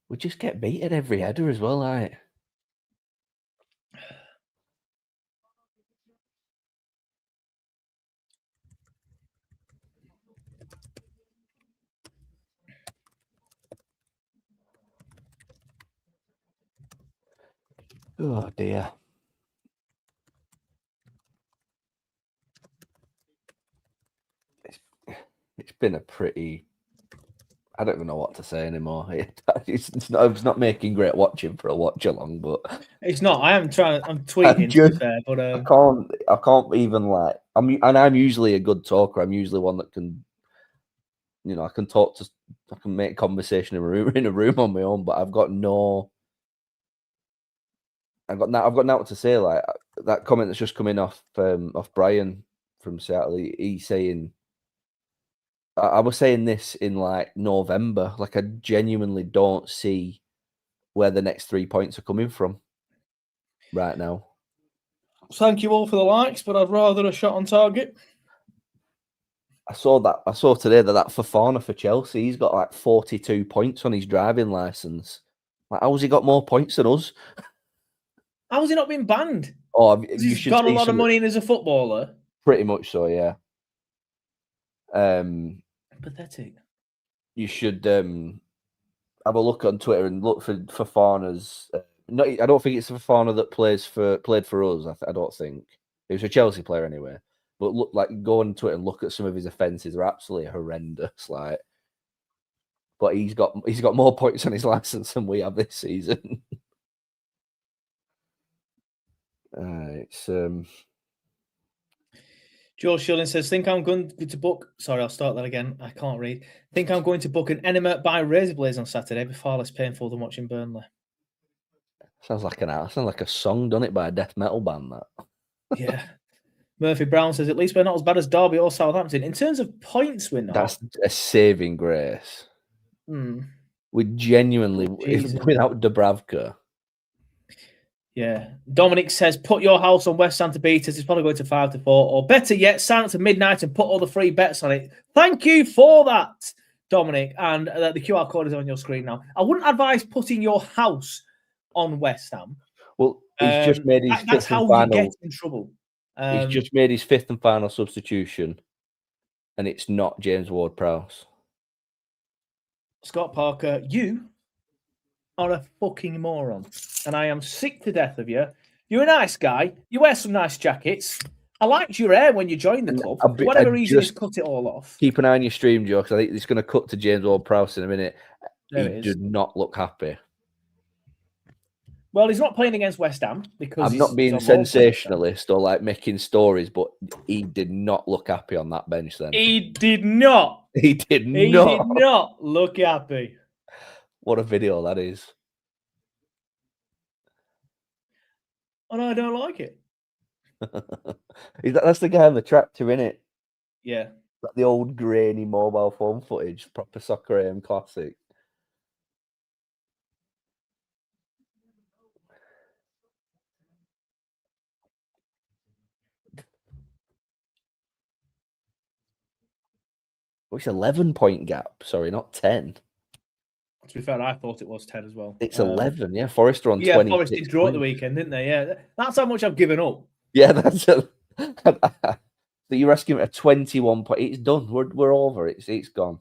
D: We just get beat at every header as well, right? Oh dear. It's been a pretty. I don't even know what to say anymore. It's not making great watching for a watch along, but
C: It's not. I'm tweeting to be fair, but
D: I can't even like. I'm usually a good talker. I'm usually one that can, I can I can make conversation in a room on my own. But I've got nothing to say. Like that comment that's just coming off Brian from Seattle. He's saying. I was saying this in like November. Like I genuinely don't see where the next 3 points are coming from right now.
C: Thank you all for the likes, but I'd rather a shot on target.
D: I saw today that Fofana for Chelsea, he's got like 42 points on his driving license. Like, how has he got more points than us?
C: How has he not been banned?
D: Oh,
C: He's got a lot of money in as a footballer.
D: Pretty much so, yeah.
C: Pathetic.
D: You should have a look on Twitter and look for Fofana's. I don't think it's Fofana that played for us. I don't think he was a Chelsea player anyway. But go on Twitter and look at some of his offences. They're absolutely horrendous. Like, but he's got more points on his license than we have this season. It's
C: Joe Shilling says, think I'm going to book. Sorry, I'll start that again. I can't read. Think I'm going to book an enema by Razor Blades on Saturday. Be far less painful than watching Burnley.
D: sounds like a song done it by a death metal band. That.
C: Yeah. Murphy Brown says, at least we're not as bad as Derby or Southampton. In terms of points, we're not.
D: That's a saving grace. We genuinely, without Dubravka.
C: Yeah. Dominic says, put your house on West Ham to beat us. It's probably going to 5-4. Or better yet, sign up to midnight and put all the free bets on it. Thank you for that, Dominic. And the QR code is on your screen now. I wouldn't advise putting your house on West Ham.
D: Well, he's just made his
C: that's
D: fifth and
C: how
D: final.
C: you get in trouble.
D: He's just made his fifth and final substitution. and it's not James Ward-Prowse.
C: Scott Parker, you are a fucking moron, and I am sick to death of you. You're a nice guy. You wear some nice jackets. I liked your hair when you joined the club. For whatever reason, he's cut it all off.
D: Keep an eye on your stream, Joe, because I think it's going to cut to James Ward-Prowse in a minute.
C: There
D: he did not look happy.
C: Well, he's not playing against West Ham because
D: I'm not being sensationalist or like making stories, but he did not look happy on that bench then.
C: He did not.
D: He did not.
C: He did not look happy.
D: What a video that is.
C: And I don't like it.
D: That's the guy on the tractor, isn't it?
C: Yeah.
D: Like the old grainy mobile phone footage, proper soccer AM classic. Oh, it's 11-point gap. Sorry, not 10.
C: To be fair, I thought it was 10 as well.
D: It's 11, yeah. Forest are on 20.
C: Yeah, Forest did draw at the weekend, didn't they? Yeah, that's how much I've given up.
D: Yeah, that's a... So you're asking a 21 point. It's done. We're over. It's gone.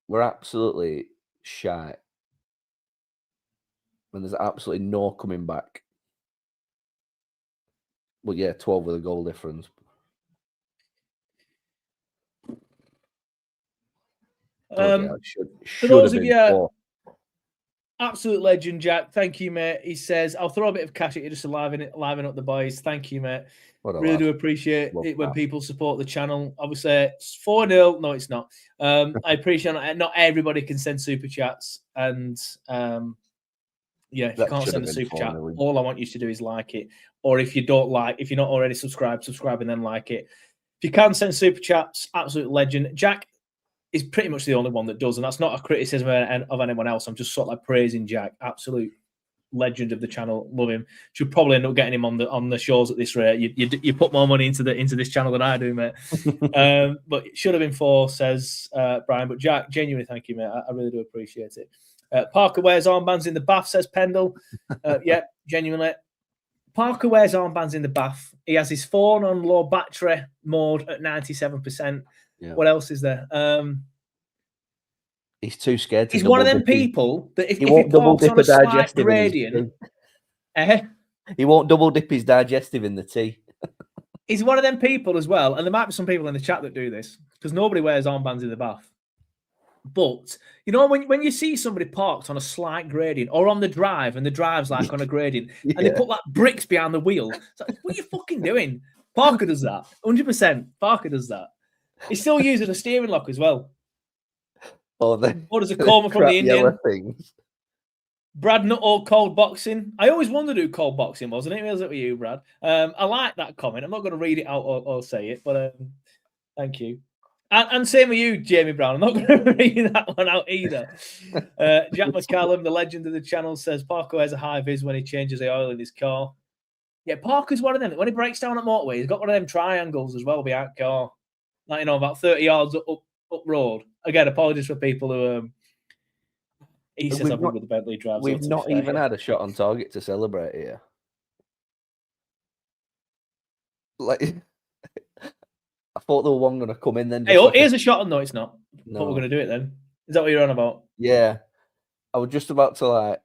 D: We're absolutely shy. And there's absolutely no coming back. Well, yeah, 12 with a goal difference.
C: For those of you, absolute legend, Jack. Thank you, mate. He says, I'll throw a bit of cash at you just to liven up the boys. Thank you, mate. Really do appreciate it when people support the channel. Obviously, it's 4-0. No, it's not. I appreciate it. Not everybody can send super chats. And yeah, if you can't send a super chat, all I want you to do is like it. Or if you don't like, if you're not already subscribed, subscribe and then like it. If you can send super chats, absolute legend. Jack is pretty much the only one that does, and that's not a criticism of anyone else. I'm just sort of like praising Jack, absolute legend of the channel. Love him. Should probably end up getting him on the shows at this rate. You put more money into this channel than I do, mate. But it should have been 4, says Brian. But Jack, genuinely, thank you, mate. I really do appreciate it. Parker wears armbands in the bath, says Pendle. Yeah, genuinely. Parker wears armbands in the bath. He has his phone on low battery mode at 97%. Yeah. What else is there?
D: He's too scared to.
C: He's one of them people that if he parks on a slight gradient,
D: he won't double dip his digestive in the tea.
C: He's one of them people as well, and there might be some people in the chat that do this because nobody wears armbands in the bath. But you know, when you see somebody parked on a slight gradient or on the drive, and the drive's like on a gradient, and they put like bricks behind the wheel, it's like, what are you fucking doing? Parker does that, 100%. Parker does that. He still uses a steering lock as well.
D: Oh,
C: what is a coma from the Indian? Brad Nuttall, cold boxing. I always wondered who cold boxing was. I didn't realize it was you, Brad. I like that comment. I'm not going to read it out or say it, but thank you. And same with you, Jamie Brown. I'm not going to read that one out either. Jack McCallum, the legend of the channel, says Parker has a high vis when he changes the oil in his car. Yeah, Parker's one of them. When he breaks down at motorway, he's got one of them triangles as well behind the car. Like, you know, about 30 yards up road. Again, apologies for people who he says I'm with the Bentley drive.
D: We've not even had a shot on target to celebrate here. Like, I thought there was one going to come in then.
C: Hey, here's a shot on. No, it's not. No. But we're going to do it then. Is that what you're on about?
D: Yeah. I was just about to like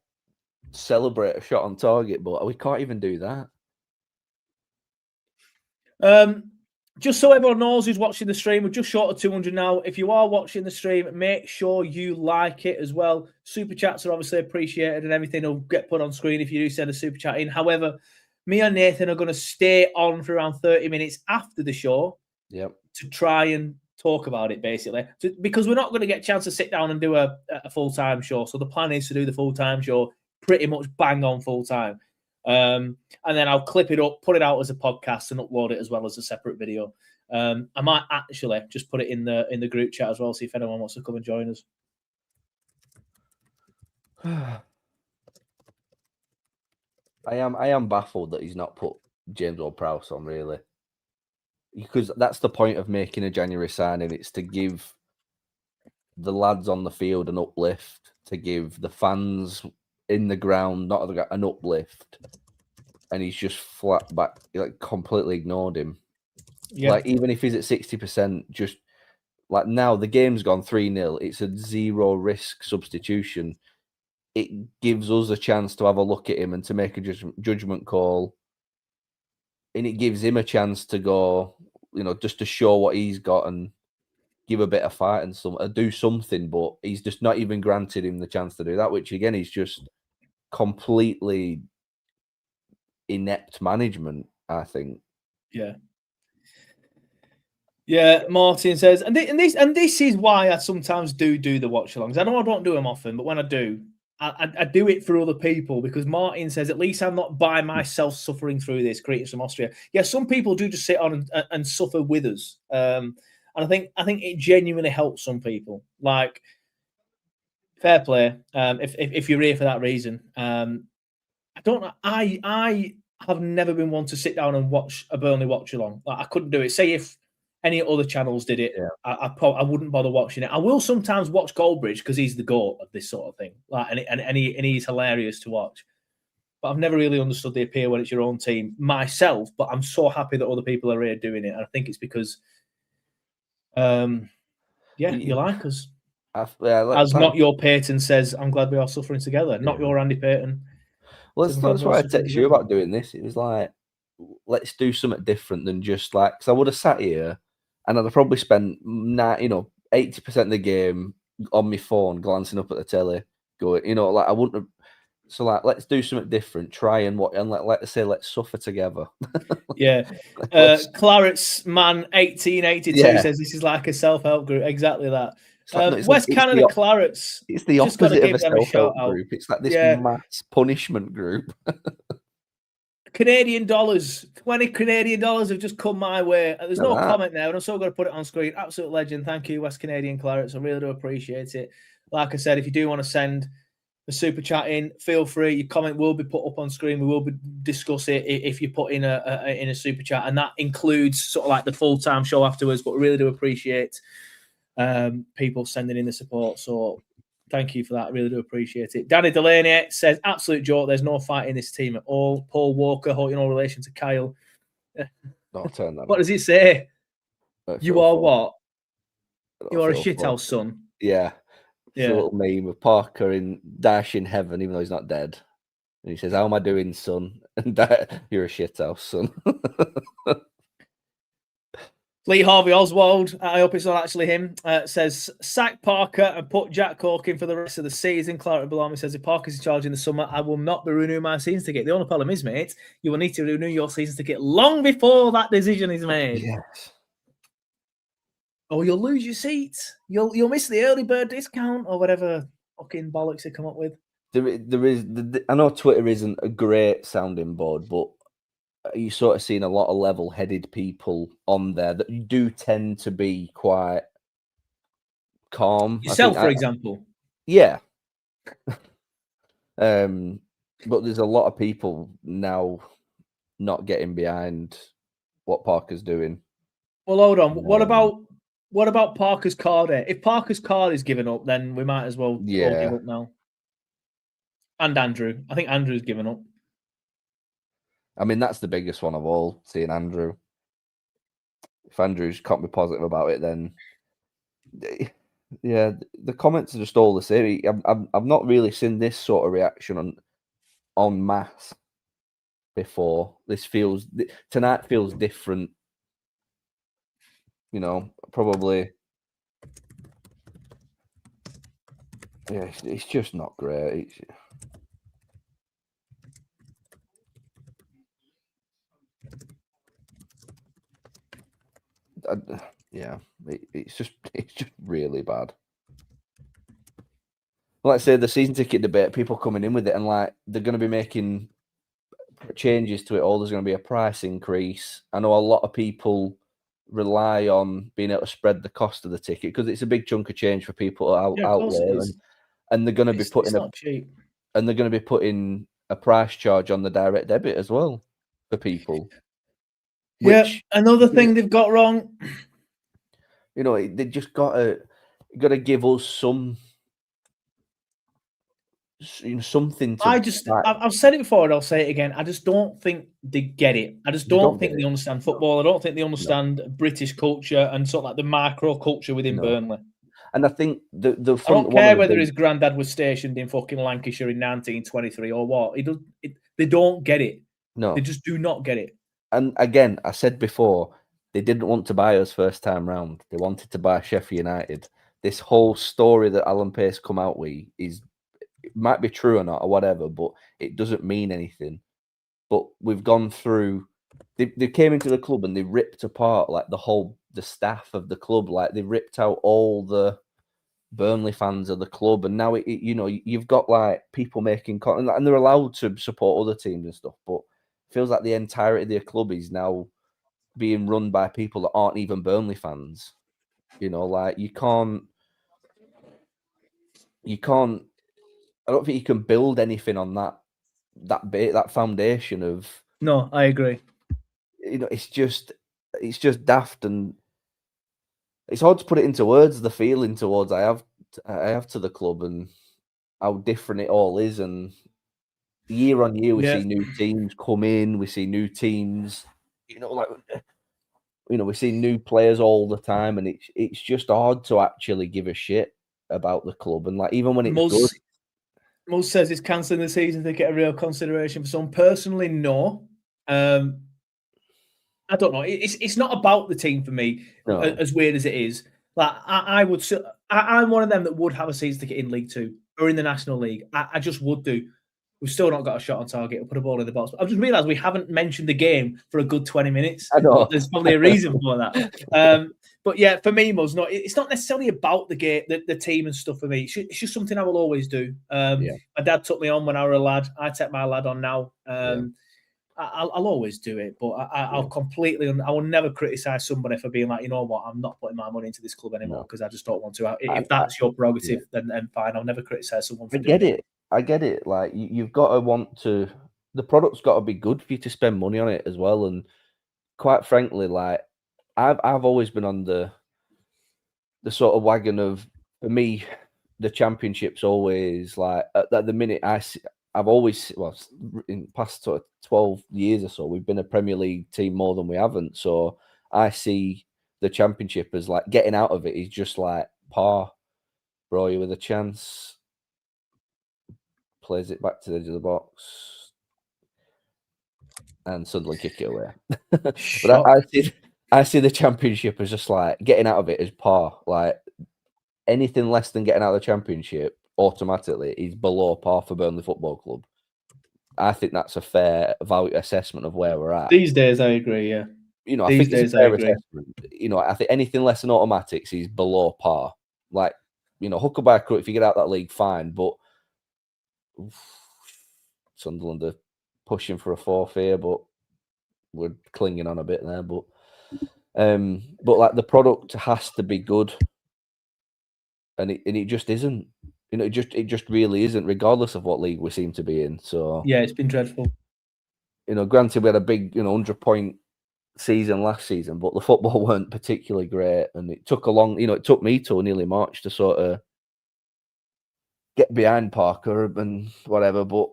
D: celebrate a shot on target, but we can't even do
C: that. Just so everyone knows who's watching the stream, we're just short of 200 now. If you are watching the stream, make sure you like it as well. Super chats are obviously appreciated and everything will get put on screen if you do send a super chat in. However, me and Nathan are going to stay on for around 30 minutes after the show to try and talk about it, basically. Because we're not going to get a chance to sit down and do a full-time show. So the plan is to do the full-time show pretty much bang on full-time. And then I'll clip it up, put it out as a podcast and upload it as well as a separate video. I might actually just put it in the group chat as well, see if anyone wants to come and join us.
D: I am baffled that he's not put James Ward-Prowse on, really. Because that's the point of making a January signing. It's to give the lads on the field an uplift, to give the fans in the ground, not an uplift, and he's just flat back, like completely ignored him.
C: Yeah.
D: Like, even if he's at 60%, just like now the game's gone 3-0, it's a zero risk substitution. It gives us a chance to have a look at him and to make a judgment call. And it gives him a chance to go, just to show what he's got and give a bit of fight and do something. But he's just not even granted him the chance to do that, which again is just completely inept management, I think.
C: Yeah. Yeah, Martin says, and this is why I sometimes do the watch-alongs. I know I don't do them often, but when I do, I do it for other people, because Martin says, at least I'm not by myself suffering through this. Greetings from Austria. Yeah, some people do just sit on and suffer with us, and I think it genuinely helps some people. Like, fair play. If you're here for that reason, I don't know. I have never been one to sit down and watch a Burnley watch-along. Like, I couldn't do it. Say if any other channels did it, I wouldn't bother watching it. I will sometimes watch Goldbridge because he's the goat of this sort of thing. Like, and he's hilarious to watch. But I've never really understood the appeal when it's your own team myself. But I'm so happy that other people are here doing it. And I think it's because, you like us. As Not Your Peyton says, I'm glad we are suffering together. Yeah. Not your Andy Peyton.
D: Well, that's why I texted you about doing this. It was like, let's do something different than just like, because I would have sat here and I'd have probably spent 80% of the game on my phone, glancing up at the telly, going, like I wouldn't have. So like, let's do something different. Try and let's suffer together.
C: Yeah. Clarets man 1882 says this is like a self-help group. Exactly that. West Canada Clarets.
D: It's the opposite of a self-help group. It's like this mass punishment group.
C: Canadian dollars, 20 Canadian dollars have just come my way. There's no comment there, but I'm still going to put it on screen. Absolute legend. Thank you, West Canadian Clarets. I really do appreciate it. Like I said, if you do want to send a super chat in, feel free. Your comment will be put up on screen. We will discuss it if you put in a super chat, and that includes sort of like the full-time show afterwards. But we really do appreciate people sending in the support. So thank you for that. I really do appreciate it. Danny Delaney says, absolute joke. There's no fight in this team at all. Paul Walker, holding no relation to Kyle.
D: Don't turn that.
C: What does he say? You are what? You are a shithouse son.
D: Yeah. It's a little meme of Parker in Dash in Heaven, even though he's not dead. And he says, how am I doing, son? And you're a shithouse, son.
C: Lee Harvey Oswald, I hope it's not actually him, says, sack Parker and put Jack Cork in for the rest of the season. Clarett Belami says, if Parker's in charge in the summer, I will not be renewing my season ticket. The only problem is, mate, you will need to renew your season ticket long before that decision is made.
D: Yes.
C: Or you'll lose your seat. You'll miss the early bird discount or whatever fucking bollocks they come up with.
D: There is. I know Twitter isn't a great sounding board, but you sort of seen a lot of level-headed people on there that do tend to be quite calm.
C: Yourself, for example.
D: Yeah. But there's a lot of people now not getting behind what Parker's doing.
C: Well, hold on. What about Parker's card? If Parker's card is given up, then we might as well all give up now. And Andrew. I think Andrew's given up.
D: I mean, that's the biggest one of all, seeing Andrew. If Andrews can't be positive about it, then yeah, the comments are just all the same. I've not really seen this sort of reaction en masse before. Tonight feels different. Probably. Yeah, it's just not great. It's just really bad. Let's say the season ticket debate, people coming in with it and like they're going to be making changes to it, or there's going to be a price increase. I know a lot of people rely on being able to spread the cost of the ticket because it's a big chunk of change for people out there, and they're going to be putting a price charge on the direct debit as well for people.
C: Another thing they've got wrong.
D: They just got to give us some something to.
C: I've said it before and I'll say it again. I just don't think they get it. I just don't think they understand football. I don't think they understand British culture and sort of like the micro culture within Burnley.
D: And I think I
C: don't care whether his granddad was stationed in fucking Lancashire in 1923 or what. They don't get it.
D: No,
C: they just do not get it.
D: And again, I said before, they didn't want to buy us first time round. They wanted to buy Sheffield United. This whole story that Alan Pace come out with it might be true or not or whatever, but it doesn't mean anything. But we've gone through. They came into the club and they ripped apart like the staff of the club. Like they ripped out all the Burnley fans of the club, and now you've got like people making content, and they're allowed to support other teams and stuff. But it feels like the entirety of their club is now being run by people that aren't even Burnley fans. Like you can't. I don't think you can build anything on that foundation of.
C: No, I agree.
D: It's just daft, and it's hard to put it into words. The feeling towards I have to the club and how different it all is, and year on year we see new teams come in. We see new teams. We see new players all the time, and it's just hard to actually give a shit about the club. And like even when it's good.
C: Most says it's cancelling the season to get a real consideration for some. Personally, no. I don't know. It's not about the team for me, as weird as it is. Like I'm one of them that would have a season ticket in League Two or in the National League. I just would do. We've still not got a shot on target or put a ball in the box. But I've just realised we haven't mentioned the game for a good 20 minutes.
D: I know.
C: There's probably a reason for that. But yeah, for me, Muzz, it's not necessarily about the game, the team and stuff for me. It's just something I will always do. My dad took me on when I was a lad. I take my lad on now. I'll always do it, but I will never criticise somebody for being like, you know what, I'm not putting my money into this club anymore because I just don't want to. If that's your prerogative, then fine. I'll never criticise someone for doing it.
D: I get it. Like you've got to want to. The product's got to be good for you to spend money on it as well. And quite frankly, like I've always been on the sort of wagon of, for me, the Championship's always like at the minute I've always, in past sort of 12 years or so, we've been a Premier League team more than we haven't. So I see the Championship as like getting out of it is just like par, bro. You with a chance. Plays it back to the edge of the box, and Sunderland kick it away. But I see the Championship as just like getting out of it as par. Like anything less than getting out of the Championship automatically is below par for Burnley Football Club. I think that's a fair value assessment of where we're at
C: these days. I agree. Yeah,
D: I think it's a fair assessment. I think anything less than automatics is below par. Like hook or by crook, if you get out that league, fine, but. Sunderland are pushing for a fourth here, but we're clinging on a bit there. But like the product has to be good, and it just isn't. It just really isn't, regardless of what league we seem to be in. So
C: yeah, it's been dreadful.
D: Granted, we had a big 100-point season last season, but the football weren't particularly great, and it took it took me till nearly March to sort of get behind Parker and whatever, but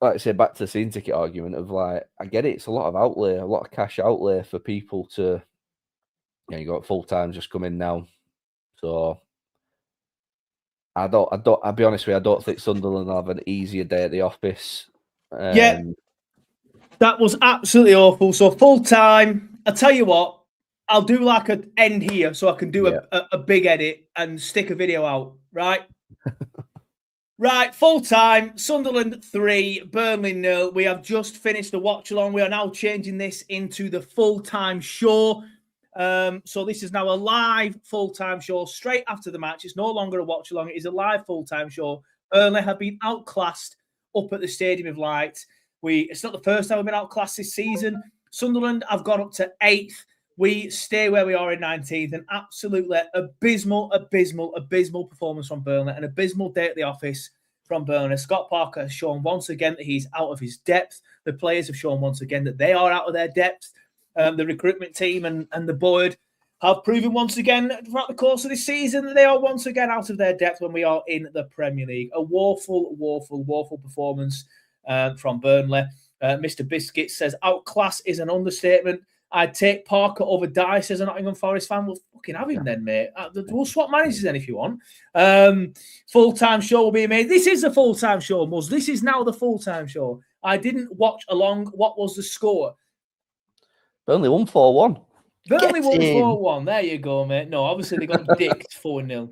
D: like I say, back to the season ticket argument of like, I get it. It's a lot of outlay, a lot of cash outlay for people to, you got full time just come in now. So I'll be honest with you, I don't think Sunderland will have an easier day at the office.
C: That was absolutely awful. So full time, I'll tell you what, I'll do like an end here so I can do a big edit and stick a video out, right? Right, full time, Sunderland 3, Burnley 0. We have just finished the watch along. We are now changing this into the full time show. So this is now a live full time show straight after the match. It's no longer a watch along. It is a live full time show. Burnley have been outclassed up at the Stadium of Light. It's not the first time we've been outclassed this season. Sunderland have gone up to 8th. We stay where we are in 19th. An absolutely abysmal performance from Burnley. An abysmal day at the office from Burnley. Scott Parker has shown once again that he's out of his depth. The players have shown once again that they are out of their depth. The recruitment team and the board have proven once again throughout the course of this season that they are once again out of their depth when we are in the Premier League. A woeful performance from Burnley. Mr. Biscuit says, outclass is an understatement. I'd take Parker over Dice as a Nottingham Forest fan. We'll fucking have him then, mate. We'll swap managers then if you want. Full-time show will be made. This is a full-time show, Muzz. This is now the full-time show. I didn't watch along. What was the score?
D: Burnley won 4-1.
C: Burnley won 4-1. There you go, mate. No, obviously they got dicked 4-0.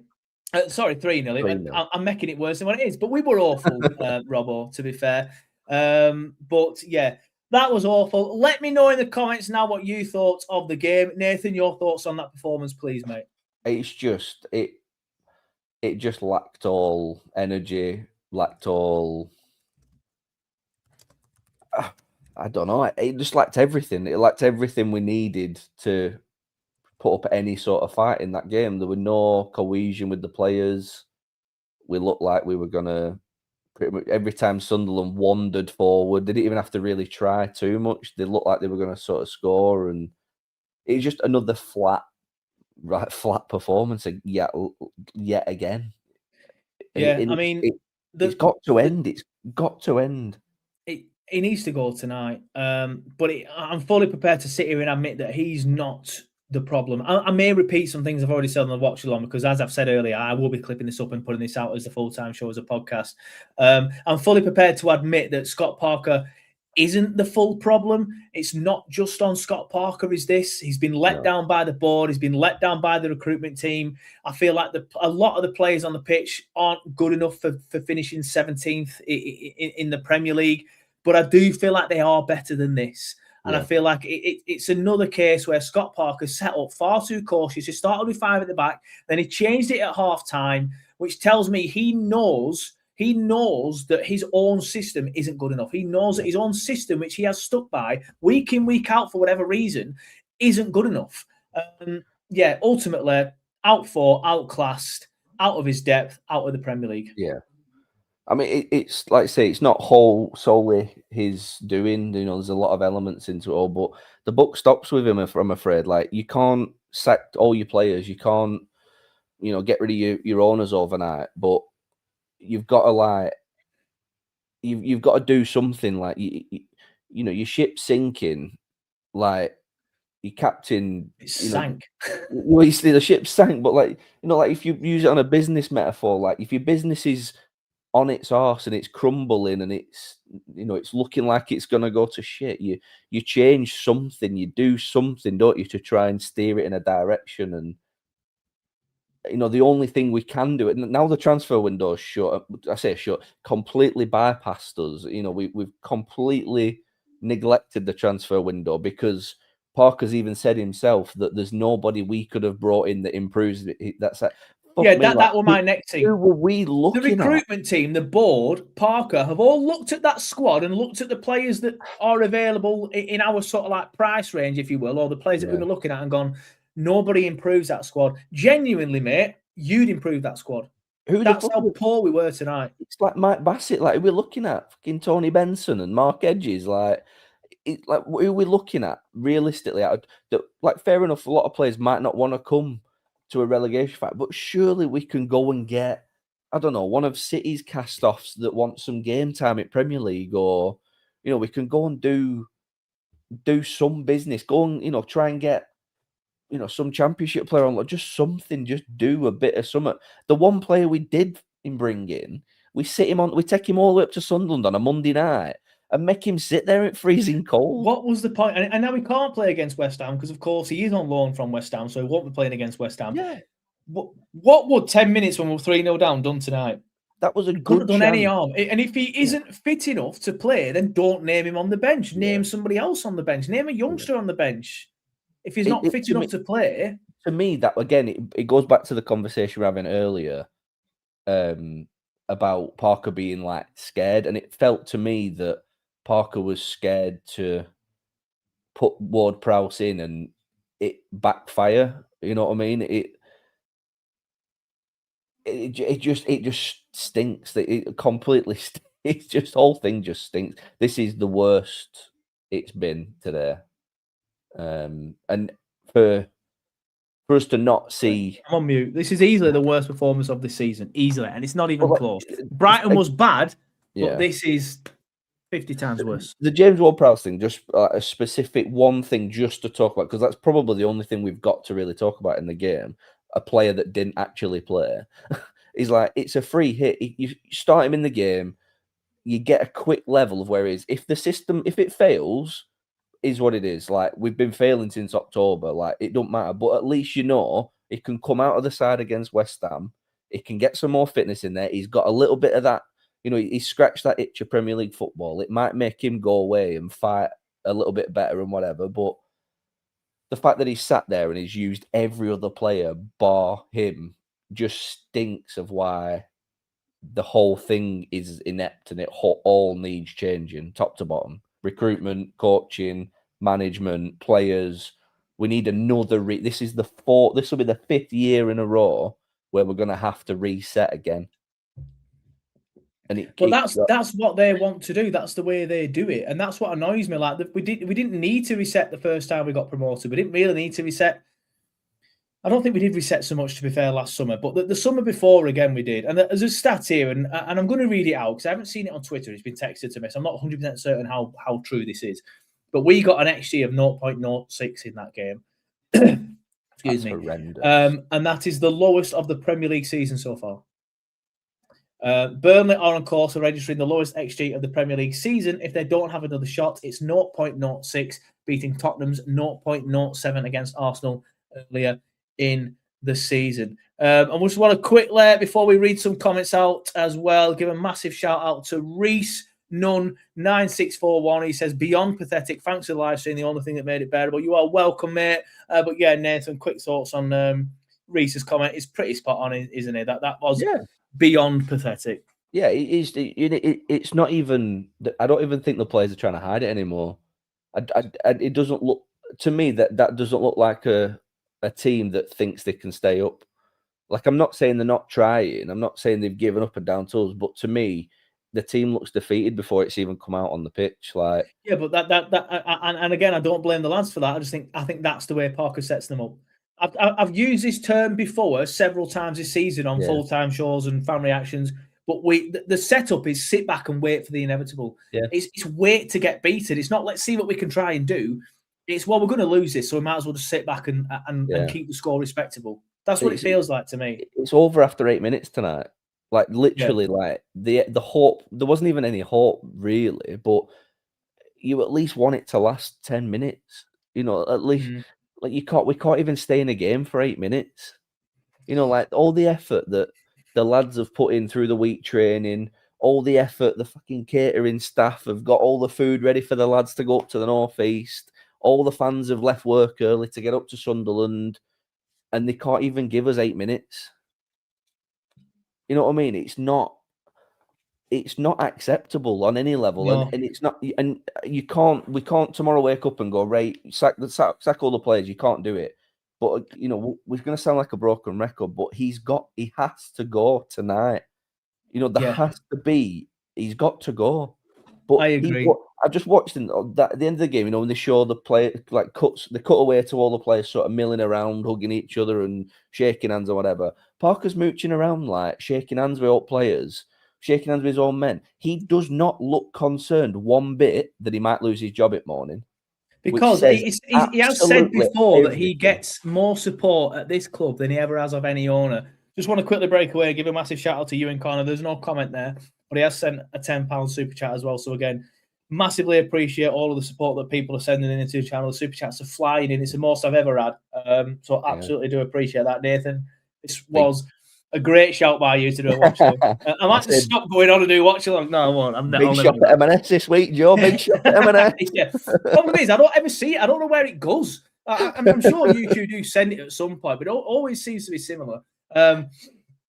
C: Sorry, 3-0. I'm making it worse than what it is. But we were awful, Robbo, to be fair. But yeah, that was awful. Let me know in the comments now what you thought of the game. Nathan, your thoughts on that performance, please, mate.
D: It's just it just lacked all energy, lacked all I don't know. It just lacked everything. It lacked everything we needed to put up any sort of fight in that game. There were no cohesion with the players. We looked like we were gonna pretty much every time Sunderland wandered forward, they didn't even have to really try too much. They looked like they were going to sort of score, and it's just another flat performance yet again.
C: Yeah, I mean,
D: it's got to end. It's got to end.
C: He needs to go tonight, but I'm fully prepared to sit here and admit that he's not the problem. I may repeat some things I've already said on the watch along because, as I've said earlier, I will be clipping this up and putting this out as a full-time show, as a podcast. I'm fully prepared to admit that Scott Parker isn't the full problem. It's not just on Scott Parker, is this. He's been let down by the board. He's been let down by the recruitment team. I feel like a lot of the players on the pitch aren't good enough for finishing 17th in the Premier League, but I do feel like they are better than this. And I feel like it's another case where Scott Parker set up far too cautious. He started with 5 at the back, then he changed it at half-time, which tells me he knows that his own system isn't good enough. He knows that his own system, which he has stuck by week in, week out for whatever reason, isn't good enough. Ultimately, outclassed, out of his depth, out of the Premier League.
D: Yeah. I mean, it's like I say, it's not solely his doing. You know, there's a lot of elements into it all, but the buck stops with him. I'm afraid, like you can't sack all your players, you can't, get rid of your owners overnight. But you've got to you've got to do something. Like your ship's sinking, like your captain
C: sank.
D: Well, the ship sank, but like if you use it on a business metaphor, like if your business is on its arse and it's crumbling and it's it's looking like it's gonna go to shit, you change something, you do something, don't you, to try and steer it in a direction. And the only thing we can do it now, the transfer window is shut. I say shut, completely bypassed us. We've completely neglected the transfer window because Parker's even said himself that there's nobody we could have brought in that improves it. That's that.
C: That was my next thing.
D: Who were we looking at? The
C: recruitment team, the board, Parker, have all looked at that squad and looked at the players that are available in our sort of like price range, if you will, or the players that we were looking at and gone, nobody improves that squad. Genuinely, mate, you'd improve that squad. That's how poor we were tonight.
D: It's like Mike Bassett. Like, we're looking at fucking Tony Benson and Mark Edges. Like who we're looking at realistically. Like, fair enough, a lot of players might not want to come to a relegation fight, but surely we can go and get, I don't know, one of City's cast-offs that wants some game time at Premier League, or we can go and do some business, go and try and get some Championship player on, just something, just do a bit of something. The one player we did bring in, we take him all the way up to Sunderland on a Monday night and make him sit there at freezing cold.
C: What was the point? And now we can't play against West Ham because, of course, he is on loan from West Ham, so he won't be playing against West Ham.
D: Yeah.
C: What would 10 minutes when we're 3-0 down done tonight?
D: That was a good
C: Couldn't have done any harm. And if he isn't fit enough to play, then don't name him on the bench. Name somebody else on the bench. Name a youngster on the bench. If he's not fit enough to play.
D: To me, that, again, it goes back to the conversation we were having earlier about Parker being, like, scared. And it felt to me that Parker was scared to put Ward-Prowse in and it backfire. You know what I mean? It just stinks. It completely stinks. It's just, whole thing just stinks. This is the worst it's been today. And for for us to not see.
C: I'm on mute. This is easily the worst performance of the season, easily, and it's not even close. Brighton was bad, but this is 50 times worse.
D: The James Ward-Prowse thing, just a specific one thing just to talk about, because that's probably the only thing we've got to really talk about in the game. A player that didn't actually play. He's like, it's a free hit. You start him in the game, you get a quick level of where he is. If the system, if it fails, is what it is. Like, we've been failing since October. Like, it don't matter. But at least you know he can come out of the side against West Ham. He can get some more fitness in there. He's got a little bit of that. You know, he scratched that itch of Premier League football. It might make him go away and fight a little bit better and whatever. But the fact that he's sat there and he's used every other player bar him just stinks of why the whole thing is inept and it all needs changing, top to bottom. Recruitment, coaching, management, players. We need another. This is the fourth. This will be the 5th year in a row where we're going to have to reset again. And
C: that's what they want to do. That's the way they do it, and that's what annoys me. Like, we didn't need to reset the first time we got promoted. We didn't really need to reset. I don't think we did reset so much, to be fair, last summer. But the summer before, again, we did. And there's a stat here, and I'm going to read it out because I haven't seen it on Twitter. It's been texted to me, so I'm not 100% certain how true this is. But we got an XG of 0.06 in that game. Excuse me.
D: Horrendous.
C: And that is the lowest of the Premier League season so far. Burnley are on course for registering the lowest XG of the Premier League season. If they don't have another shot, it's 0.06, beating Tottenham's 0.07 against Arsenal earlier in the season. And we just want a quick let before we read some comments out as well. Give a massive shout out to Reese Nunn 9641. He says, beyond pathetic. Thanks for the live stream. The only thing that made it bearable. You are welcome, mate. But yeah, Nathan, quick thoughts on Reese's comment. It's pretty spot on, isn't it? That was beyond pathetic.
D: Yeah, it's not even. I don't even think the players are trying to hide it anymore. It doesn't look to me that doesn't look like a team that thinks they can stay up. Like, I'm not saying they're not trying. I'm not saying they've given up and down tools. But to me, the team looks defeated before it's even come out on the pitch. Like,
C: yeah, but and again, I don't blame the lads for that. I think that's the way Parker sets them up. I've used this term before several times this season on full-time shows and fan reactions. But the setup is sit back and wait for the inevitable.
D: Yeah.
C: It's wait to get beaten. It's not let's see what we can try and do. It's we're going to lose this, so we might as well just sit back and keep the score respectable. That's what it feels like to me.
D: It's over after 8 minutes tonight. Like, literally, like the hope. There wasn't even any hope really, but you at least want it to last 10 minutes. You know, at least like we can't even stay in a game for 8 minutes. You know, like all the effort that the lads have put in through the week training, all the effort the fucking catering staff have got all the food ready for the lads to go up to the North East. All the fans have left work early to get up to Sunderland, and they can't even give us 8 minutes. You know what I mean? It's not acceptable on any level,
C: no.
D: and it's not. And we can't tomorrow wake up and go, right, sack all the players. You can't do it. But you know, we're going to sound like a broken record. But he has to go tonight. You know, has to be. He's got to go. But
C: I agree.
D: I just watched at the end of the game, you know, when they show the play, like they cut away to all the players sort of milling around, hugging each other and shaking hands or whatever. Parker's mooching around, like shaking hands with all players, shaking hands with his own men. He does not look concerned one bit that he might lose his job at morning.
C: Because he has said before that he gets more support at this club than he ever has of any owner. Just want to quickly break away and give a massive shout out to Ewan Connor. There's no comment there, but he has sent a £10 super chat as well. So again, massively appreciate all of the support that people are sending into the channel. The super chats are flying in. It's the most I've ever had. So absolutely do appreciate that, Nathan. This was a great shout by you to do a watch along. I might just stop going on and do watch along. No, I won't.
D: Big shot at M&S this week, Joe. Big shot at M&S.
C: Yeah. Problem is, I don't ever see it. I don't know where it goes. I'm sure you two do send it at some point, but it always seems to be similar.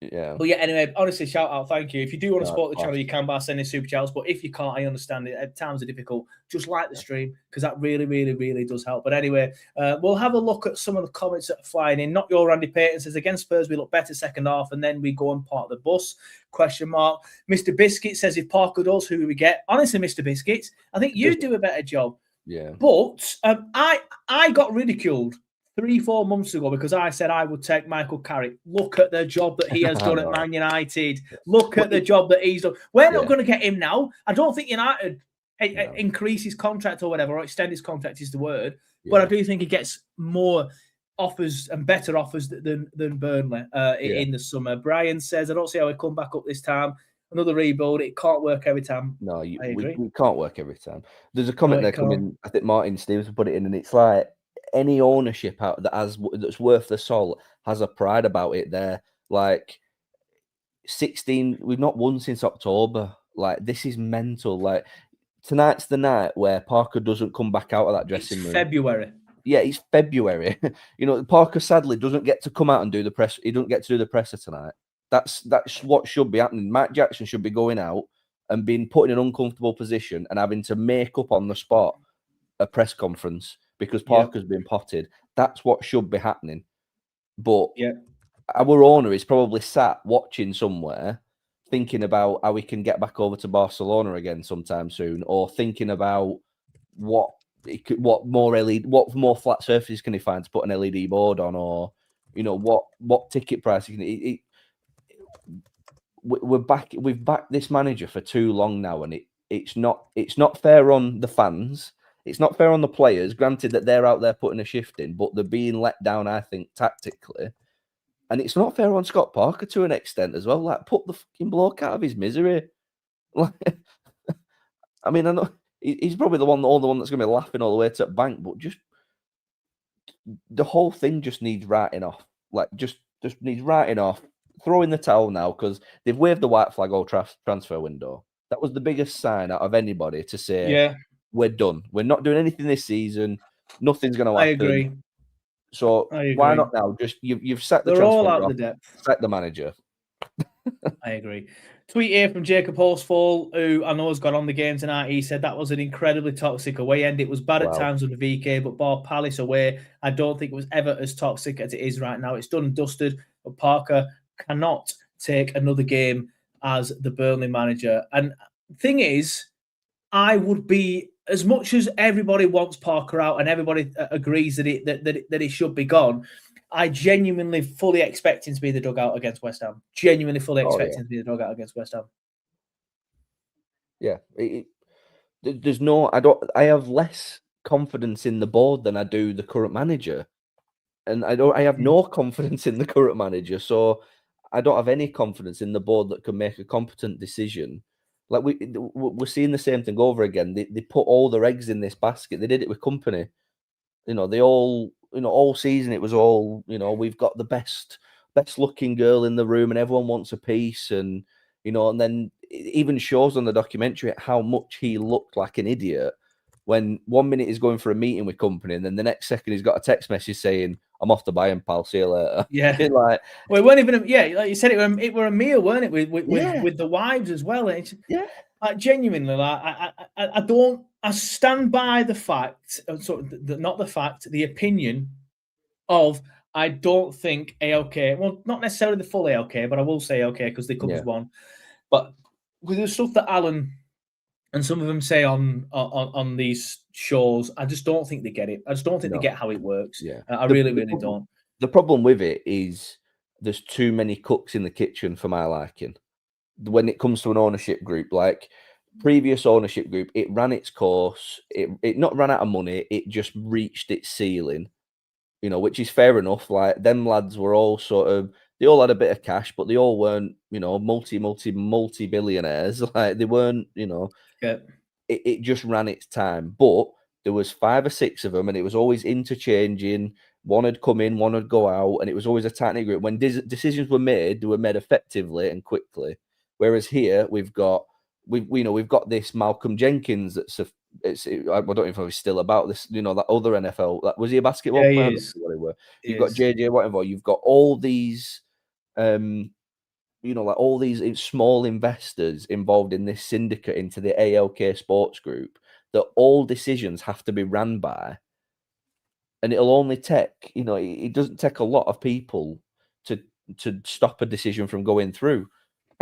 C: But yeah, anyway, honestly, shout out, thank you. If you do want to support the channel, you can by sending super chats. But if you can't, I understand it. At times are difficult. Just like the stream because that really, really, really does help. But anyway, we'll have a look at some of the comments that are flying in. Not your Randy Payton says against Spurs we look better second half, and then we go and park the bus. ? Mr. Biscuit says if Parker does, who do we get? Honestly, Mr. Biscuits, I think you do a better job.
D: Yeah.
C: But I got ridiculed 3-4 months ago because I said I would take Michael Carrick. Look at the job that he has done at Man United. Look at the job that he's done. We're not going to get him now. I don't think United increase his contract or whatever, or extend his contract is the word. Yeah. But I do think he gets more offers and better offers than Burnley in the summer. Brian says, I don't see how we come back up this time. Another rebuild. It can't work every time.
D: No, we can't work every time. There's a comment there coming. I think Martin Stevens put it in, and it's like any ownership out that's worth the salt has a pride about it. They're like 16. We've not won since October. Like, this is mental. Like, tonight's the night where Parker doesn't come back out of that dressing room.
C: February.
D: Yeah, it's February. Parker sadly doesn't get to come out and do the press. He doesn't get to do the presser tonight. That's what should be happening. Matt Jackson should be going out and being put in an uncomfortable position and having to make up on the spot a press conference because Parker's been potted. That's what should be happening. But our owner is probably sat watching somewhere, thinking about how we can get back over to Barcelona again sometime soon, or thinking about what more flat surfaces can he find to put an LED board on, or what ticket price he can. We've backed this manager for too long now, and it's not fair on the fans. It's not fair on the players. Granted that they're out there putting a shift in, but they're being let down, I think, tactically. And it's not fair on Scott Parker to an extent as well. Like, put the fucking bloke out of his misery. Like, I mean, I know he's probably the one that's going to be laughing all the way to the bank, but just the whole thing just needs writing off. Like, just needs writing off. Throw in the towel now, because they've waved the white flag all transfer window. That was the biggest sign out of anybody to say, we're done. We're not doing anything this season. Nothing's going to happen.
C: I agree.
D: So why not now? Just you've set the
C: They're
D: transfer
C: all out
D: off,
C: the depth.
D: set the manager.
C: I agree. Tweet here from Jacob Horsfall, who I know has got on the game tonight. He said that was an incredibly toxic away end. It was bad at times under VK, but bar Palace away, I don't think it was ever as toxic as it is right now. It's done and dusted, but Parker cannot take another game as the Burnley manager. And the thing is, I would be, as much as everybody wants Parker out and everybody agrees that he should be gone, I genuinely fully expect him to be the dugout against West Ham. Genuinely fully expect him to be the dugout against West Ham.
D: Yeah. I have less confidence in the board than I do the current manager. And I have no confidence in the current manager. So I don't have any confidence in the board that can make a competent decision. Like, we're seeing the same thing over again. They put all their eggs in this basket. They did it with Company. They all, all season it was all, we've got the best looking girl in the room and everyone wants a piece. And, and then it even shows on the documentary how much he looked like an idiot when 1 minute he's going for a meeting with Company and then the next second he's got a text message saying, I'm off to Bayern, pal. See you later.
C: Yeah.
D: Like,
C: well, it weren't even, like you said, it were a meal, weren't it? With the wives as well. And like, genuinely, like, I stand by the fact, the opinion of, I don't think ALK, well, not necessarily the full ALK, but I will say ALK because they come as one. But with the stuff that Alan and some of them say on these shows, I just don't think they get it. I just don't think they get how it works. Yeah, I really don't.
D: The problem with it is there's too many cooks in the kitchen for my liking. When it comes to an ownership group, like previous ownership group, it ran its course. It not ran out of money. It just reached its ceiling, which is fair enough. Like, them lads were all they all had a bit of cash, but they all weren't, multi billionaires. Like, they weren't, it just ran its time. But there was 5 or 6 of them, and it was always interchanging. One would come in, one would go out, and it was always a tight-knit group. When decisions were made, they were made effectively and quickly. Whereas here, we've got this Malcolm Jenkins I don't know if he's still about this, that other NFL. Was he a basketball player?
C: He is.
D: You've got JJ, whatever. You've got all these, like all these small investors involved in this syndicate into the ALK Sports Group that all decisions have to be ran by. And it'll only take, it doesn't take a lot of people to stop a decision from going through.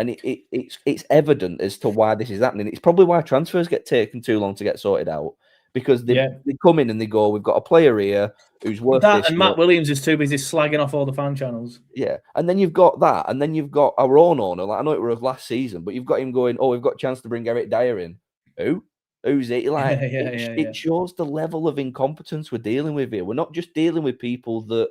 D: And it's evident as to why this is happening. It's probably why transfers get taken too long to get sorted out, because they come in and they go, we've got a player here who's worth
C: that,
D: this.
C: and Matt Williams is too busy slagging off all the fan channels.
D: Yeah, and then you've got that, and then you've got our own owner. Like, I know it was last season, but you've got him going, oh, we've got a chance to bring Eric Dyer in. Who's it? Like, it shows the level of incompetence we're dealing with here. We're not just dealing with people that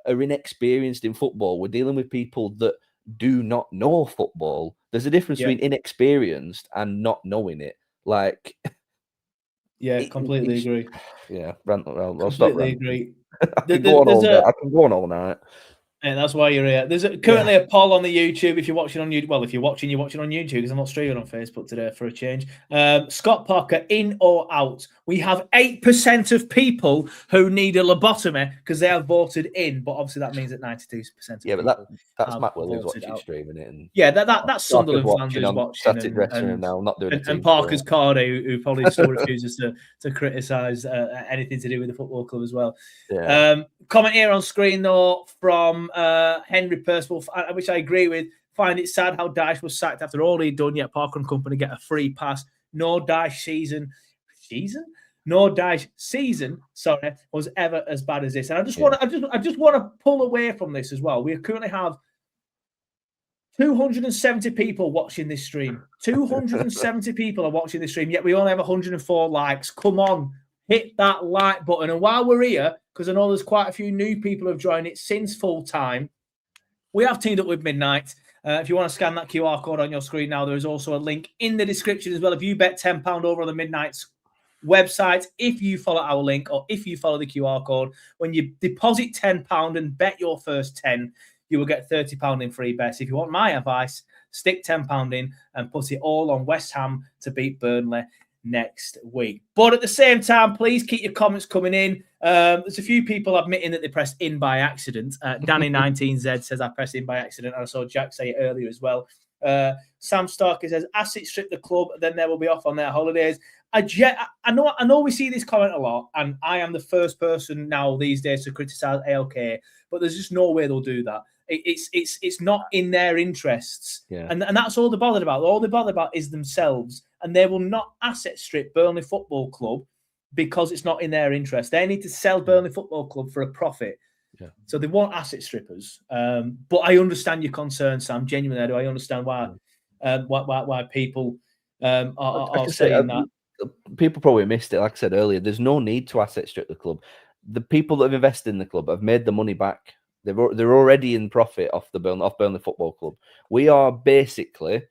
D: are inexperienced in football. We're dealing with people that do not know football. There's a difference between inexperienced and not knowing it. Like,
C: completely agree.
D: Yeah, I'll
C: stop ranting. Agree.
D: I can go on all day. I can go on all night.
C: And that's why you're here. There's currently a poll on the YouTube. If you're watching on YouTube, well, if you're watching on YouTube, because I'm not streaming on Facebook today for a change. Scott Parker, in or out? We have 8% of people who need a lobotomy because they have voted in, but obviously that means that 92% of people.
D: But that's Matt Williams watching streaming it, and
C: that's Sunderland fans who's watching.
D: Static dressing room now, not doing it.
C: And Parker's Cardi, who probably still refuses to criticise anything to do with the football club as well.
D: Yeah.
C: Comment here on screen though from Henry Percival, which I agree with. Find it sad how Dyche was sacked after all he'd done, yet Parker and company get a free pass. No Dyche season was ever as bad as this. And I just want to pull away from this as well. We currently have 270 people watching this stream. 270 people are watching this stream, yet we only have 104 likes. Come on, hit that like button. And while we're here, because I know there's quite a few new people who have joined it since full time, we have teamed up with Midnight. If you want to scan that QR code on your screen now, there is also a link in the description as well. If you bet £10 over on the Midnight's website, if you follow our link or if you follow the QR code, when you deposit £10 and bet your first 10, you will get £30 in free bets. If you want my advice, stick £10 in and put it all on West Ham to beat Burnley next week. But at the same time, please keep your comments coming in. There's a few people admitting that they pressed in by accident. Danny19Z says I pressed in by accident, and I saw Jack say it earlier as well. Sam Starker says asset strip the club, then they will be off on their holidays. I know we see this comment a lot, and I am the first person now these days to criticise ALK, but there's just no way they'll do that. It's not in their interests, and that's all they're bothered about. All they're bothered about is themselves, and they will not asset strip Burnley Football Club because it's not in their interest. They need to sell Burnley Football Club for a profit. So they won't asset strippers. But I understand your concern, Sam. Genuinely, I do. I understand why people are saying that.
D: People probably missed it. Like I said earlier, there's no need to asset strip the club. The people that have invested in the club have made the money back. They're already in profit off Burnley Football Club. We are basically,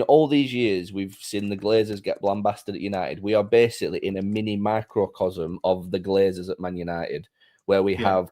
D: all these years we've seen the Glazers get lambasted at United. We are basically in a mini microcosm of the Glazers at Man United, where we have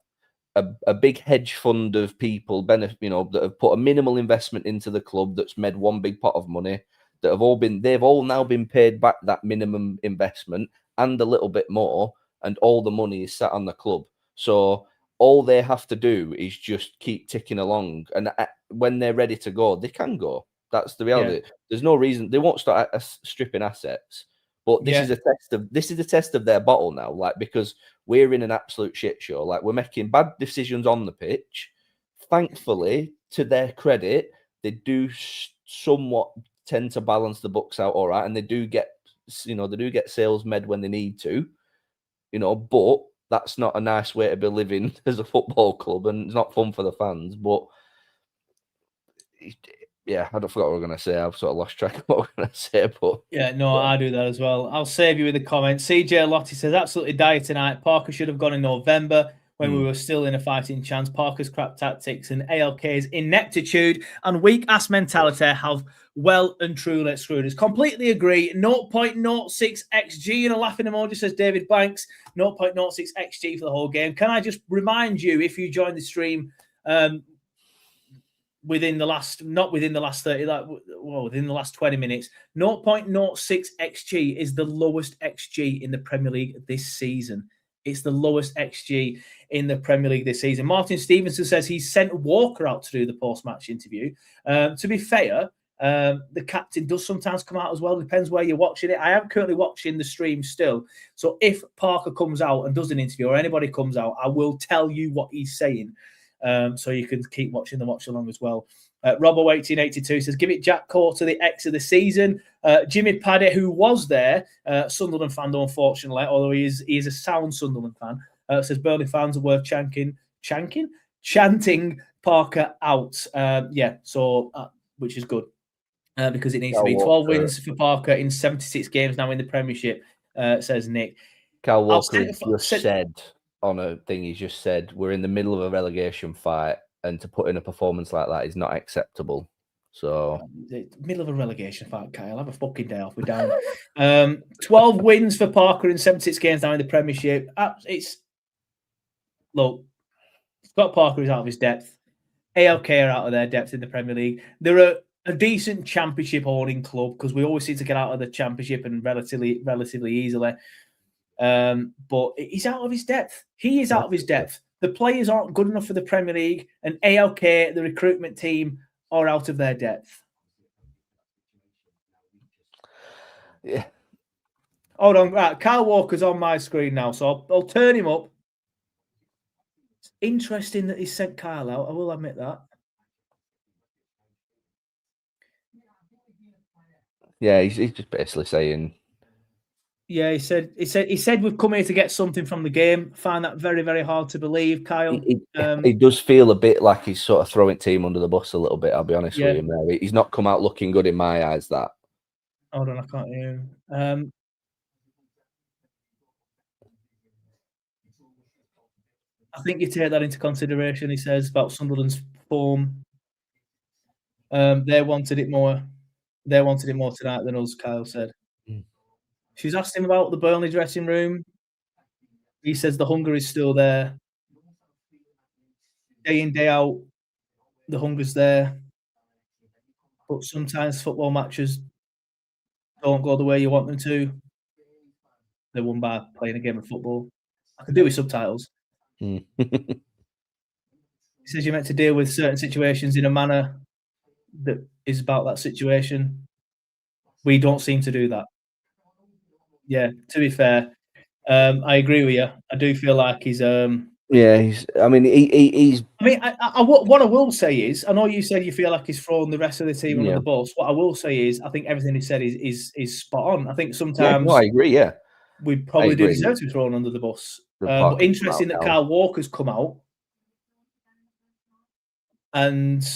D: a big hedge fund of people that have put a minimal investment into the club that's made one big pot of money. They've all now been paid back that minimum investment and a little bit more, and all the money is sat on the club. So all they have to do is just keep ticking along, and when they're ready to go, they can go. That's the reality. There's no reason they won't start stripping assets, but this is a test of their bottle now. Like, because we're in an absolute shit show. Like, we're making bad decisions on the pitch. Thankfully, to their credit, they do somewhat tend to balance the books out all right, and they do get sales made when they need to, but that's not a nice way to be living as a football club, and it's not fun for the fans. But I don't forget what we're going to say. I've sort of lost track of what we're going to say. But
C: I do that as well. I'll save you with a comment. CJ Lottie says absolutely dire tonight. Parker should have gone in November when we were still in a fighting chance. Parker's crap tactics and ALK's ineptitude and weak-ass mentality have well and truly screwed us. Completely agree. 0.06 XG and a laughing emoji, says David Banks. 0.06 XG for the whole game. Can I just remind you, if you joined the stream within the last 20 minutes, 0.06 XG is the lowest XG in the Premier League this season. It's the lowest XG in the Premier League this season. Martin Stevenson says he sent Walker out to do the post-match interview. To be fair, the captain does sometimes come out as well. Depends where you're watching it. I am currently watching the stream still. So if Parker comes out and does an interview, or anybody comes out, I will tell you what he's saying. So you can keep watching the watch along as well. Robbo1882 says, give it Jack Cole to the X of the season. Jimmy Paddy, who was there, Sunderland fan, unfortunately, although he is a sound Sunderland fan, says Burnley fans are worth chanting Parker out. Which is good because it needs to be 12 wins for Parker in 76 games now in the Premiership, says Nick.
D: Cal Walker just said on a thing, he's just said, we're in the middle of a relegation fight, and to put in a performance like that is not acceptable. So,
C: middle of a relegation fight, Kyle. Have a fucking day off. We're down. 12 wins for Parker in 76 games now in the Premiership. Scott Parker is out of his depth. ALK are out of their depth in the Premier League. They're a decent championship owning club because we always seem to get out of the championship and relatively easily. But he's out of his depth. He is out of his depth. The players aren't good enough for the Premier League, and ALK, the recruitment team, are out of their depth.
D: Yeah.
C: Hold on. Right, Kyle Walker's on my screen now, so I'll turn him up. It's interesting that he sent Kyle out. I will admit that.
D: Yeah, he's just basically saying.
C: Yeah, he said we've come here to get something from the game. Find that very, very hard to believe, Kyle.
D: He does feel a bit like he's sort of throwing team under the bus a little bit. I'll be honest with him there. He's not come out looking good in my eyes. That.
C: Hold on, I can't hear him. I think you take that into consideration. He says about Sunderland's form. They wanted it more. They wanted it more tonight than us, Kyle said. She's asked him about the Burnley dressing room. He says the hunger is still there. Day in, day out, the hunger's there. But sometimes football matches don't go the way you want them to. They're won by playing a game of football. I can do with subtitles. He says you're meant to deal with certain situations in a manner that is about that situation. We don't seem to do that. Yeah, to be fair, I agree with you. I do feel like he's.
D: Yeah, he's. I mean, he's.
C: I mean, what I will say is, I know you said you feel like he's thrown the rest of the team under the bus. What I will say is, I think everything he said is spot on. I think sometimes.
D: I agree. Yeah,
C: we probably do deserve to be thrown under the bus. But interesting that Kyle Walker's come out, and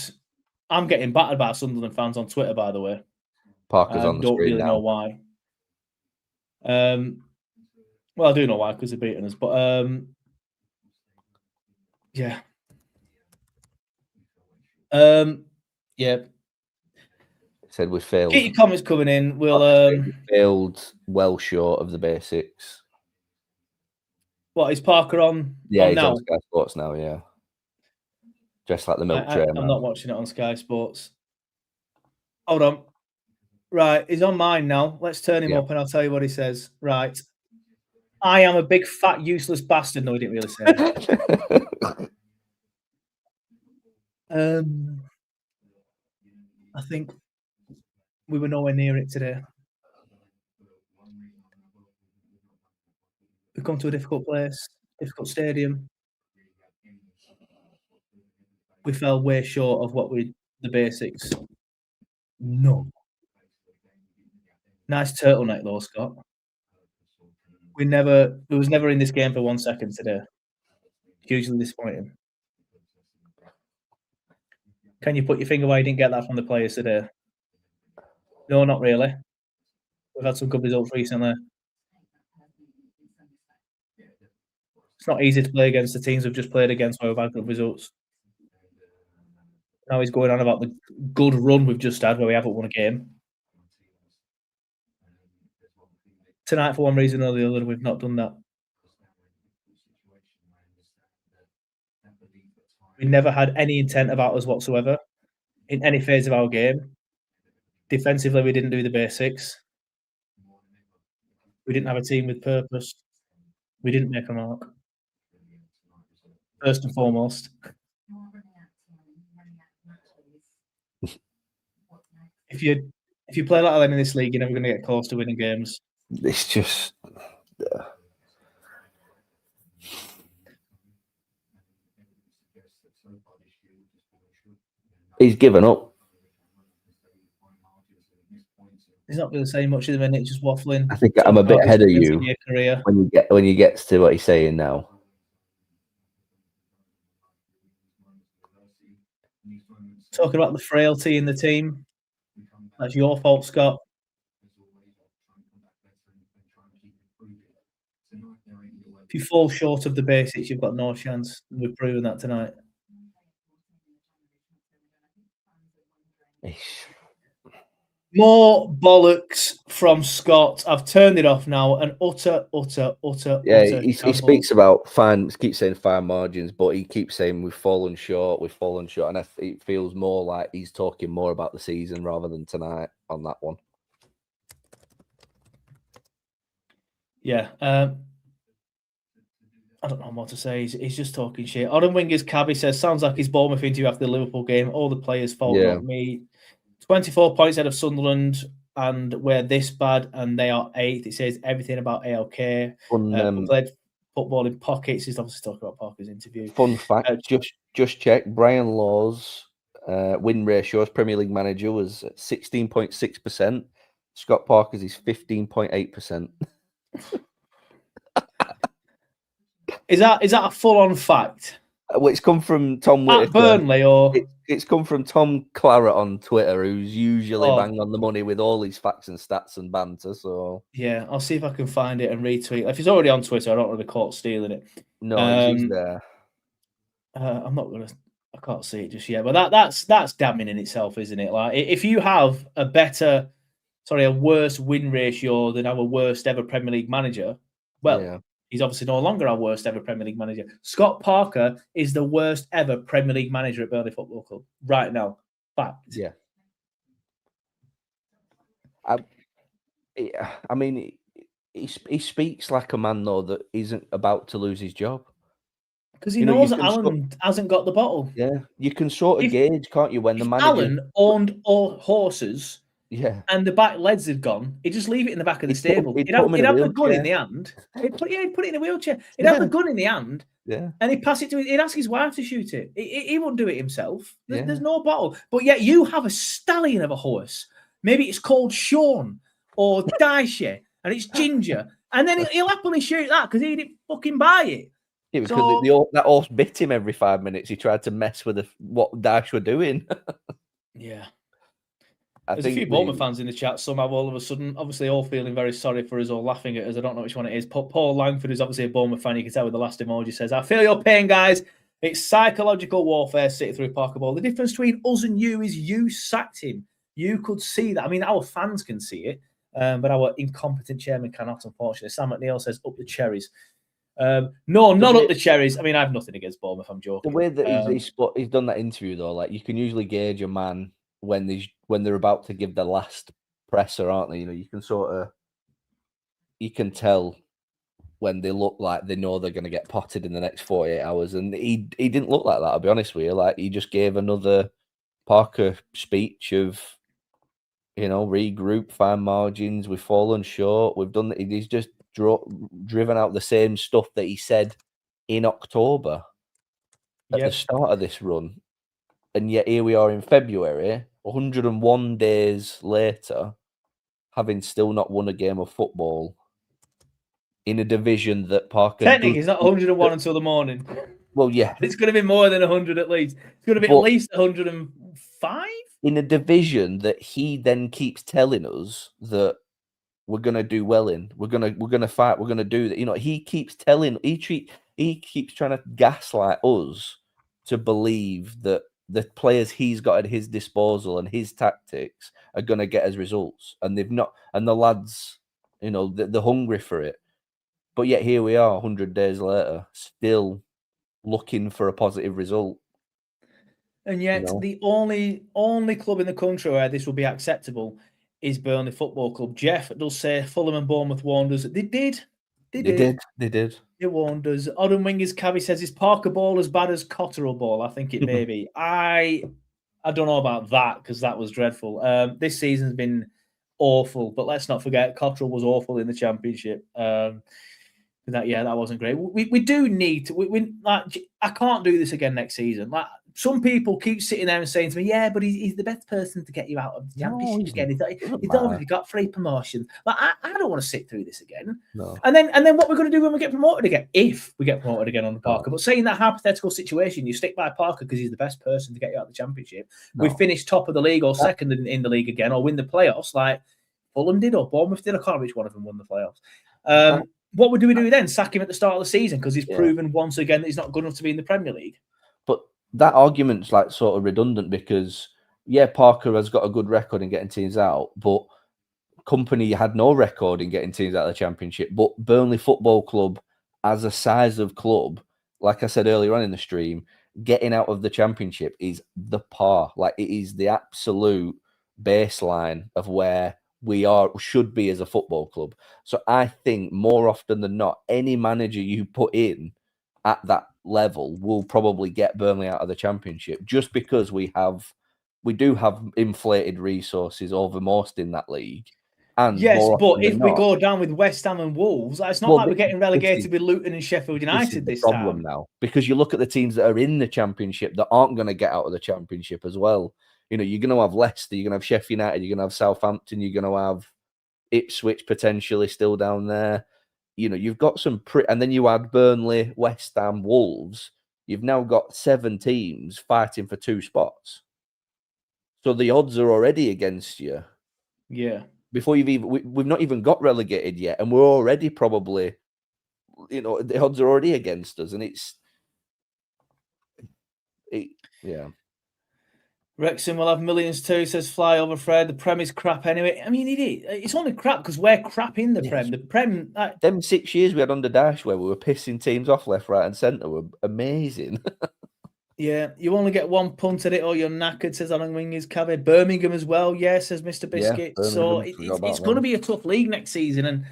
C: I'm getting battered by Sunderland fans on Twitter. By the way,
D: Parker's on the screen now.
C: Don't really know why. Well, I do know why because they're beating us, but yeah. Yeah.
D: Said we failed.
C: Get your comments coming in. We'll
D: failed well short of the basics.
C: What is Parker on?
D: Yeah,
C: on
D: he's
C: now?
D: on Sky Sports now. Yeah, just like the milk tray.
C: I'm not watching it on Sky Sports. Hold on. Right, he's on mine now. Let's turn him up and I'll tell you what he says. Right. I am a big, fat, useless bastard. No, he didn't really say that. I think we were nowhere near it today. We've come to a difficult place, difficult stadium. We fell way short of the basics. No. Nice turtleneck though, Scott. We was never in this game for 1 second today. Hugely disappointing. Can you put your finger why you didn't get that from the players today? No, not really. We've had some good results recently. It's not easy to play against the teams we've just played against where we've had good results. Now he's going on about the good run we've just had where we haven't won a game. Tonight, for one reason or the other, we've not done that. We never had any intent about us whatsoever in any phase of our game. Defensively, we didn't do the basics. We didn't have a team with purpose. We didn't make a mark. First and foremost. If you play like that in this league, you're never going to get close to winning games.
D: It's just. He's given up.
C: He's not really saying much at the minute, just waffling.
D: I think I'm a bit ahead of you
C: career.
D: when you get to what he's saying now.
C: Talking about the frailty in the team. That's your fault, Scott. If you fall short of the basics, you've got no chance. We've proven that tonight. More bollocks from Scott. I've turned it off now. An utter.
D: Yeah, he speaks about keeps saying fine margins, but he keeps saying we've fallen short, and it feels more like he's talking more about the season rather than tonight on that one.
C: Yeah, I don't know what to say. He's just talking shit. Odin Wingers Cabby says, sounds like his Bournemouth interview after the Liverpool game. All the players' fault, not me. 24 points out of Sunderland, and we're this bad, and they are 8th. It says everything about ALK. Played football in pockets. He's obviously talking about Parker's interview.
D: Fun fact, just check. Brian Law's win ratio as Premier League manager was 16.6%. Scott Parker's is 15.8%.
C: Is that a full-on fact?
D: Well, it's come from Tom Whittaker.
C: At Burnley, or
D: it's come from Tom Claret on Twitter, who's usually bang on the money with all his facts and stats and banter. So
C: yeah, I'll see if I can find it and retweet. If he's already on Twitter, I don't want to be caught stealing it.
D: No, he's there.
C: I'm not gonna. I can't see it just yet, but that's damning in itself, isn't it? Like, if you have a worse win ratio than our worst ever Premier League manager, well, he's obviously no longer our worst ever Premier League manager. Scott Parker is the worst ever Premier League manager at Burnley Football Club right now. Fact.
D: Yeah. I mean, he speaks like a man, though, that isn't about to lose his job.
C: Because he knows that Alan hasn't got the bottle.
D: Yeah, you can sort of gauge, can't you, when the manager...
C: Alan owned all horses,
D: and
C: the back legs had gone, he'd just leave it in the back of the stable. He'd have the gun in the hand. He'd put it in a wheelchair. He'd have the gun in the hand, and he'd pass it to he'd ask his wife to shoot it. He wouldn't do it himself. There's no bottle. But yet you have a stallion of a horse. Maybe it's called Sean or Daisha, and it's Ginger. And then he'll happily shoot that because he didn't fucking buy it.
D: Yeah, because that horse bit him every 5 minutes. He tried to mess with what Dash were doing.
C: Yeah. There's a few Bournemouth fans in the chat somehow all of a sudden, obviously all feeling very sorry for us or laughing at us. I don't know which one it is. Paul Langford, who's obviously a Bournemouth fan, you can tell with the last emoji, says, I feel your pain, guys. It's psychological warfare sitting through Parker Ball. The difference between us and you is you sacked him. You could see that. I mean, our fans can see it, but our incompetent chairman cannot, unfortunately. Sam McNeil says, up the cherries. No, not up the cherries. I mean, I have nothing against Bournemouth. I'm joking.
D: The way that he's done that interview, though, like you can usually gauge a man when they're about to give the last presser, aren't they? You know, you can tell when they look like they know they're going to get potted in the next 48 hours, and he didn't look like that. I'll be honest with you. Like he just gave another Parker speech of, regroup, fine margins. We've fallen short. We've done. He's just driven out the same stuff that he said in October at the start of this run, and yet here we are in February, 101 days later, having still not won a game of football in a division that Parker
C: technically it's not 101 until the morning.
D: Well, yeah,
C: it's going to be more than 100 at least. It's going to be at least 105
D: in a division that he then keeps telling us that we're gonna do well in. We're gonna fight. We're gonna do that. He keeps telling. He keeps trying to gaslight us to believe that the players he's got at his disposal and his tactics are gonna get us results, and they've not. And the lads, they're hungry for it. But yet here we are, 100 days later, still looking for a positive result.
C: And yet the only club in the country where this will be acceptable is Burnley Football Club. Jeff does say Fulham and Bournemouth warned us. They did. They warned us. Odin Wingers Cabby says, is Parker Ball as bad as Cotterill Ball? I think it may be. I don't know about that because that was dreadful. This season's been awful, but let's not forget Cotterill was awful in the Championship. That wasn't great. We do need to. I can't do this again next season. Like some people keep sitting there and saying to me, yeah, but he's the best person to get you out of the championship again. He's already got 3 promotions. Like, I don't want to sit through this again.
D: No.
C: And then what we're going to do when we get promoted again, if we get promoted again on the Parker. But saying that hypothetical situation, you stick by Parker because he's the best person to get you out of the championship. We finish top of the league or second in the league again, or win the playoffs like Fulham did or Bournemouth did. I can't remember which one of them won the playoffs. What do we do then? Sack him at the start of the season because he's proven once again that he's not good enough to be in the Premier League.
D: But that argument's like sort of redundant because Parker has got a good record in getting teams out, but Company had no record in getting teams out of the Championship. But Burnley Football Club, as a size of club, like I said earlier on in the stream, getting out of the Championship is the par. Like, it is the absolute baseline of where we should be as a football club. So I think more often than not, any manager you put in at that level will probably get Burnley out of the Championship, just because we do have inflated resources over most in that league. And
C: yes, but if we go down with West Ham and Wolves, it's not like we're getting relegated with Luton and Sheffield United this
D: problem
C: time.
D: Now, because you look at the teams that are in the Championship that aren't going to get out of the Championship as well. You know, you're going to have Leicester, you're going to have Sheffield United, you're going to have Southampton, you're going to have Ipswich potentially still down there. You know, you've got some and then you add Burnley, West Ham, Wolves. You've now got 7 teams fighting for 2 spots. So the odds are already against you.
C: Yeah.
D: Before we've not even got relegated yet, and we're already probably, you know, the odds are already against us, and yeah.
C: Wrexham will have millions too, says Fly over Fred. The Prem is crap anyway. I mean, it's only crap because we're crap in the Prem. The Prem...
D: Them 6 years we had under Dash where we were pissing teams off left, right and centre were amazing.
C: Yeah, you only get 1 punt at it or you're knackered, says Alan Wingers. Cavid. Birmingham as well, says Mr. Biscuit. So it's going to be a tough league next season. And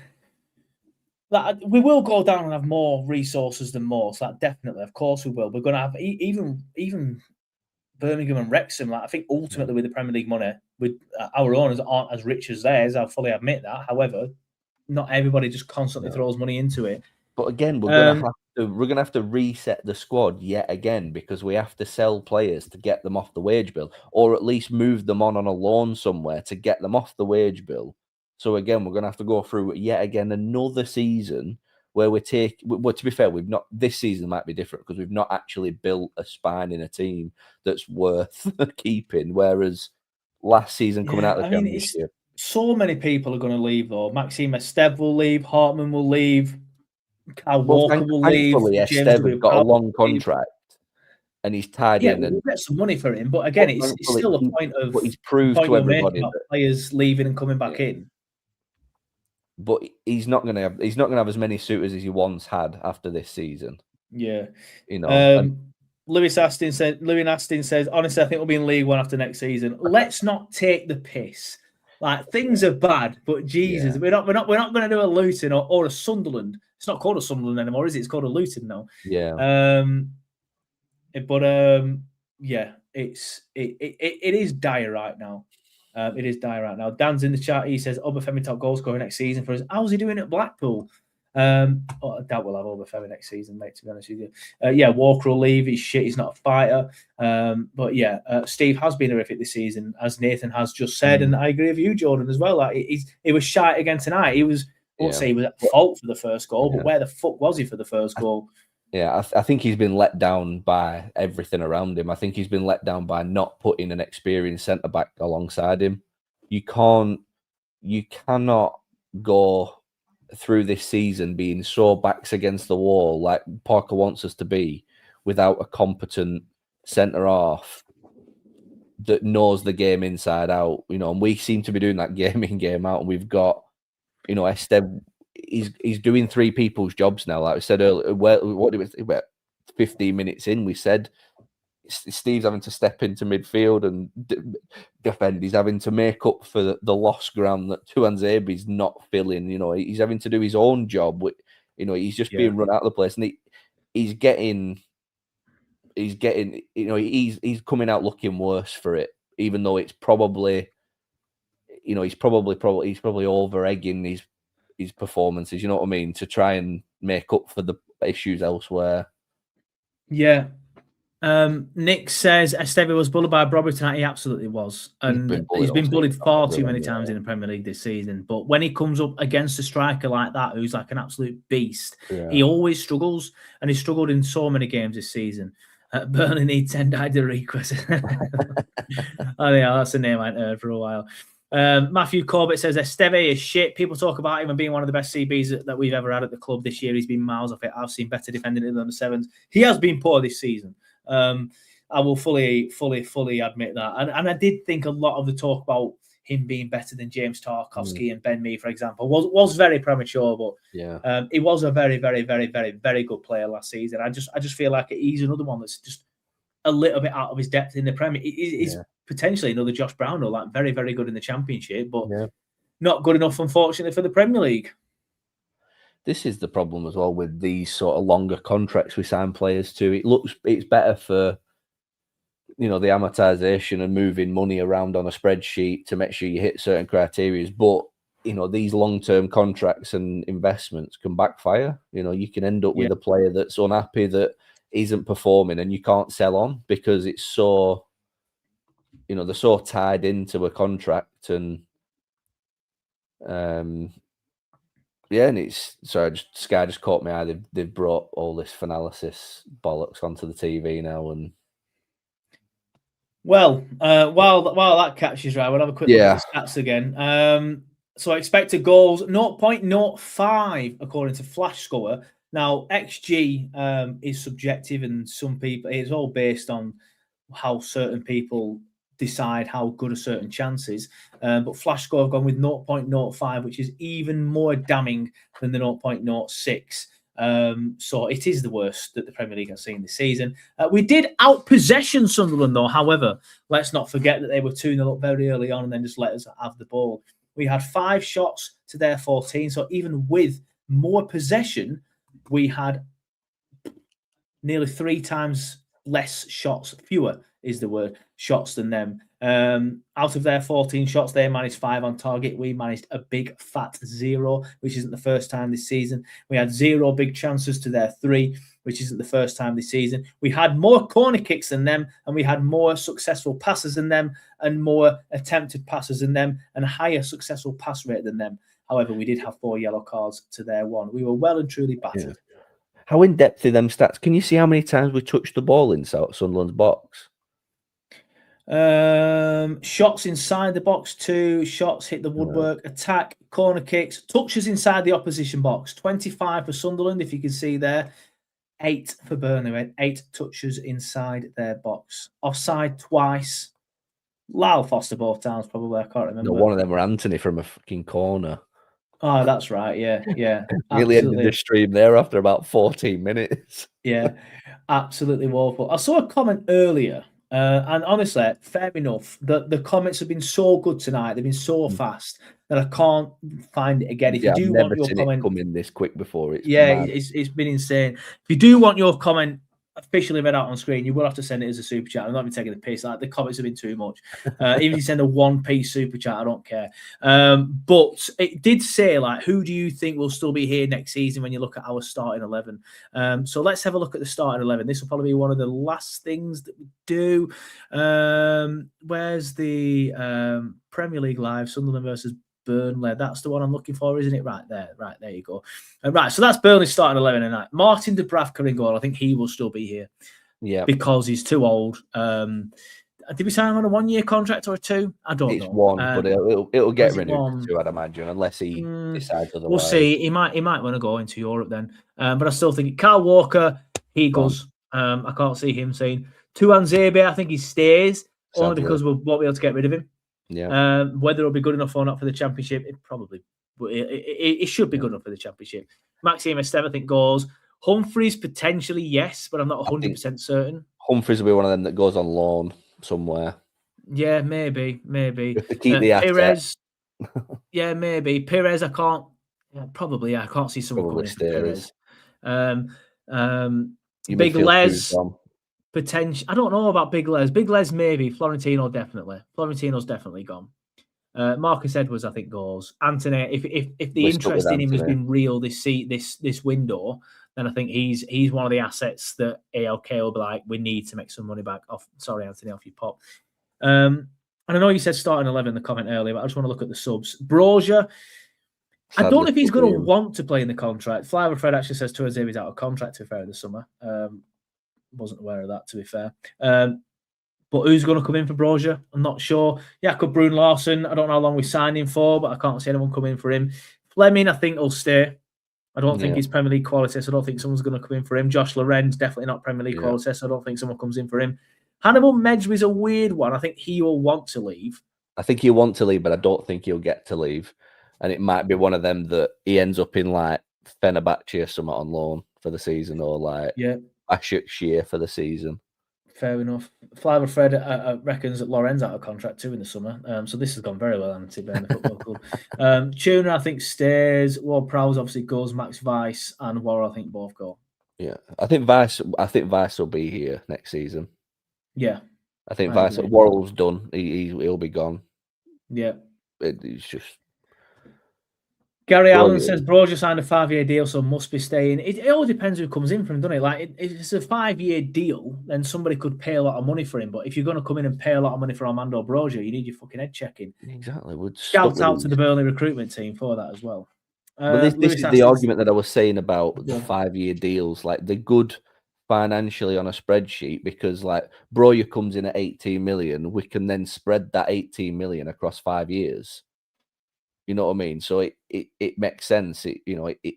C: we will go down and have more resources than most. That definitely, of course we will. We're going to have even Birmingham and Wrexham. I think ultimately with the Premier League money, with our owners aren't as rich as theirs. I'll fully admit that. However, not everybody just constantly throws money into it.
D: But again, we're going to have to reset the squad yet again, because we have to sell players to get them off the wage bill, or at least move them on a loan somewhere to get them off the wage bill. So again, we're going to have to go through yet again another season where well, to be fair, we've not, this season might be different because we've not actually built a spine in a team that's worth keeping. Whereas last season coming out of the Championship,
C: so many people are going to leave though. Maxime Esteve will leave, Hartman will leave, Kyle Walker will leave.
D: Esteve got a long contract and he's tied in.
C: And we'll get some money for him, but again, it's still a point of.
D: But he's proved to everybody that
C: players leaving and coming back in.
D: But he's not gonna have as many suitors as he once had after this season.
C: Yeah,
D: you know.
C: Lewis Aston says, honestly, I think we'll be in League One after next season. Let's not take the piss. Like, things are bad, but Jesus, we're not going to do a Luton or a Sunderland. It's not called a Sunderland anymore, is it? It's called a Luton now.
D: Yeah.
C: It is dire right now. It is dire right now. Dan's in the chat. He says Obafemi top goal scorer next season for us. How's he doing at Blackpool? I doubt we'll have Obafemi next season, mate, to be honest with you. Walker will leave. He's shit. He's not a fighter. Steve has been horrific this season, as Nathan has just said, and I agree with you, Jordan, as well. Like, he was shite again tonight. I won't say he was at fault for the first goal, but where the fuck was he for the first goal?
D: Yeah, I think he's been let down by everything around him. I think he's been let down by not putting an experienced centre-back alongside him. You cannot go through this season being so backs against the wall like Parker wants us to be without a competent centre-half that knows the game inside out. You know, and we seem to be doing that game in, game out, and we've got, you know, Esteve. He's doing 3 people's jobs now. Like I said earlier, what did we 15 minutes in, we said Steve's having to step into midfield and defend. He's having to make up for the lost ground that Tuanzebe's not filling. You know, he's having to do his own job. You know, he's just being run out of the place, and he's getting. You know, he's coming out looking worse for it, even though it's probably, you know, he's probably over egging his performances, you know what I mean, to try and make up for the issues elsewhere.
C: Yeah. Nick says Esteve was bullied by Brobby tonight. He absolutely was. And he's been bullied far too many times in the Premier League this season. But when he comes up against a striker like that, who's like an absolute beast, he always struggles. And he struggled in so many games this season. Burnley need Tendai Doriquez. Oh, yeah, that's a name I hadn't heard for a while. Matthew Corbett says Esteve is shit. People talk about him and being one of the best CBs that we've ever had at the club this year. He's been miles off it. I've seen better defending in the under sevens. He has been poor this season. I will fully admit that. And I did think a lot of the talk about him being better than James Tarkowski and Ben Mee, for example, was very premature. But he was a very, very, very, very, very good player last season. I just feel like he's another one that's just a little bit out of his depth in the Premier. He's potentially another Josh Brown, or like very, very good in the Championship, but not good enough, unfortunately, for the Premier League.
D: This is the problem as well with these sort of longer contracts we sign players to. It's better for, the amortization and moving money around on a spreadsheet to make sure you hit certain criteria. But, these long-term contracts and investments can backfire. You can end up with a player that's unhappy that isn't performing and you can't sell on because it's so, they're so tied into a contract and, and it's Sky just caught my eye. They've brought all this Finalysis bollocks onto the TV now, and
C: while that catches right, we'll have a quick look at the stats again. So expected goals 0.05 according to Flash Score. Now XG is subjective, and some people it's all based on how certain people decide how good a certain chance is. But Flash Score have gone with 0.05, which is even more damning than the 0.06. So it is the worst that the Premier League has seen this season. We did outpossession Sunderland, though. However, let's not forget that they were 2-0 up very early on and then just let us have the ball. We had 5 shots to their 14. So even with more possession, we had nearly 3 times less shots, fewer is the word, shots than them. Out of their 14 shots, they managed 5 on target. We managed a big fat 0, which isn't the first time this season. We had 0 big chances to their 3, which isn't the first time this season. We had more corner kicks than them, and we had more successful passes than them, and more attempted passes than them, and a higher successful pass rate than them. However, we did have 4 yellow cards to their 1. We were well and truly battered.
D: How in-depth are them stats? Can you see how many times we touched the ball inside Sunderland's box?
C: Shots inside the box 2, shots hit the woodwork, attack, corner kicks, touches inside the opposition box 25 for Sunderland, if you can see there, 8 for Burnley. We had 8 touches inside their box. Offside twice. Lyle Foster both times, probably. I can't remember.
D: No, one of them were Anthony from a fucking corner.
C: Oh, that's right. Yeah.
D: Really ended the stream there after about 14 minutes.
C: Yeah, absolutely woeful. I saw a comment earlier, and honestly, fair enough. The comments have been so good tonight. They've been so fast that I can't find it again. If you do want your comment,
D: come in this quick before
C: it's been insane. If you do want your comment officially read out on screen, you will have to send it as a super chat. I'm not even taking the piss. Like, the comments have been too much. Even if you send a 1p super chat, I don't care. But it did say, like, who do you think will still be here next season when you look at our starting 11? So let's have a look at the starting 11. This will probably be one of the last things that we do. Where's the Premier League Live, Sunderland versus Burnley? That's the one I'm looking for, isn't it? Right there you go. Right, so that's Burnley starting 11 tonight. Martin Dubravka in goal. I think he will still be here.
D: Yeah,
C: because he's too old. Did we sign him on a 1-year contract or a 2? I don't know.
D: It's 1, but it'll get renewed to 2, I'd imagine, unless he decides otherwise.
C: We'll see. He might want to go into Europe then. But I still think Kyle Walker, he goes. I can't see him saying Tuan Zebe. I think he stays only because we won't be able to get rid of him.
D: Yeah.
C: Whether it'll be good enough or not for the Championship, it should be good enough for the Championship. Maxime Esteve, I think, goes. Humphreys, potentially, yes, but I'm not 100% certain.
D: Humphreys will be one of them that goes on loan somewhere.
C: Yeah, maybe.
D: If they keep the asset.
C: Perez, yeah, maybe. Perez, I can't. Yeah, probably, I can't see someone coming in for Perez. Big Les. Potential. I don't know about Big Les. Big Les, maybe. Florentino, definitely. Florentino's definitely gone. Marcus Edwards, I think, goes. Anthony, if the interest in him has been real this window, then I think he's one of the assets that ALK will be like, we need to make some money back off. Sorry, Anthony, off your pop. And I know you said starting 11 in the comment earlier, but I just want to look at the subs. Brozier, I don't know if he's going to want to play in the contract. Flyer Fred actually says to us he's out of contract, to be fair, this summer. Wasn't aware of that, to be fair. But who's going to come in for Brozier? I'm not sure. Jakob Brun Larsen, I don't know how long we signed him for, but I can't see anyone coming for him. Fleming, I think, will stay. I don't think he's Premier League quality, so I don't think someone's going to come in for him. Josh Lorenz, definitely not Premier League quality, so I don't think someone comes in for him. Hannibal Medjby's a weird one. I think he will want to leave.
D: I think he'll want to leave, but I don't think he'll get to leave. And it might be one of them that he ends up in like Fenerbahce or something on loan for the season, or like Başakşehir for the season.
C: Fair enough. Flyver Fred reckons that Lorenz out of contract too in the summer. So this has gone very well, Anthony, the football club. Tuna, I think, stays. Ward Prowse obviously goes. Max Weiss and Warren, I think, both go.
D: Yeah, I think Weiss will be here next season.
C: Yeah,
D: I think Worrell's done. He'll be gone.
C: Yeah,
D: it's just.
C: Gary Allen says Brozier signed a 5-year deal, so must be staying. It all depends who comes in for him, doesn't it? Like, if it's a 5-year deal, then somebody could pay a lot of money for him. But if you're going to come in and pay a lot of money for Armando Brozier, you need your fucking head checking.
D: Exactly.
C: Shout out to the Burnley recruitment team for that as well.
D: But this is the argument that I was saying about the 5-year deals. Like, they're good financially on a spreadsheet because, like, Brozier comes in at 18 million. We can then spread that 18 million across 5 years. You know what I mean? So it makes sense. It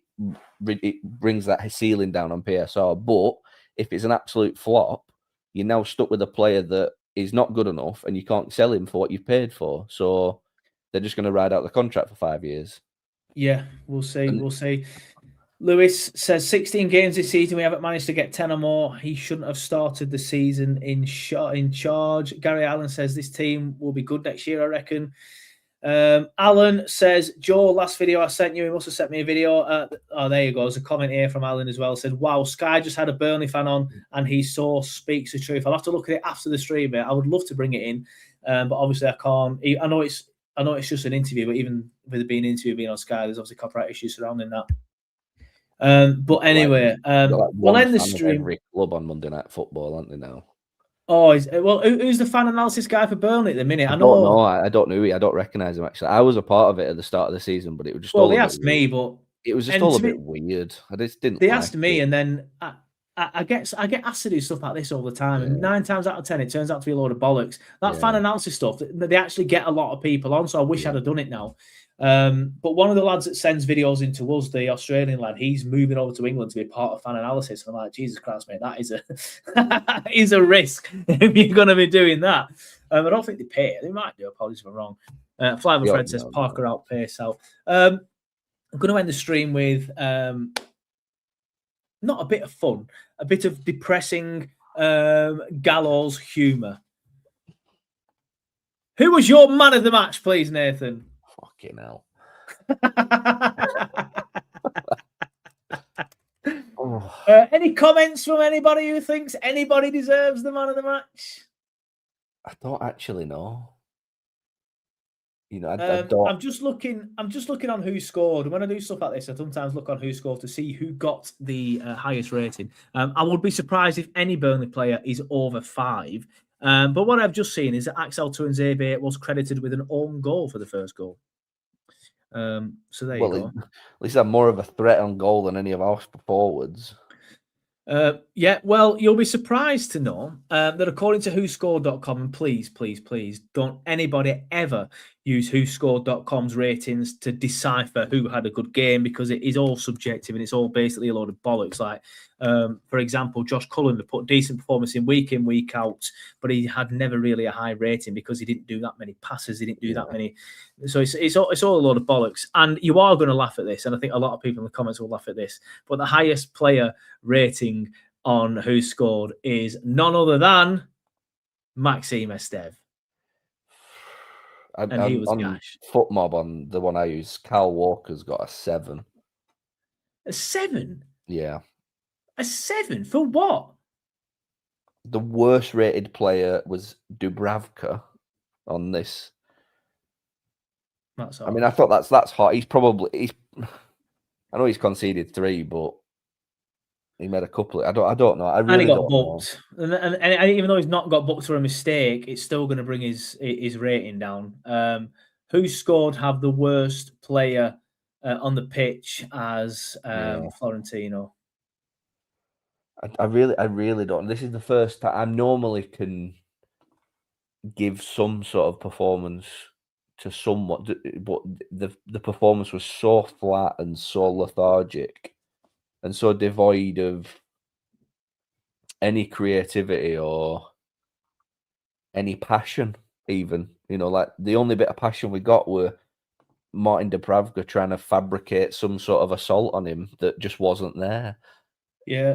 D: brings that ceiling down on PSR. But if it's an absolute flop, you're now stuck with a player that is not good enough, and you can't sell him for what you've paid for. So they're just going to ride out the contract for 5 years.
C: Yeah, we'll see. We'll see. Lewis says 16 games this season. We haven't managed to get 10 or more. He shouldn't have started the season in charge. Gary Allen says this team will be good next year, I reckon. Alan says, Joe, last video I sent you, he must have sent me a video. Oh, there you go. There's a comment here from Alan as well. Said, wow, Sky just had a Burnley fan on and he speaks the truth. I'll have to look at it after the stream. I would love to bring it in, but obviously I can't. I know it's just an interview, but even with it being an interview being on Sky, there's obviously copyright issues surrounding that. But anyway, we'll end the stream.
D: Every club on Monday Night Football, aren't they now?
C: Oh, who's the fan analysis guy for Burnley at the minute?
D: I don't know. I don't know. I don't recognise him actually. I was a part of it at the start of the season, but it was just
C: they asked me, but
D: it was just all a bit weird. I just didn't.
C: They asked me, and then I get asked to do stuff like this all the time, and 9 times out of 10, it turns out to be a load of bollocks. That fan analysis stuff, they actually get a lot of people on, so I wish I'd have done it now. But one of the lads that sends videos into us, the Australian lad, he's moving over to England to be part of fan analysis. And I'm like, Jesus Christ, mate, that is a risk if you're going to be doing that. I don't think they pay. They might do. Apologies if I'm wrong. Flyver Fred says Parker out, pace out. I'm going to end the stream with not a bit of fun, a bit of depressing gallows humour. Who was your man of the match, please, Nathan?
D: Fucking hell.
C: Any comments from anybody who thinks anybody deserves the man of the match?
D: I don't actually know. I
C: don't. I'm just looking on who scored. When I do stuff like this, I sometimes look on who scored to see who got the highest rating. I would be surprised if any Burnley player is over 5. But what I've just seen is that Axel Tuanzebe was credited with an own goal for the first goal. So there you go.
D: At least I'm more of a threat on goal than any of our forwards.
C: Well, you'll be surprised to know that according to whoscored.com, and please don't anybody ever use whoscored.com's ratings to decipher who had a good game, because it is all subjective and it's all basically a load of bollocks. Like, for example, Josh Cullen put decent performance in, week out, but he had never really a high rating because he didn't do that many passes, he didn't do that many. So it's all a load of bollocks. And you are going to laugh at this, and I think a lot of people in the comments will laugh at this, but the highest player rating on Who Scored is none other than Maxime Esteve.
D: And he was gash. FootMob, on the one I use, Kyle Walker's got a 7.
C: A 7?
D: Yeah.
C: A 7 for what?
D: The worst rated player was Dubravka on this.
C: That's
D: I mean, I thought that's hot. I know he's conceded 3, but He made a couple. I don't know. I really
C: and he got
D: don't
C: booked. And even though he's not got booked for a mistake, it's still going to bring his rating down. Who scored have the worst player on the pitch as Florentino?
D: I really don't. This is the first time I normally can give some sort of performance to someone, but the performance was so flat and so lethargic and so devoid of any creativity or any passion. Even, like the only bit of passion we got were Martin Dubravka trying to fabricate some sort of assault on him that just wasn't there.
C: Yeah,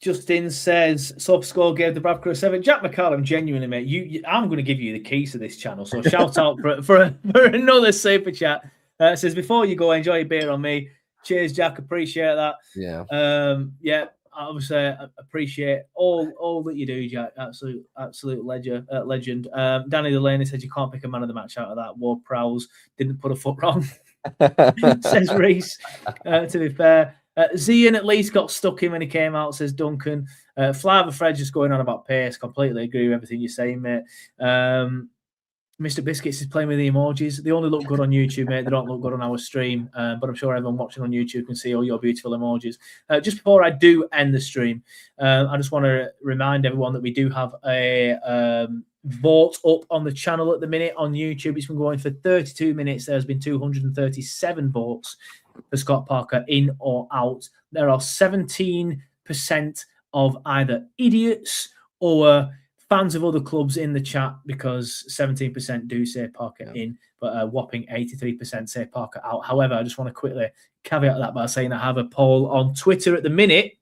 C: Justin says SoftScore gave Dubravka a 7. Jack McCallum, genuinely, mate, I'm going to give you the keys to this channel. So shout out for another super chat. Says, before you go, enjoy your beer on me. Cheers, Jack. Appreciate that.
D: Yeah.
C: Obviously, I appreciate all that you do, Jack. Absolute legend. Danny Delaney said you can't pick a man of the match out of that. Ward Prowse didn't put a foot wrong. Says Reese. To be fair, Zian at least got stuck in when he came out. Says Duncan. Flavor Fred just going on about pace. Completely agree with everything you're saying, mate. Mr. Biscuits is playing with the emojis. They only look good on YouTube, mate. They don't look good on our stream. But I'm sure everyone watching on YouTube can see all your beautiful emojis. Just before I do end the stream, I just want to remind everyone that we do have a vote up on the channel at the minute on YouTube. It's been going for 32 minutes. There's been 237 votes for Scott Parker in or out. There are 17% of either idiots or fans of other clubs in the chat, because 17% do say Parker in, but a whopping 83% say Parker out. However, I just want to quickly caveat that by saying I have a poll on Twitter at the minute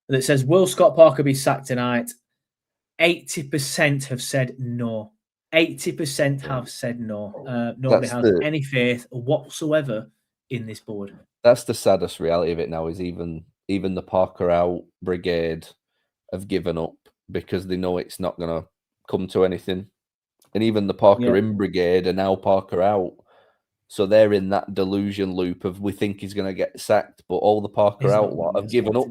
C: that says, will Scott Parker be sacked tonight? 80% have said no. 80% have said no. Nobody has any faith whatsoever in this board.
D: That's the saddest reality of it now, is even the Parker out brigade have given up because they know it's not going to come to anything. And even the Parker in brigade are now Parker out. So they're in that delusion loop of, we think he's going to get sacked, but all the Parker out lot have given up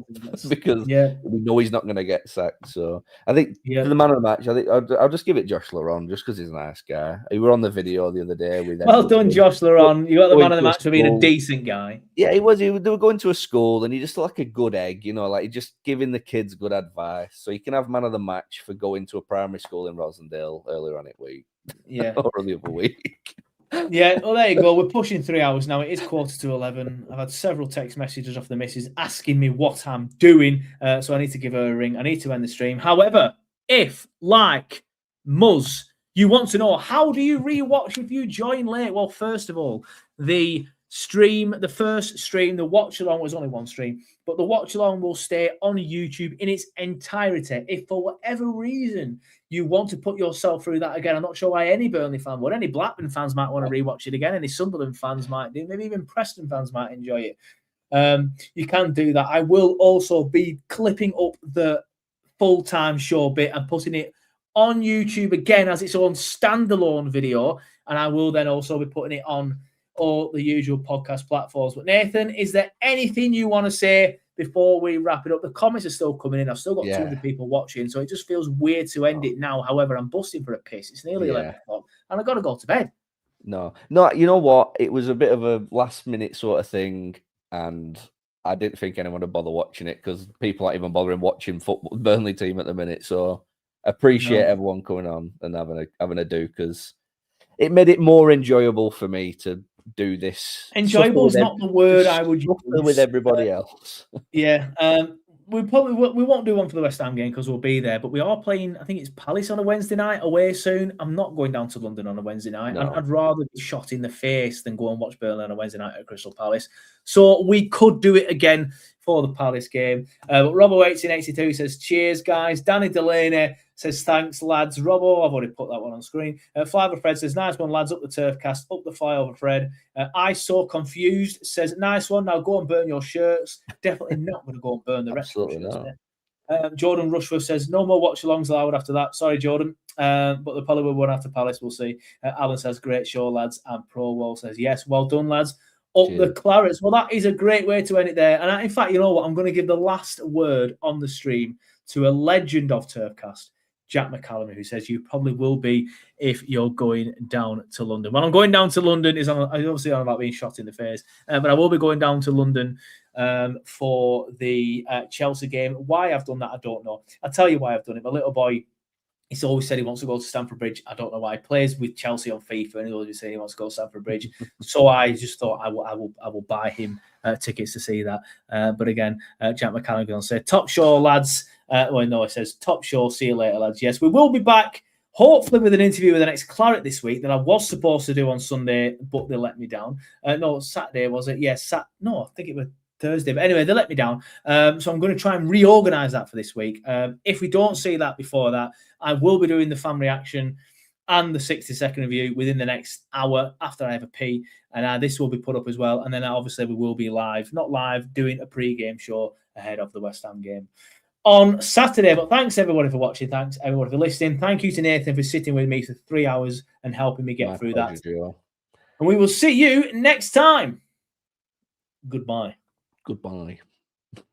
D: because we know he's not going to get sacked. So I think for the man of the match, I think I'll just give it Josh Laurent, just because he's a nice guy. We were on the video the other day with
C: well done, Josh Laurent. You got the man of the match for being a decent guy.
D: Yeah, he was. They were going to a school, and he just like a good egg, like just giving the kids good advice. So you can have man of the match for going to a primary school in Rosendale earlier on it week.
C: Yeah,
D: or the other week.
C: Yeah, well, there you go. We're pushing 3 hours now. It is 11:15. I've had several text messages off the missus asking me what I'm doing, so I need to give her a ring. I need to end the stream. However, if, like Muzz, you want to know how do you rewatch if you join late? Well, first of all, the first stream, the watch along was only one stream, but the watch along will stay on YouTube in its entirety. If for whatever reason you want to put yourself through that again, I'm not sure why any Burnley fan would. Any Blackburn fans might want to rewatch it again. Any Sunderland fans might do. Maybe even Preston fans might enjoy it. You can do that. I will also be clipping up the full-time show bit and putting it on YouTube again as its own standalone video. And I will then also be putting it on all the usual podcast platforms. But Nathan, is there anything you want to say before we wrap it up? The comments are still coming in. I've still got 200 people watching, so it just feels weird to end it now. However, I'm busting for a piss. It's nearly 11 o'clock, and I've got to go to bed.
D: No, you know what? It was a bit of a last-minute sort of thing, and I didn't think anyone would bother watching it because people aren't even bothering watching football, Burnley team at the minute. So I appreciate everyone coming on and having a do, because it made it more enjoyable for me to do this.
C: Enjoyable is not the word I would use
D: with everybody else.
C: Yeah, we won't do one for the West Ham game because we'll be there. But we are playing, I think it's Palace on a Wednesday night away soon. I'm not going down to London on a Wednesday night.
D: No.
C: I'd rather be shot in the face than go and watch Burnley on a Wednesday night at Crystal Palace. So we could do it again for the Palace game. But Robbo 1882 says, cheers, guys. Danny Delaney says, thanks, lads. Robbo, I've already put that one on screen. Flavor Fred says, nice one, lads. Up the TurfCast. Up the flyover, Fred. I So Confused says, nice one. Now go and burn your shirts. Definitely not going to go and burn the rest of the shirts. Jordan Rushworth says, no more watch-alongs allowed after that. Sorry, Jordan. But the probably will one after Palace. We'll see. Alan says, great show, lads. And Pro Wall says, yes, well done, lads. up the Clarets. Well, that is a great way to end it there. And in fact, you know what? I'm going to give the last word on the stream to a legend of TurfCast, Jack McCallum, who says you probably will be if you're going down to London. Well, I'm going down to London is obviously on about being shot in the face, but I will be going down to London for the Chelsea game. Why I've done that, I don't know. I'll tell you why I've done it. My little boy, he's always said he wants to go to Stamford Bridge. I don't know why. He plays with Chelsea on FIFA, and he always said he wants to go to Stamford Bridge. So I just thought I will buy him tickets to see that. But again, Jack McCallum going to say, top show, lads. Well, no, it says top show. See you later, lads. Yes, we will be back. Hopefully with an interview with the next Claret this week that I was supposed to do on Sunday, but they let me down. No, Saturday was it? Yes, no, I think it was Thursday. But anyway, they let me down. So I'm going to try and reorganize that for this week. If we don't see that before that, I will be doing the fan reaction and the 60-second review within the next hour after I have a pee. And this will be put up as well. And then obviously we will be live, not live, doing a pre-game show ahead of the West Ham game on Saturday. But thanks everybody for watching. Thanks everybody for listening. Thank you to Nathan for sitting with me for 3 hours and helping me get through that.
D: Joe.
C: And we will see you next time. Goodbye.
D: Goodbye.